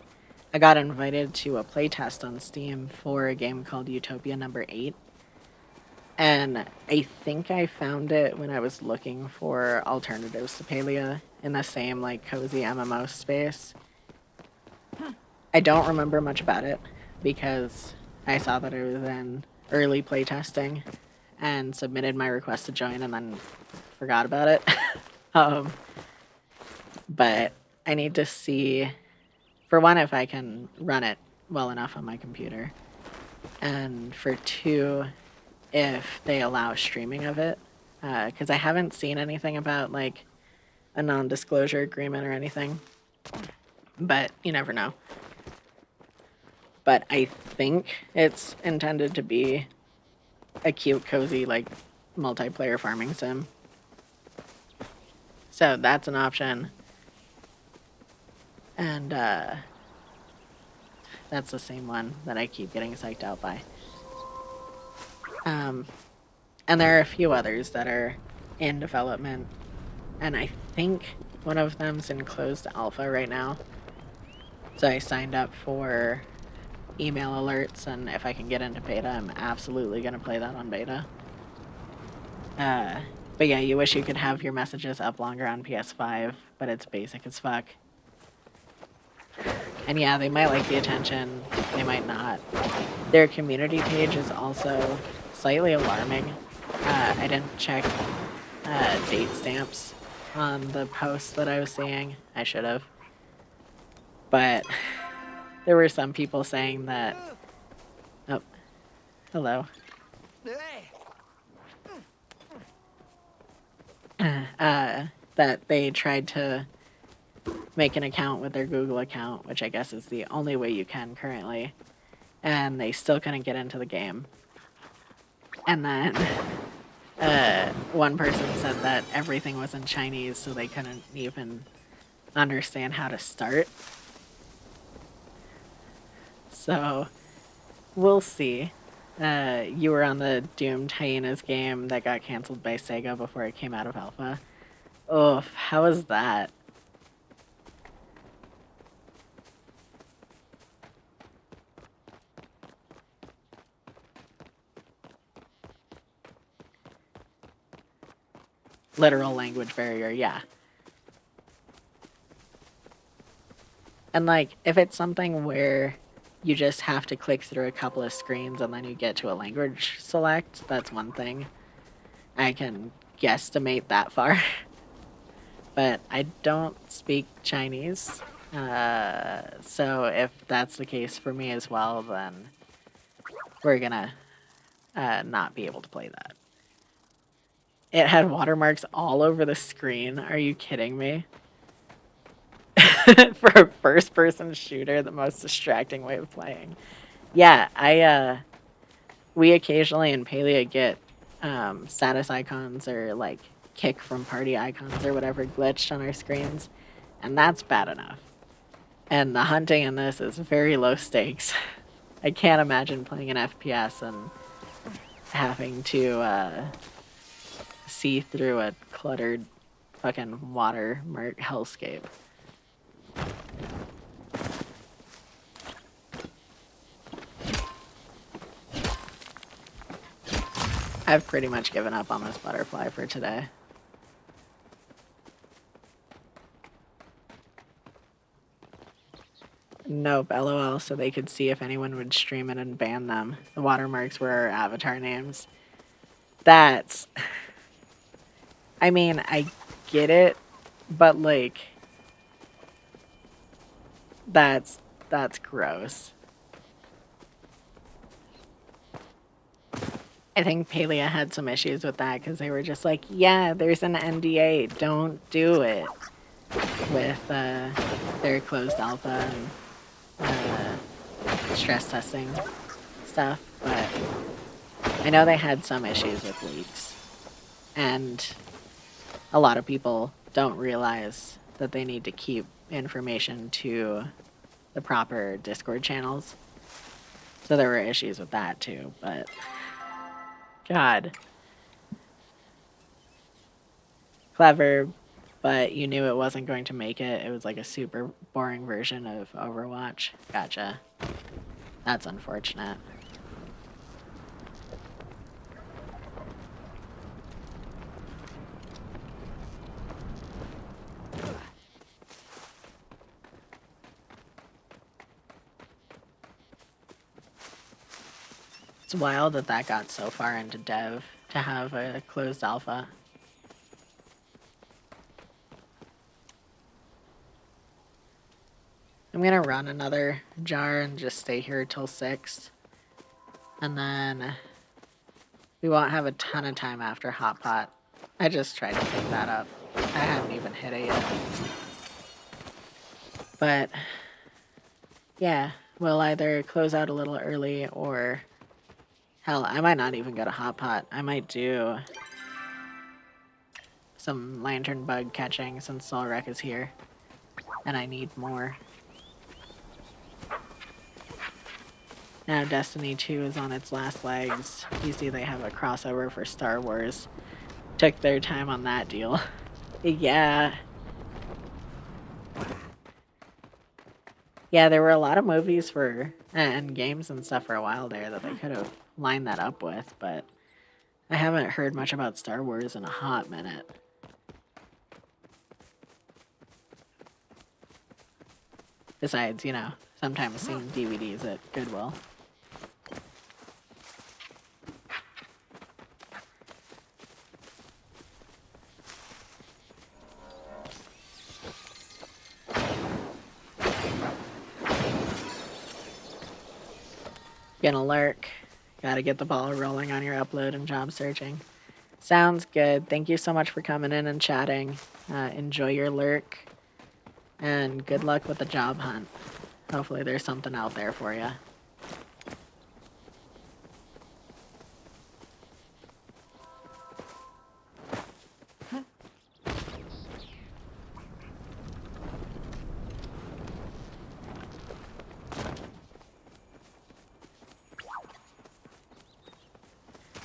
got invited to a playtest on Steam for a game called Utopia Number 8. And I think I found it when I was looking for alternatives to Palia in the same like cozy MMO space. I don't remember much about it because I saw that it was in early playtesting and submitted my request to join and then forgot about it. um, but I need to see, for one, if I can run it well enough on my computer, and for two, if they allow streaming of it, because I haven't seen anything about like a non-disclosure agreement or anything, but you never know. But I think it's intended to be a cute, cozy, like multiplayer farming sim. So that's an option. And that's the same one that I keep getting psyched out by. And there are a few others that are in development. And I think one of them's in closed alpha right now. So I signed up for email alerts, and if I can get into beta, I'm absolutely going to play that on beta. But yeah, you wish you could have your messages up longer on PS5, but it's basic as fuck. And yeah, they might like the attention, they might not. Their community page is also slightly alarming. I didn't check date stamps on the posts that I was seeing. I should have. But there were some people saying that... Oh, hello. That they tried to make an account with their Google account, which I guess is the only way you can currently, and they still couldn't get into the game. And then one person said that everything was in Chinese, so they couldn't even understand how to start. So we'll see. You were on the Doomed Hyenas game that got canceled by Sega before it came out of alpha. Oof, how was that? Literal language barrier, yeah. And like, if it's something where you just have to click through a couple of screens and then you get to a language select, that's one thing. I can guesstimate that far. But I don't speak Chinese. So if that's the case for me as well, then we're gonna not be able to play that. It had watermarks all over the screen. Are you kidding me? For a first-person shooter, the most distracting way of playing. Yeah, we occasionally in Palia get status icons or like kick from party icons or whatever glitched on our screens, and that's bad enough. And the hunting in this is very low stakes. I can't imagine playing an FPS and having to see through a cluttered fucking water murk hellscape. I've pretty much given up on this butterfly for today. Nope, LOL, so they could see if anyone would stream it and ban them. The watermarks were our avatar names. That's... I mean, I get it, but, like... That's gross. I think Palia had some issues with that because they were just like, yeah, there's an NDA, don't do it. With their closed alpha and stress testing stuff, but I know they had some issues with leaks. And a lot of people don't realize that they need to keep information to the proper Discord channels. So there were issues with that too, but God. Clever, but you knew it wasn't going to make it. It was like a super boring version of Overwatch. Gotcha. That's unfortunate. It's wild that that got so far into dev to have a closed alpha. I'm gonna run another jar and just stay here till 6. And then we won't have a ton of time after Hot Pot. I just tried to pick that up. I haven't even hit it yet. But yeah, we'll either close out a little early or hell, I might not even go to Hot Pot. I might do some lantern bug catching since Solrek is here. And I need more. Now Destiny 2 is on its last legs. You see they have a crossover for Star Wars. Took their time on that deal. Yeah. Yeah, there were a lot of movies for and games and stuff for a while there that they could have lined that up with, but I haven't heard much about Star Wars in a hot minute. Besides, you know, sometimes seeing DVDs at Goodwill. Gonna lurk. Gotta get the ball rolling on your upload and job searching. Sounds good. Thank you so much for coming in and chatting. Enjoy your lurk. And good luck with the job hunt. Hopefully there's something out there for you.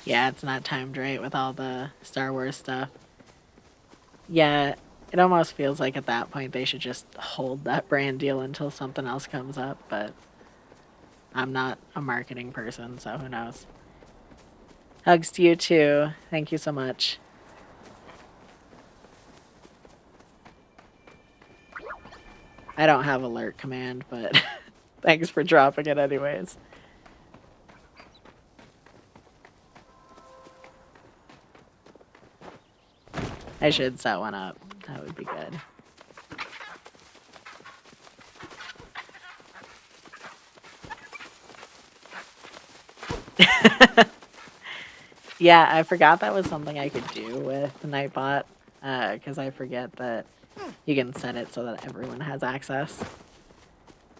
Yeah, it's not timed right with all the Star Wars stuff. Yeah, it almost feels like at that point they should just hold that brand deal until something else comes up, but I'm not a marketing person, so who knows. Hugs to you too. Thank you so much. I don't have alert command, but thanks for dropping it anyways. I should set one up. That would be good. Yeah, I forgot that was something I could do with Nightbot, because I forget that you can set it so that everyone has access.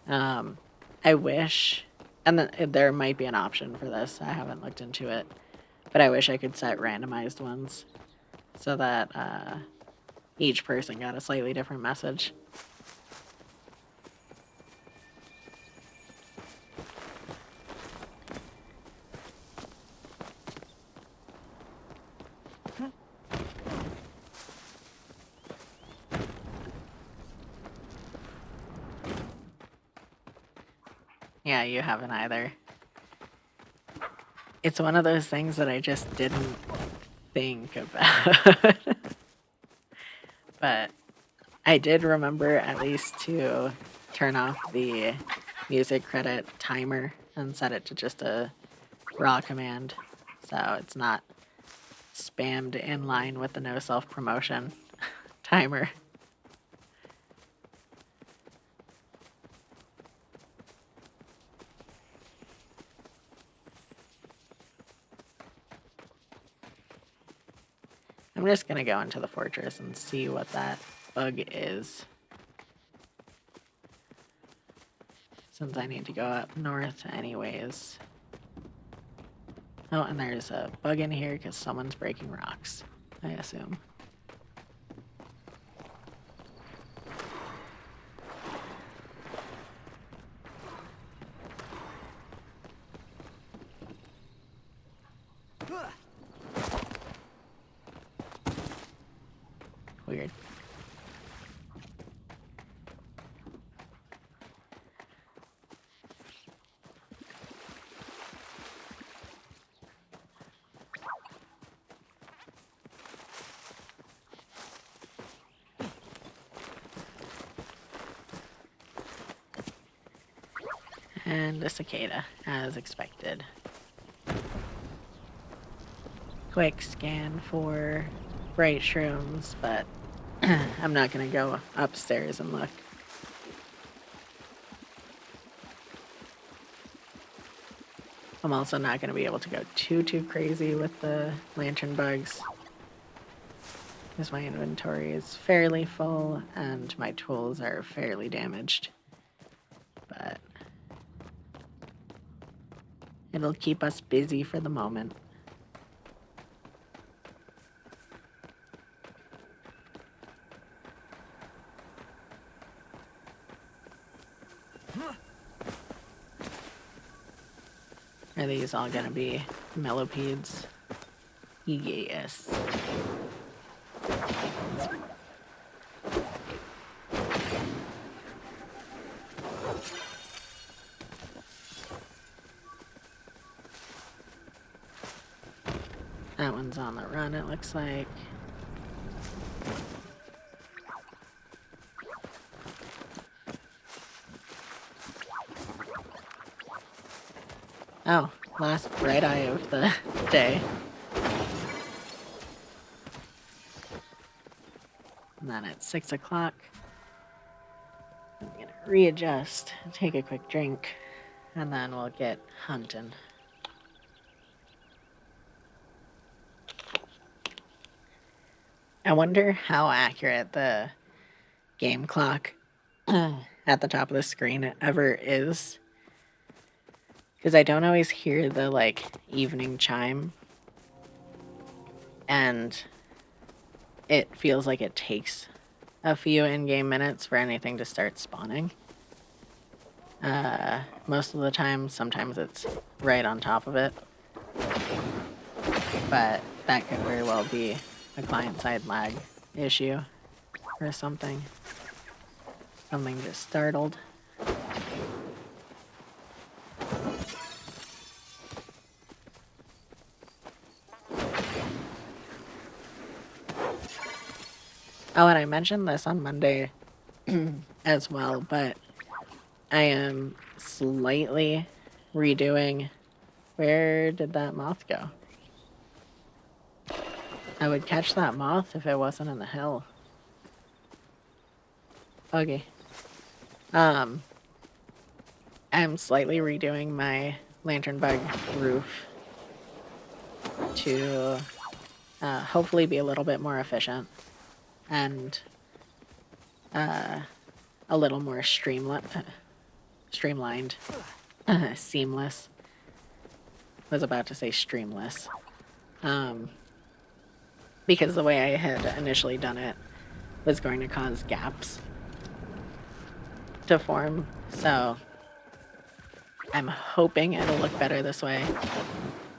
I wish, and there might be an option for this. I haven't looked into it, but I wish I could set randomized ones so that each person got a slightly different message. Yeah, you haven't either. It's one of those things that I just didn't think about. But I did remember at least to turn off the music credit timer and set it to just a raw command, so it's not spammed in line with the no self-promotion timer. I'm just gonna go into the fortress and see what that bug is, since I need to go up north anyways. Oh, and there's a bug in here because someone's breaking rocks, I assume. Weird. And a cicada, as expected. Quick scan for bright shrooms, but I'm not gonna go upstairs and look. I'm also not gonna be able to go too crazy with the lantern bugs, because my inventory is fairly full and my tools are fairly damaged. But it'll keep us busy for the moment. Are these all gonna be millipedes? Yes. That one's on the run, it looks like. Oh, last bright eye of the day. And then at 6 o'clock, I'm gonna readjust, take a quick drink, and then we'll get hunting. I wonder how accurate the game clock at the top of the screen ever is, because I don't always hear the like evening chime, and it feels like it takes a few in-game minutes for anything to start spawning. Most of the time, sometimes it's right on top of it, but that could very well be a client-side lag issue or something. Something just startled. Oh, and I mentioned this on Monday as well, but I am slightly redoing... Where did that moth go? I would catch that moth if it wasn't in the hill. Okay. I'm slightly redoing my lantern bug roof to hopefully be a little bit more efficient and a little more streamlined. Seamless. I was about to say streamless. because the way I had initially done it was going to cause gaps to form. So I'm hoping it'll look better this way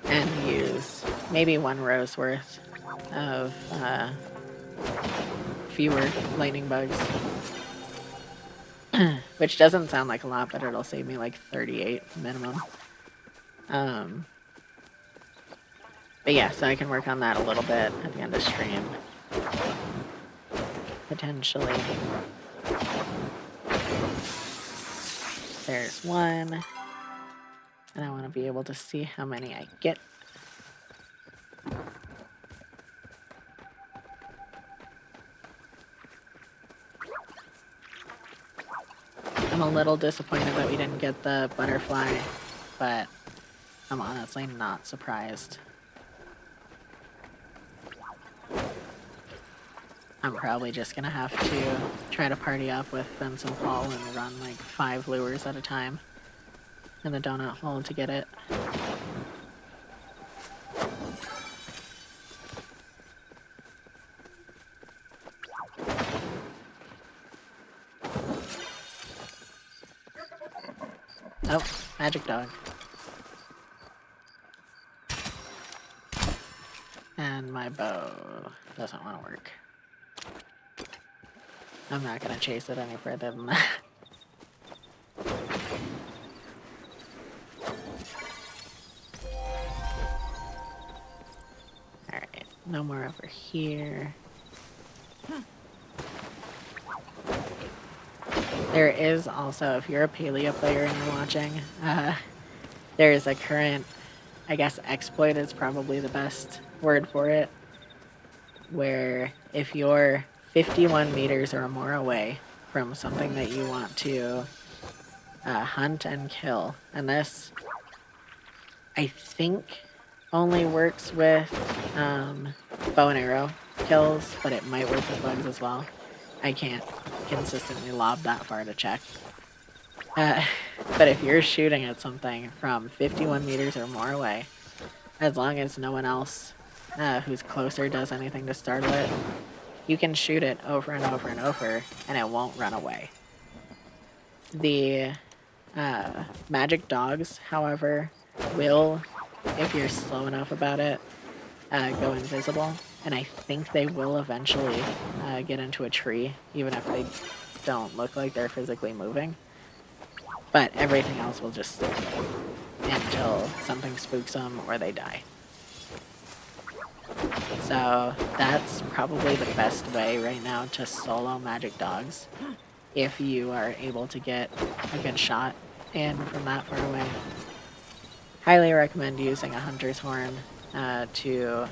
and use maybe 1 row's worth of fewer lightning bugs. Which doesn't sound like a lot, but it'll save me like 38 minimum. But yeah, so I can work on that a little bit at the end of stream. Potentially. There's 1. And I want to be able to see how many I get. I'm a little disappointed that we didn't get the butterfly, but I'm honestly not surprised. I'm probably just gonna have to try to party up with Vince and Paul and run like 5 lures at a time in the donut hole to get it. Oh, magic dog. And my bow doesn't want to work. I'm not going to chase it any further than that. Alright, no more over here. There is also, if you're a Palia player and you're watching, there is a current, I guess exploit is probably the best word for it, where if you're 51 meters or more away from something that you want to hunt and kill, and this I think only works with bow and arrow kills, but it might work with bugs as well. I can't consistently lob that far to check. But if you're shooting at something from 51 meters or more away, as long as no one else who's closer does anything to startle it, you can shoot it over and over and over, and it won't run away. The magic dogs, however, will, if you're slow enough about it, go invisible, and I think they will eventually get into a tree, even if they don't look like they're physically moving. But everything else will just stay until something spooks them or they die. So that's probably the best way right now to solo magic dogs, if you are able to get a good shot in from that far away. Highly recommend using a hunter's horn to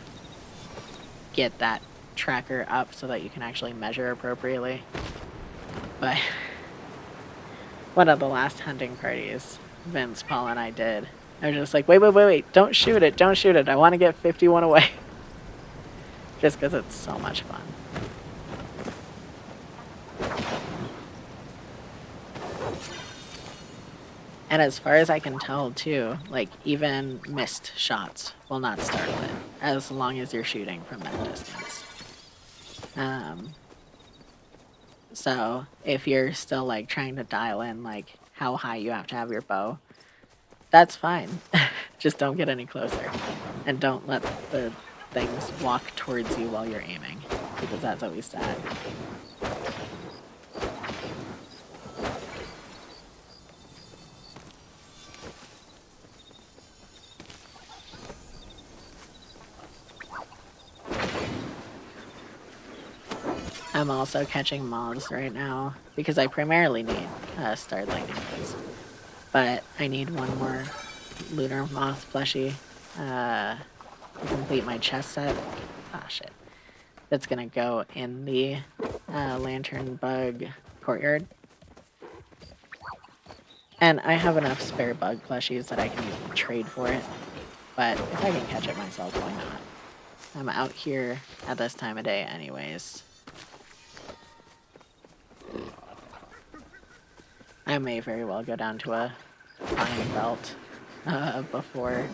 get that tracker up so that you can actually measure appropriately. But one of the last hunting parties Vince, Paul, and I did, I was just like, wait, don't shoot it, I want to get 51 away. Just because it's so much fun. And as far as I can tell too, like even missed shots will not startle it, as long as you're shooting from that distance. So if you're still like trying to dial in like how high you have to have your bow, that's fine. Just don't get any closer. And don't let the things walk towards you while you're aiming, because that's always sad. I'm also catching moths right now, because I primarily need starred lightning bugs. But I need 1 more lunar moth plushie to complete my chest set. Ah, shit. That's gonna go in the lantern bug courtyard. And I have enough spare bug plushies that I can trade for it. But if I can catch it myself, why not? I'm out here at this time of day anyways. I may very well go down to a fine belt before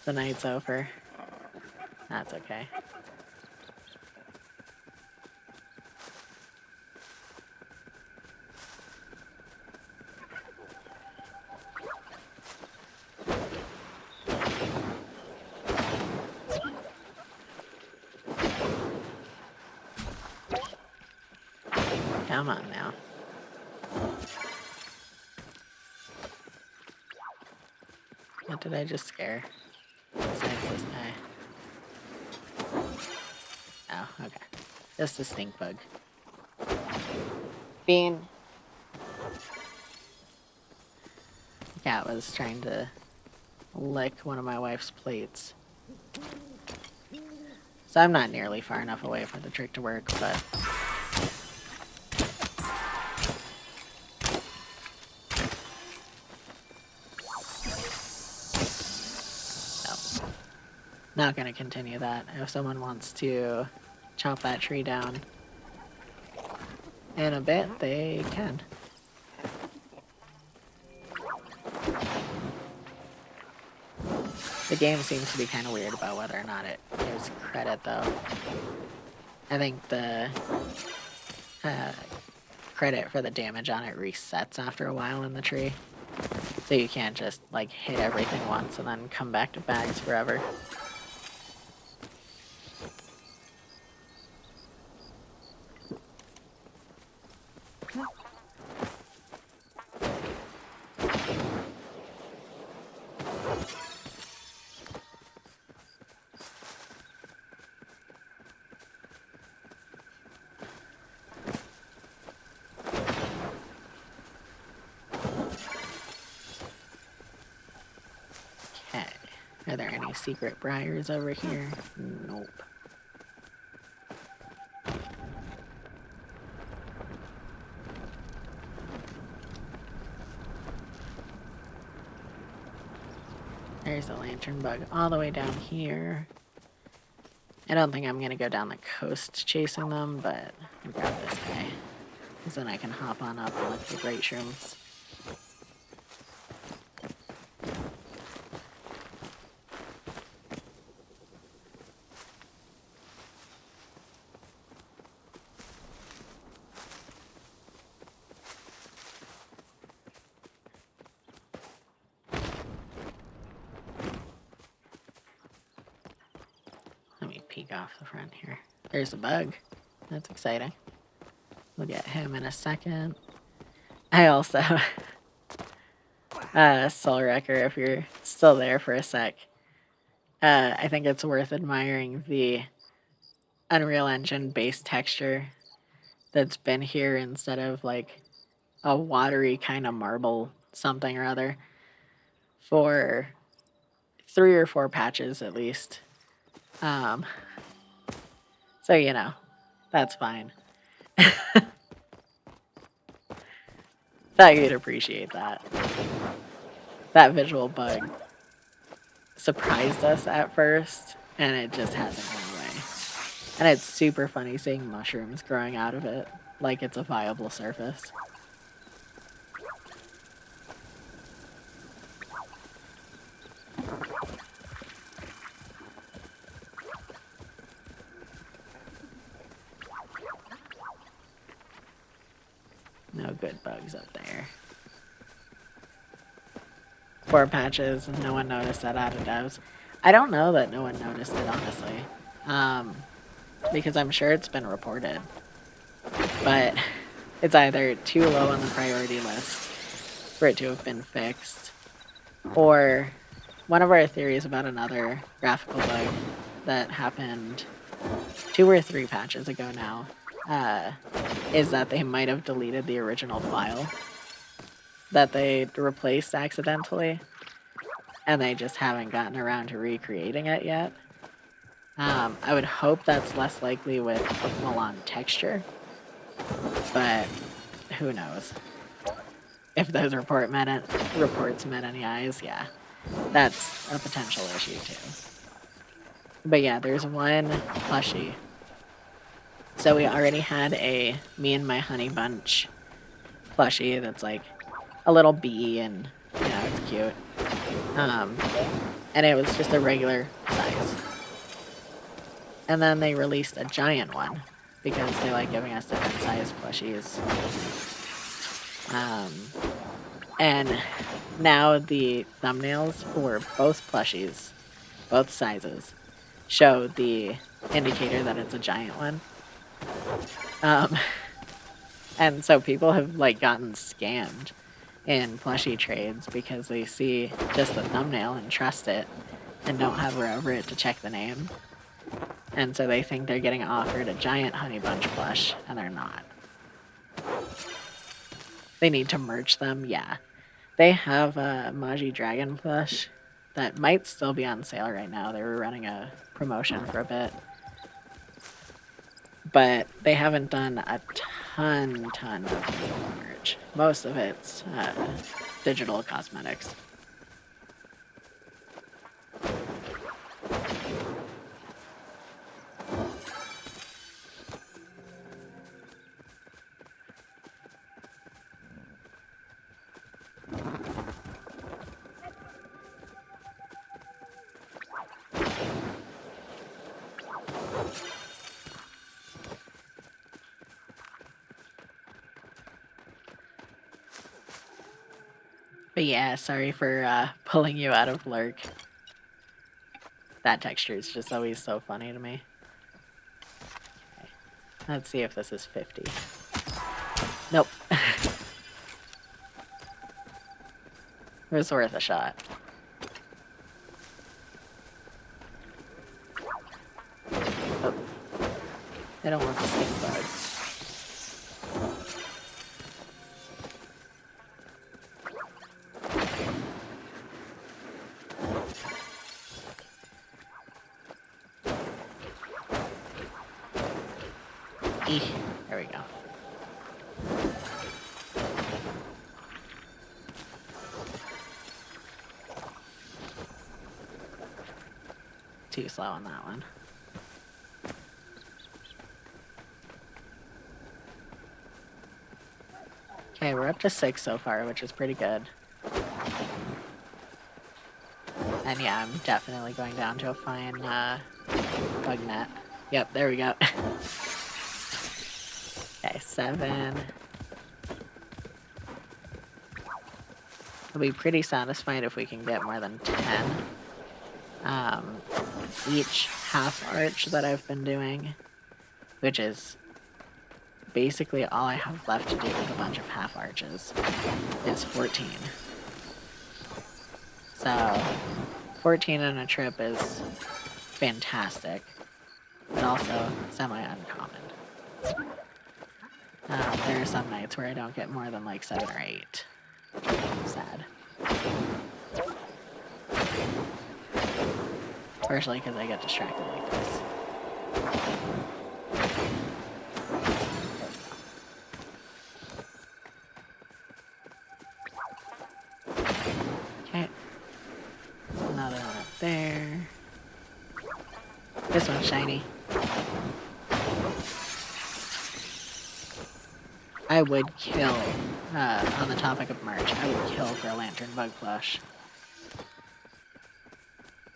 the night's over. That's okay. Come on now. What did I just scare? Besides this guy. Oh, okay. Just a stink bug. Bean. The cat was trying to lick one of my wife's plates. So I'm not nearly far enough away for the trick to work, but... no. Not gonna continue that. If someone wants to chop that tree down in a bit, they can. The game seems to be kind of weird about whether or not it gives credit, though. I think the credit for the damage on it resets after a while in the tree. So you can't just, like, hit everything once and then come back to bags forever. Okay. Are there any secret briars over here? Nope. There's a lantern bug all the way down here. I don't think I'm gonna go down the coast chasing them, but I'll grab this guy. Because then I can hop on up and look for great shrooms. Let me peek off the front here. There's a bug. That's exciting. We'll get him in a second. I also... Soul Wrecker, if you're still there for a sec. I think it's worth admiring the Unreal Engine base texture that's been here instead of like a watery kind of marble something or other for 3 or 4 patches at least. So, you know, that's fine. Thought you'd appreciate that. That visual bug surprised us at first, and it just hasn't gone away. And it's super funny seeing mushrooms growing out of it, like it's a viable surface. No good bugs up there. 4 patches, and no one noticed that out of devs. I don't know that no one noticed it, honestly. Because I'm sure it's been reported. But it's either too low on the priority list for it to have been fixed, or one of our theories about another graphical bug that happened 2 or 3 patches ago now is that they might have deleted the original file that they replaced accidentally, and they just haven't gotten around to recreating it yet. I would hope that's less likely with a full-on texture, but who knows. If those reports met any eyes, yeah, that's a potential issue too. But yeah, there's one plushie. So we already had a Me and My Honey Bunch plushie that's like a little bee, and you know, it's cute. And it was just a regular size. And then they released a giant one because they like giving us different size plushies. And now the thumbnails for both plushies, both sizes, show the indicator that it's a giant one. And so people have like gotten scammed in plushie trades because they see just the thumbnail and trust it and don't hover over it to check the name. And so they think they're getting offered a giant Honey Bunch plush, and they're not. They need to merch them, yeah. They have a Magi Dragon plush that might still be on sale right now. They were running a promotion for a bit. But they haven't done a ton of physical merch. Most of it's digital cosmetics. But yeah, sorry for pulling you out of lurk. That texture is just always so funny to me. Okay. Let's see if this is 50. Nope. It was worth a shot. Oh. I don't want the stink bug. There we go. Too slow on that one. Okay, we're up to 6 so far, which is pretty good. And yeah, I'm definitely going down to a fine bug net. Yep, there we go. Okay, 7. I'll be pretty satisfied if we can get more than 10. Each half arch that I've been doing, which is basically all I have left to do with a bunch of half arches, is 14. So 14 in a trip is fantastic, but also semi-uncommon. There are some nights where I don't get more than like 7 or 8. Sad. Especially because I get distracted like this. Okay. Another one up there. This one's shiny. I would kill, on the topic of merch, I would kill for a lantern bug plush.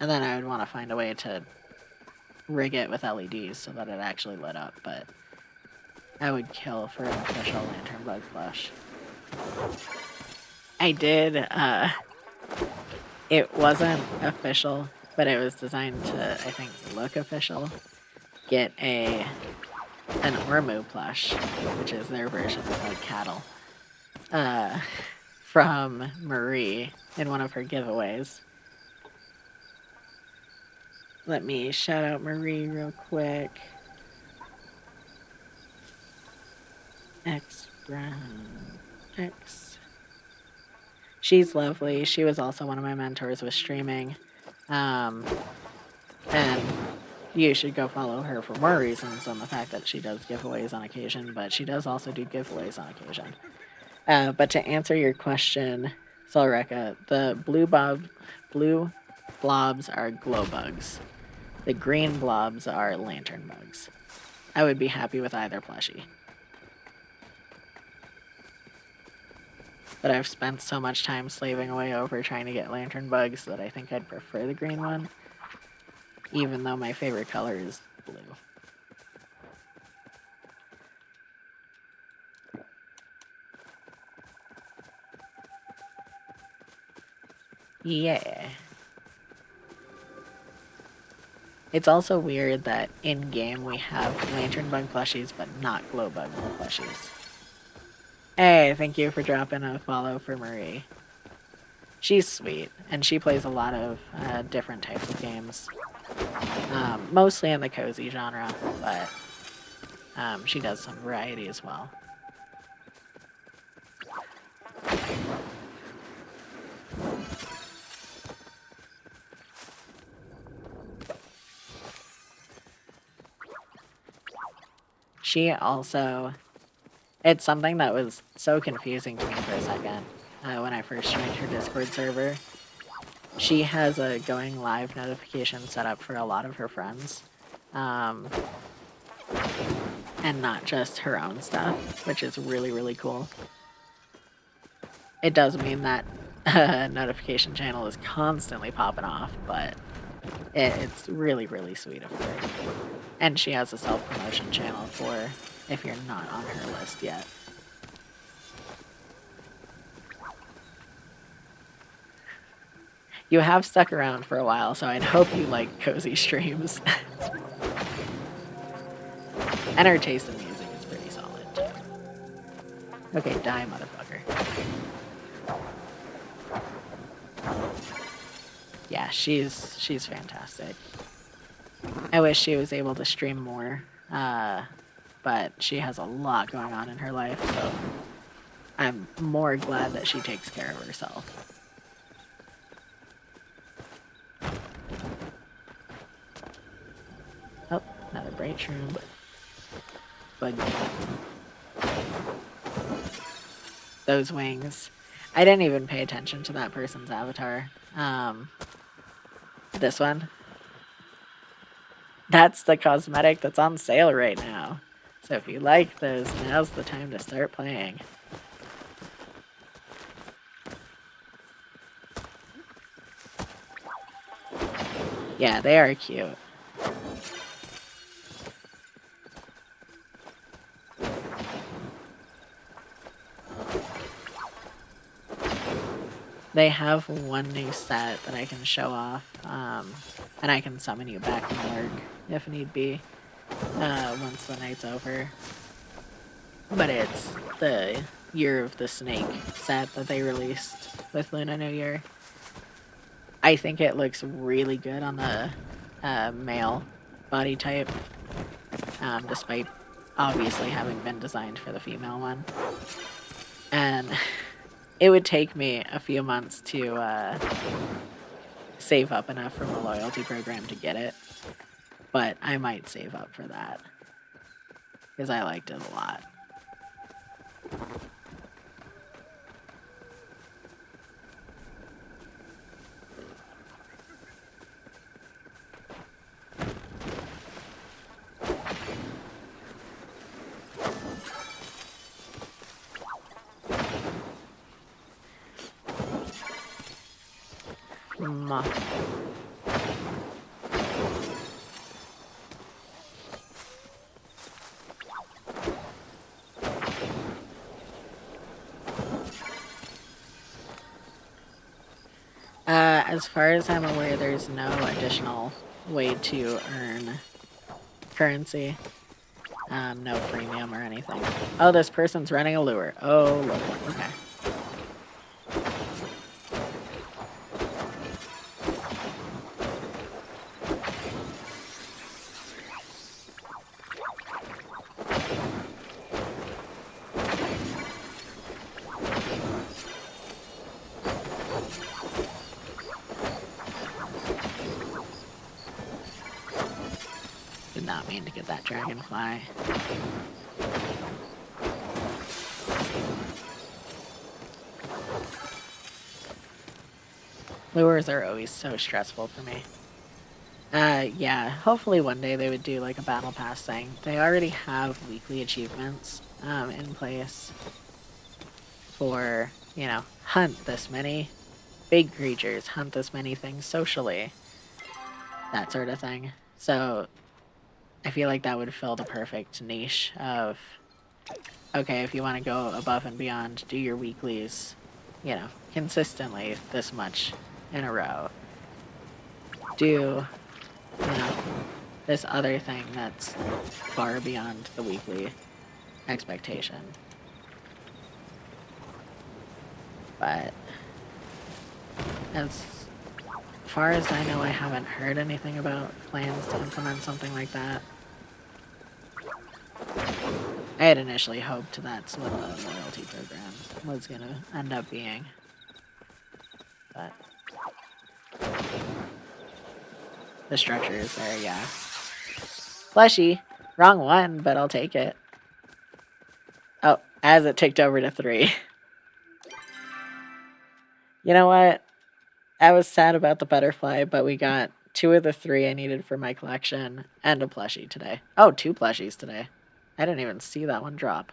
And then I would want to find a way to rig it with LEDs so that it actually lit up, but I would kill for an official lantern bug plush. I did, it wasn't official, but it was designed to, I think, look official. Get an Ormu plush, which is their version of like cattle, from Marie in one of her giveaways. Let me shout out Marie real quick. X Brown X. She's lovely. She was also one of my mentors with streaming. And you should go follow her for more reasons than the fact that she does giveaways on occasion, but she does also do giveaways on occasion. But to answer your question, Solreka, the blue blobs are glow bugs. The green blobs are lantern bugs. I would be happy with either plushie. But I've spent so much time slaving away over trying to get lantern bugs that I think I'd prefer the green one, even though my favorite color is blue. Yeah. It's also weird that in-game we have lantern bug plushies, but not glow bug plushies. Hey, thank you for dropping a follow for Marie. She's sweet, and she plays a lot of different types of games. Mostly in the cozy genre, but she does some variety as well. She also... It's something that was so confusing to me for a second when I first joined her Discord server. She has a going live notification set up for a lot of her friends. And not just her own stuff, which is really, really cool. It does mean that notification channel is constantly popping off, but it's really, really sweet of her. And she has a self-promotion channel for if you're not on her list yet. You have stuck around for a while, so I'd hope you like cozy streams. And her taste in music is pretty solid, too. Okay, die, motherfucker. Yeah, she's fantastic. I wish she was able to stream more, but she has a lot going on in her life, so I'm more glad that she takes care of herself. Oh, another bright shroom. Bug. Those wings. I didn't even pay attention to that person's avatar. This one. That's the cosmetic that's on sale right now. So if you like those, now's the time to start playing. Yeah, they are cute. They have one new set that I can show off, and I can summon you back from work if need be, once the night's over. But it's the Year of the Snake set that they released with Lunar New Year. I think it looks really good on the male body type, despite obviously having been designed for the female one. And it would take me a few months to save up enough from the loyalty program to get it, but I might save up for that because I liked it a lot. As far as I'm aware, there's no additional way to earn currency. No freemium or anything. Oh, this person's running a lure. Oh, Lord. Okay. Did not mean to get that dragonfly. Lures are always so stressful for me. Yeah, hopefully one day they would do like a battle pass thing. They already have weekly achievements in place for, you know, hunt this many big creatures, hunt this many things socially, that sort of thing. So I feel like that would fill the perfect niche of, okay, if you want to go above and beyond, do your weeklies, you know, consistently this much in a row do, this other thing that's far beyond the weekly expectation. But as far as I know, I haven't heard anything about plans to implement something like that. I had initially hoped that's what the loyalty program was going to end up being. But the structure is there, yeah. Fleshy. Wrong one, but I'll take it. Oh, as it ticked over to 3. You know what? I was sad about the butterfly, but we got 2 of the 3 I needed for my collection and a plushie today. Oh, 2 plushies today. I didn't even see that one drop.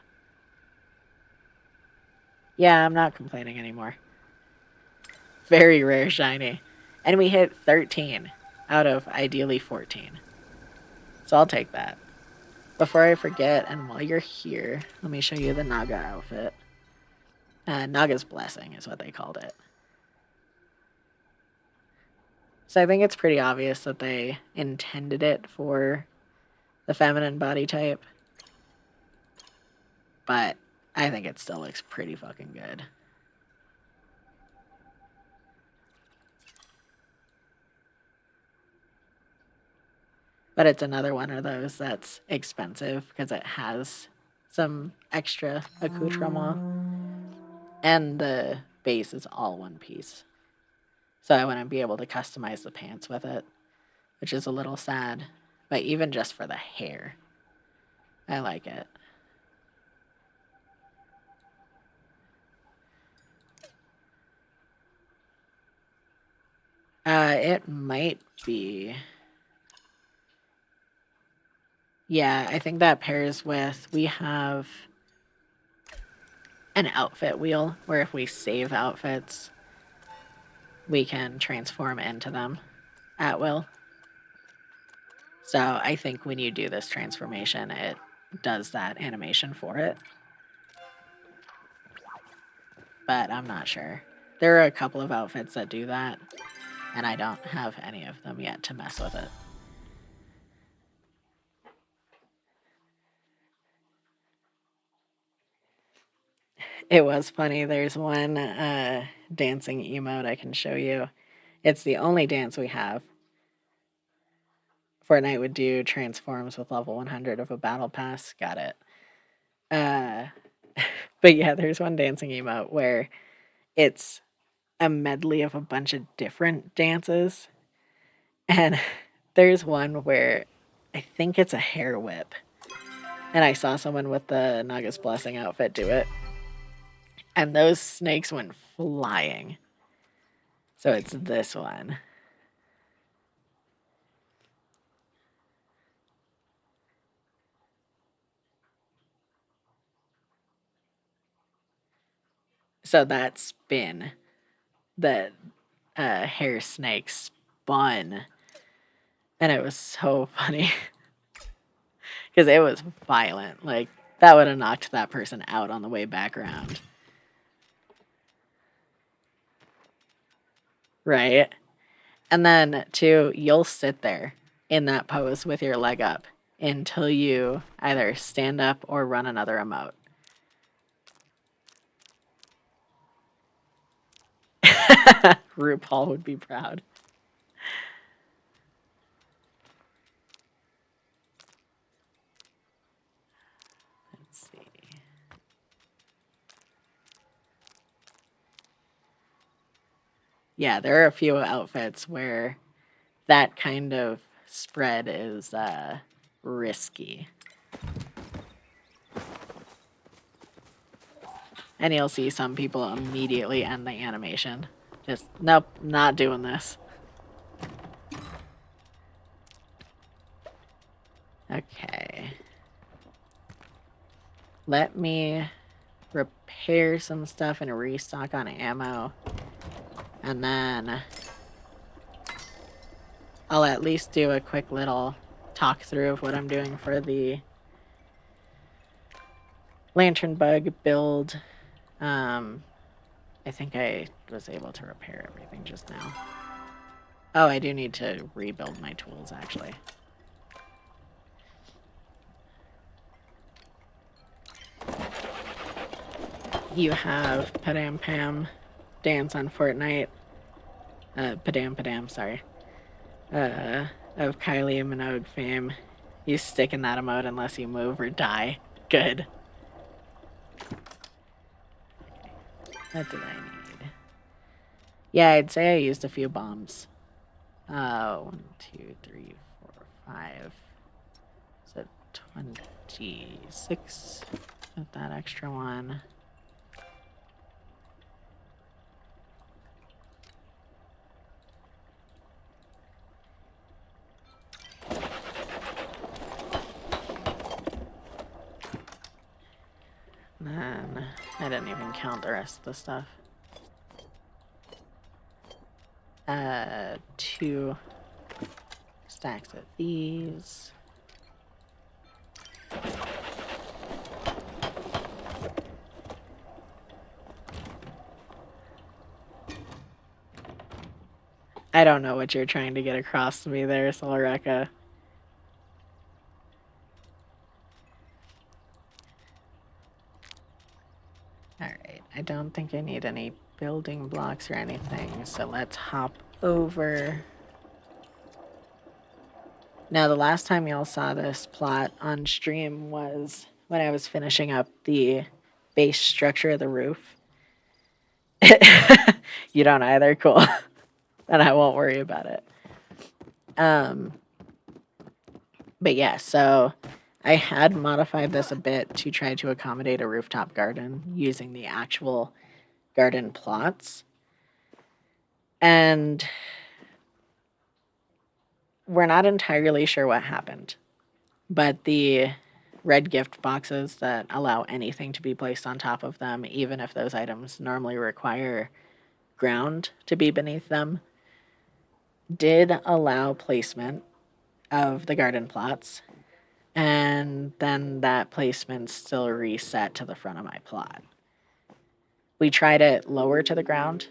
Yeah, I'm not complaining anymore. Very rare shiny. And we hit 13 out of ideally 14. So I'll take that. Before I forget, and while you're here, let me show you the Naga outfit. Naga's Blessing is what they called it. So I think it's pretty obvious that they intended it for the feminine body type. But I think it still looks pretty fucking good. But it's another one of those that's expensive because it has some extra accoutrement. And the base is all one piece. So I wouldn't be able to customize the pants with it, which is a little sad. But even just for the hair, I like it. It might be. Yeah, I think that pairs with, we have an outfit wheel where if we save outfits, we can transform into them at will. So I think when you do this transformation, it does that animation for it. But I'm not sure. There are a couple of outfits that do that, and I don't have any of them yet to mess with it. It was funny. There's one dancing emote I can show you. It's the only dance we have. Fortnite would do transforms with level 100 of a battle pass. Got it. But yeah, there's one dancing emote where it's a medley of a bunch of different dances. And there's one where I think it's a hair whip. And I saw someone with the Naga's Blessing outfit do it. And those snakes went flying. So it's this one. So that spin, the hair snake spun. And it was so funny. Because it was violent. Like, that would have knocked that person out on the way back around. Right? And then, too, you'll sit there in that pose with your leg up until you either stand up or run another emote. RuPaul would be proud. Let's see. Yeah, there are a few outfits where that kind of spread is risky. And you'll see some people immediately end the animation. Just, nope, not doing this. Okay. Let me repair some stuff and restock on ammo. And then I'll at least do a quick little talk through of what I'm doing for the lantern bug build. I think I was able to repair everything just now. Oh, I do need to rebuild my tools, actually. You have Padam Pam dance on Fortnite. Padam Padam, sorry. Of Kylie Minogue fame. You stick in that emote unless you move or die. Good. What did I need? Yeah, I'd say I used a few bombs. 1, 2, 3, 4, 5. So 26 with that extra one. And then I didn't even count the rest of the stuff. 2 stacks of these. I don't know what you're trying to get across to me there, Solreka. Alright, I don't think I need any building blocks or anything, so let's hop over. Now, the last time y'all saw this plot on stream was when I was finishing up the base structure of the roof. You don't either? Cool. Then I won't worry about it. But yeah, so I had modified this a bit to try to accommodate a rooftop garden using the actual garden plots. And we're not entirely sure what happened, but the red gift boxes that allow anything to be placed on top of them, even if those items normally require ground to be beneath them, did allow placement of the garden plots, and then that placement still reset to the front of my plot. We tried it lower to the ground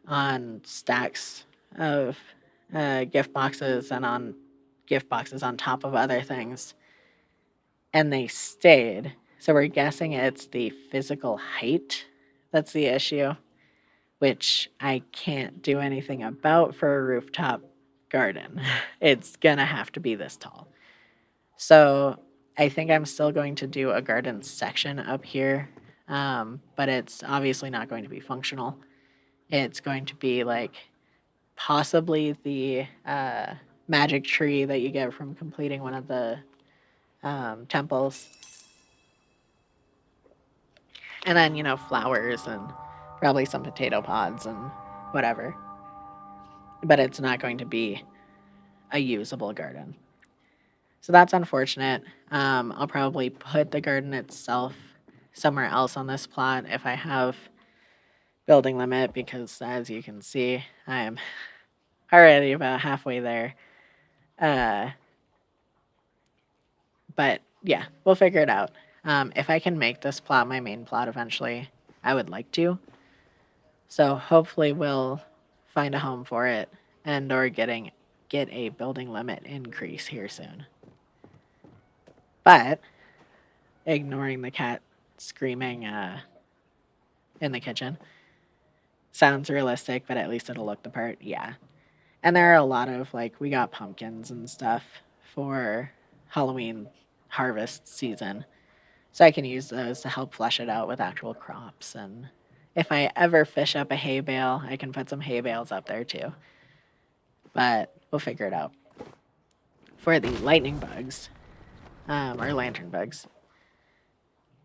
on stacks of gift boxes and on gift boxes on top of other things, and they stayed. So we're guessing it's the physical height that's the issue, which I can't do anything about for a rooftop garden. It's gonna have to be this tall. So I think I'm still going to do a garden section up here, but it's obviously not going to be functional. It's going to be like possibly the magic tree that you get from completing one of the temples. And then, flowers and probably some potato pods and whatever. But it's not going to be a usable garden. So that's unfortunate. I'll probably put the garden itself somewhere else on this plot if I have building limit, because as you can see, I'm already about halfway there. But yeah, we'll figure it out. If I can make this plot my main plot eventually, I would like to. So hopefully we'll find a home for it and or get a building limit increase here soon. But ignoring the cat screaming in the kitchen sounds realistic, but at least it'll look the part. Yeah. And there are a lot of we got pumpkins and stuff for Halloween harvest season. So I can use those to help flesh it out with actual crops. And if I ever fish up a hay bale, I can put some hay bales up there too. But we'll figure it out. For the lightning bugs, or lantern bugs,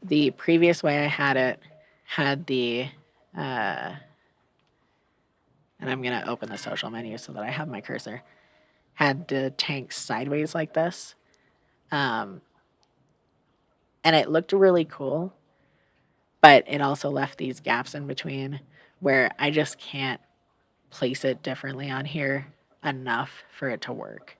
the previous way I had it had the, and I'm going to open the social menu so that I have my cursor, had the tank sideways like this. And it looked really cool, but it also left these gaps in between where I just can't place it differently on here enough for it to work.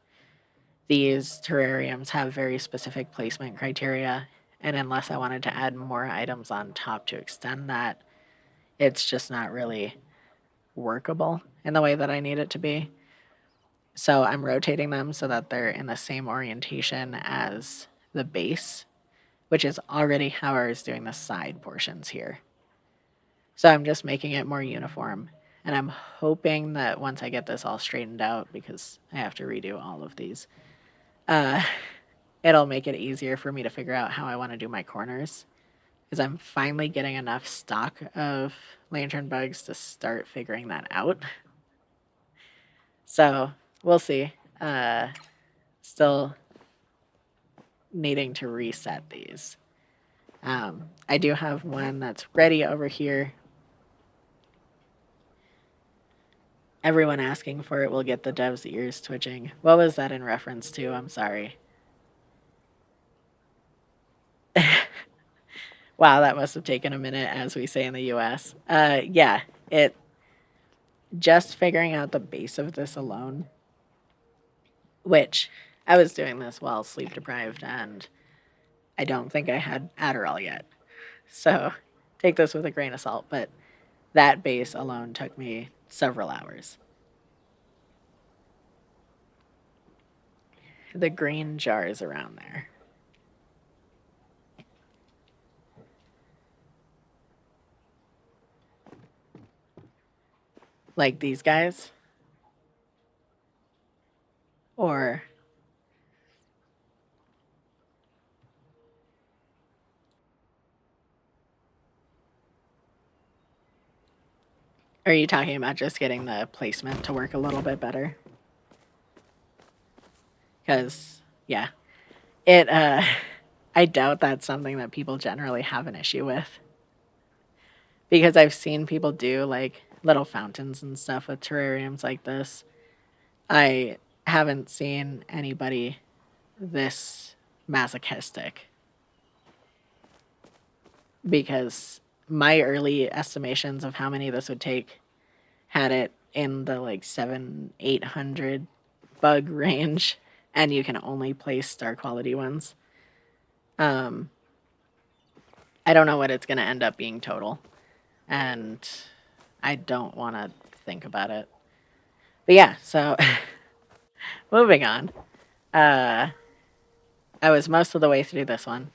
These terrariums have very specific placement criteria, and unless I wanted to add more items on top to extend that, it's just not really workable in the way that I need it to be. So I'm rotating them so that they're in the same orientation as the base, which is already how I was doing the side portions here. So I'm just making it more uniform. And I'm hoping that once I get this all straightened out, because I have to redo all of these, uh, it'll make it easier for me to figure out how I want to do my corners. Because I'm finally getting enough stock of lantern bugs to start figuring that out. So we'll see. Still needing to reset these. I do have one that's ready over here. Everyone asking for it will get the dev's ears twitching. What was that in reference to? I'm sorry. Wow, that must have taken a minute, as we say in the US. Yeah, it just figuring out the base of this alone, which I was doing this while sleep deprived, and I don't think I had Adderall yet. So take this with a grain of salt, but that base alone took me several hours. The green jars around there. Like these guys? Or are you talking about just getting the placement to work a little bit better? Because, yeah, it, I doubt that's something that people generally have an issue with. Because I've seen people do like little fountains and stuff with terrariums like this. I haven't seen anybody this masochistic. Because my early estimations of how many this would take had it in the like 700-800 bug range, and you can only place star quality ones. I don't know what it's going to end up being total, and I don't want to think about it. But yeah, so moving on. I was most of the way through this one.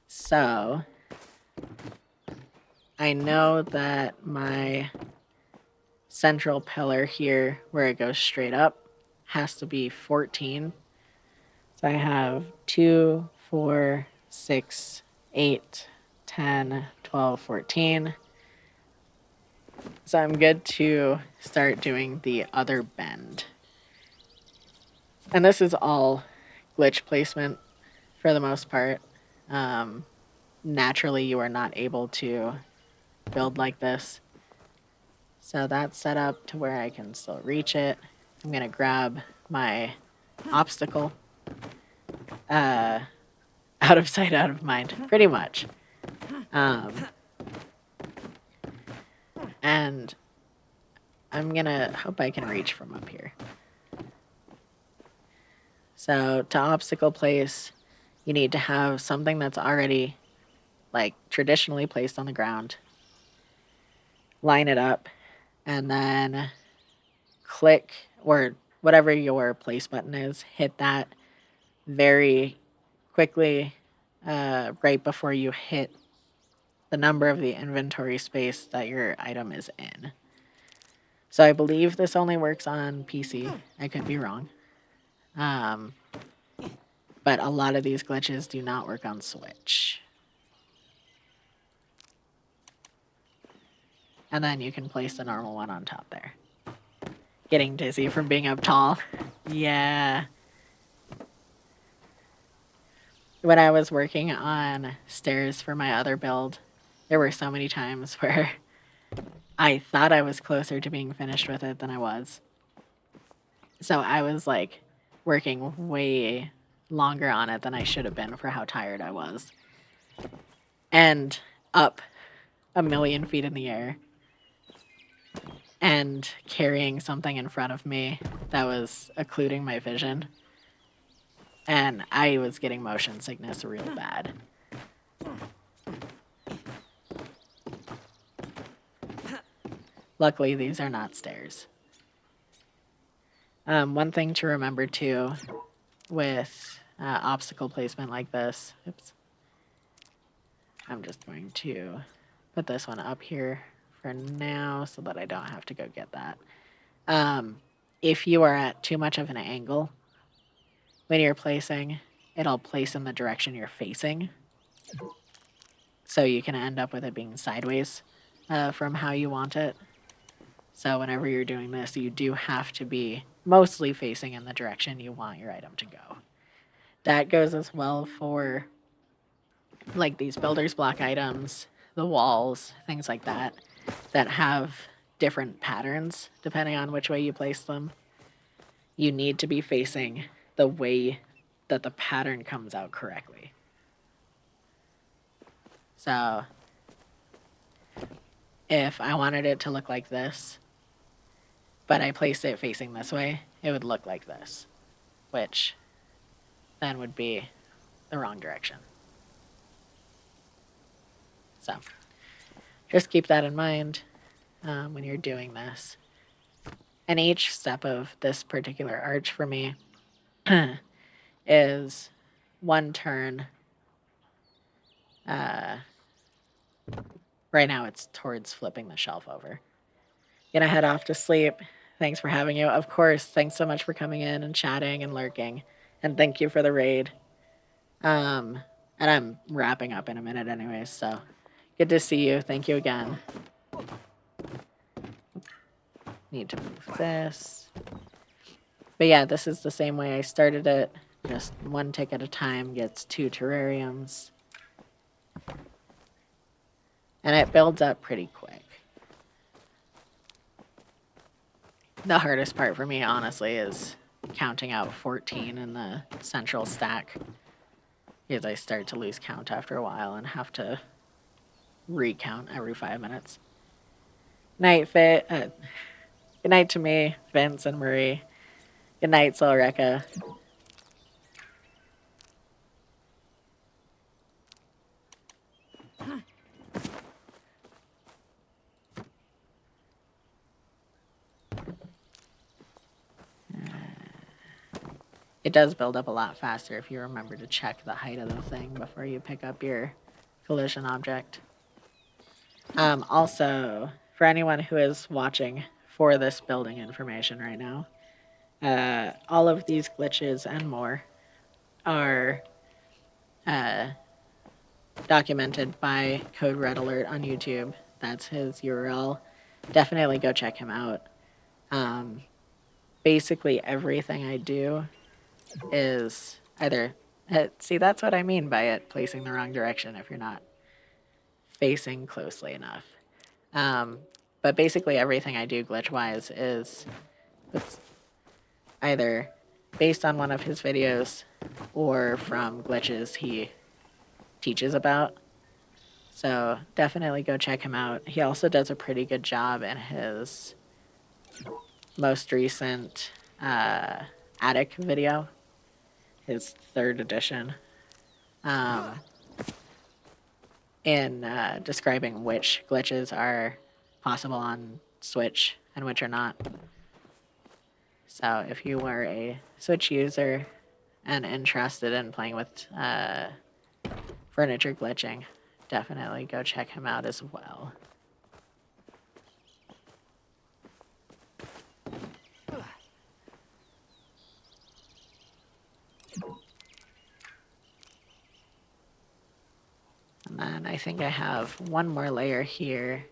So I know that my central pillar here, where it goes straight up, has to be 14. So I have 2, 4, 6, 8, 10, 12, 14. So I'm good to start doing the other bend. And this is all glitch placement for the most part. Naturally, you are not able to build like this. So that's set up to where I can still reach it. I'm going to grab my obstacle. Out of sight, out of mind, pretty much. And I'm going to hope I can reach from up here. So to obstacle place, you need to have something that's already like traditionally placed on the ground. Line it up and then click, or whatever your place button is, hit that very quickly right before you hit the number of the inventory space that your item is in. So I believe this only works on PC. I could be wrong. But a lot of these glitches do not work on Switch. And then you can place the normal one on top there. Getting dizzy from being up tall. Yeah. When I was working on stairs for my other build, there were so many times where I thought I was closer to being finished with it than I was. So I was like working way longer on it than I should have been for how tired I was. And up a million feet in the air and carrying something in front of me that was occluding my vision. And I was getting motion sickness real bad. Luckily, these are not stairs. One thing to remember too with obstacle placement like this, oops, I'm just going to put this one up here for now so that I don't have to go get that. If you are at too much of an angle when you're placing, it'll place in the direction you're facing. So you can end up with it being sideways from how you want it. So whenever you're doing this, you do have to be mostly facing in the direction you want your item to go. That goes as well for like these builder's block items, the walls, things like that, that have different patterns depending on which way you place them. You need to be facing the way that the pattern comes out correctly. So if I wanted it to look like this, but I placed it facing this way, it would look like this, which then would be the wrong direction. So just keep that in mind when you're doing this. And each step of this particular arch for me is one turn. Right now it's towards flipping the shelf over. Gonna head off to sleep. Thanks for having you. Of course, thanks so much for coming in and chatting and lurking. And thank you for the raid. And I'm wrapping up in a minute anyways, so good to see you. Thank you again. Need to move this. But yeah, this is the same way I started it. Just one tick at a time gets 2 terrariums. And it builds up pretty quick. The hardest part for me, honestly, is counting out 14 in the central stack. Because I start to lose count after a while and have to recount every 5 minutes. Night, Fit. Good night to me, Vince and Marie. Good night, Solreka. It does build up a lot faster if you remember to check the height of the thing before you pick up your collision object. Also, for anyone who is watching for this building information right now, all of these glitches and more are documented by Code Red Alert on YouTube. That's his URL. Definitely go check him out. Basically everything I do is either see, that's what I mean by it placing the wrong direction if you're not facing closely enough. But basically everything I do glitch wise is it's either based on one of his videos or from glitches he teaches about. So definitely go check him out. He also does a pretty good job in his most recent attic video, his 3rd edition, in describing which glitches are possible on Switch and which are not. So if you were a Switch user and interested in playing with furniture glitching, definitely go check him out as well. And then I think I have one more layer here.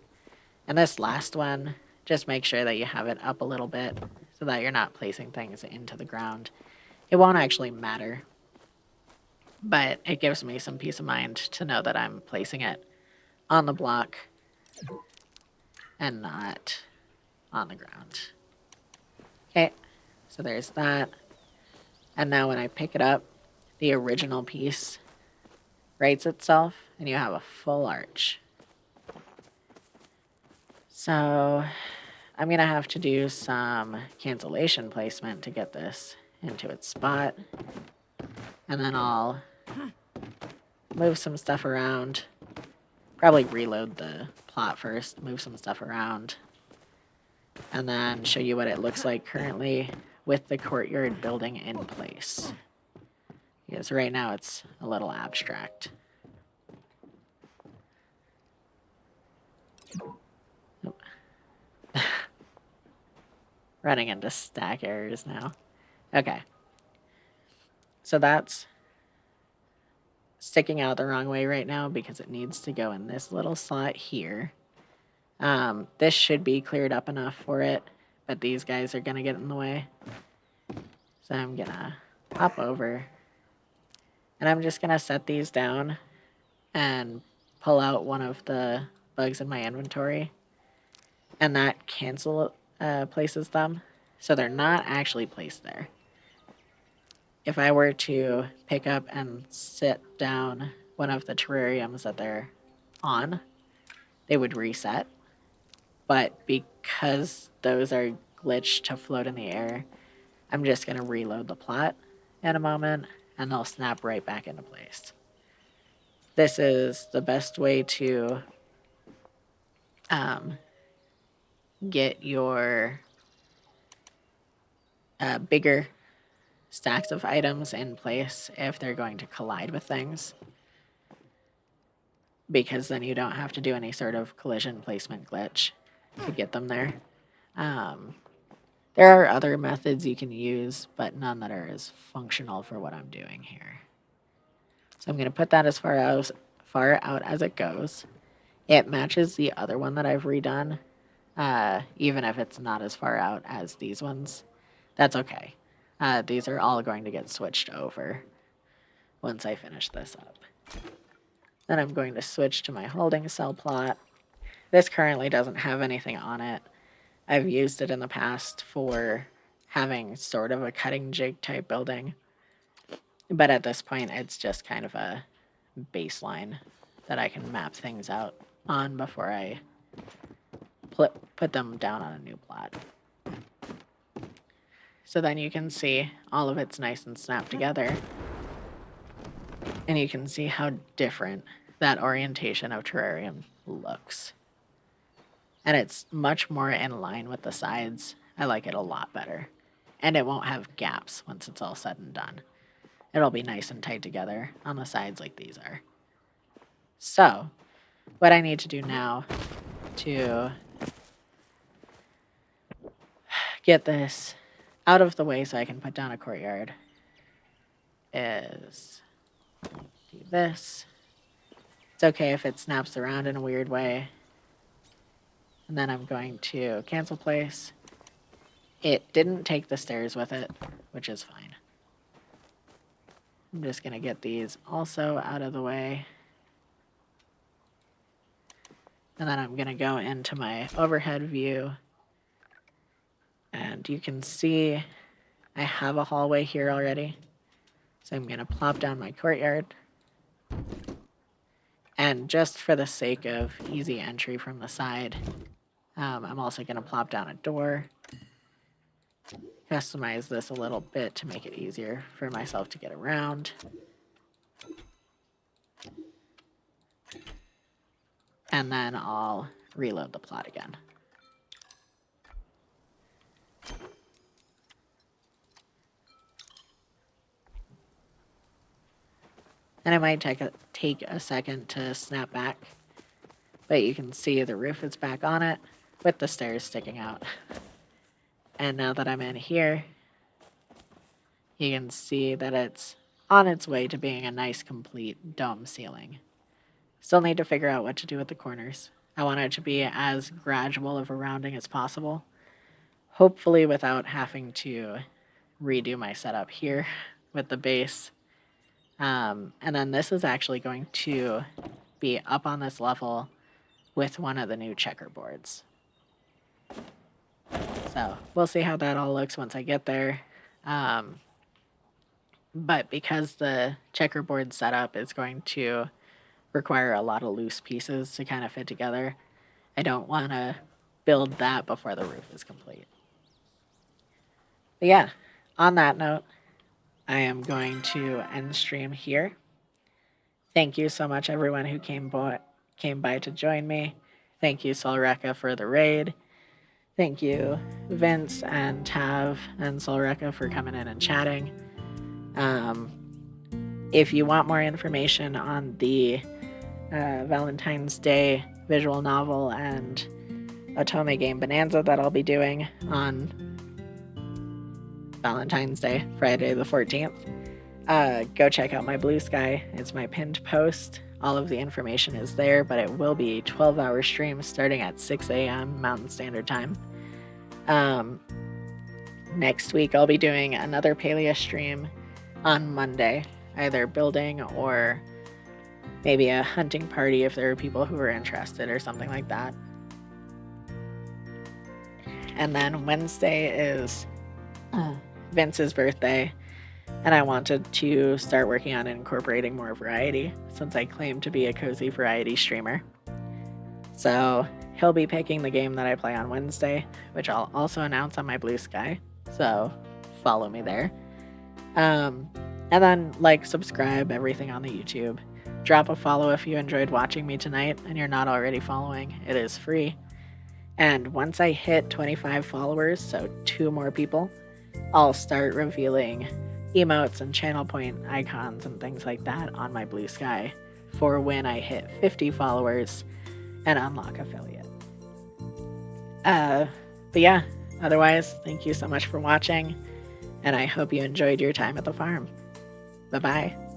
And this last one, just make sure that you have it up a little bit so that you're not placing things into the ground. It won't actually matter, but it gives me some peace of mind to know that I'm placing it on the block and not on the ground. Okay, so there's that. And now when I pick it up, the original piece rights itself and you have a full arch. So I'm going to have to do some cancellation placement to get this into its spot. And then I'll move some stuff around. Probably reload the plot first, move some stuff around. and then show you what it looks like currently with the courtyard building in place. Because right now it's a little abstract. Nope. Running into stack errors now. Okay. So that's sticking out the wrong way right now because it needs to go in this little slot here. This should be cleared up enough for it, but these guys are going to get in the way. So I'm going to hop over, and I'm just going to set these down and pull out one of the bugs in my inventory, and that cancel places them, so they're not actually placed there. If I were to pick up and sit down one of the terrariums that they're on, they would reset. But because those are glitched to float in the air, I'm just going to reload the plot in a moment, and they'll snap right back into place. This is the best way to get your bigger stacks of items in place if they're going to collide with things, because then you don't have to do any sort of collision placement glitch to get them there. There are other methods you can use, but none that are as functional for what I'm doing here. So I'm going to put that as far out as it goes. It matches the other one that I've redone, even if it's not as far out as these ones. That's okay. These are all going to get switched over once I finish this up. Then I'm going to switch to my holding cell plot. This currently doesn't have anything on it. I've used it in the past for having sort of a cutting jig type building, but at this point it's just kind of a baseline that I can map things out on before I put them down on a new plot. So then you can see all of it's nice and snapped together, and you can see how different that orientation of terrarium looks. And it's much more in line with the sides. I like it a lot better. And it won't have gaps once it's all said and done. It'll be nice and tight together on the sides like these are. So, what I need to do now to get this out of the way so I can put down a courtyard is do this. It's okay if it snaps around in a weird way. And then I'm going to cancel place. It didn't take the stairs with it, which is fine. I'm just going to get these also out of the way. And then I'm going to go into my overhead view. And you can see I have a hallway here already. So I'm going to plop down my courtyard. And just for the sake of easy entry from the side, I'm also going to plop down a door. Customize this a little bit to make it easier for myself to get around. And then I'll reload the plot again. And it might take a second to snap back, but you can see the roof is back on it with the stairs sticking out. And now that I'm in here, you can see that it's on its way to being a nice complete dome ceiling. Still need to figure out what to do with the corners. I want it to be as gradual of a rounding as possible, hopefully without having to redo my setup here with the base. And then this is actually going to be up on this level with one of the new checkerboards. So we'll see how that all looks once I get there. But because the checkerboard setup is going to require a lot of loose pieces to kind of fit together, I don't want to build that before the roof is complete. But yeah, on that note, I am going to end stream here. Thank you so much, everyone who came by to join me. Thank you, Solreka, for the raid. Thank you, Vince and Tav and Solreka, for coming in and chatting. If you want more information on the Valentine's Day visual novel and Otome game bonanza that I'll be doing on Valentine's Day, Friday the 14th, go check out my Blue Sky. It's my pinned post. All of the information is there, but it will be 12-hour streams starting at 6 a.m. Mountain Standard Time. Next week, I'll be doing another Palia stream on Monday, either building or maybe a hunting party if there are people who are interested or something like that. And then Wednesday is Vince's birthday, and I wanted to start working on incorporating more variety since I claim to be a cozy variety streamer. So he'll be picking the game that I play on Wednesday, which I'll also announce on my Blue Sky, so follow me there. And then like, subscribe, everything on the YouTube. Drop a follow if you enjoyed watching me tonight and you're not already following. It is free. And once I hit 25 followers, so 2 more people, I'll start revealing emotes and channel point icons and things like that on my Blue Sky for when I hit 50 followers and unlock affiliate. But yeah, otherwise, thank you so much for watching, and I hope you enjoyed your time at the farm. Bye-bye.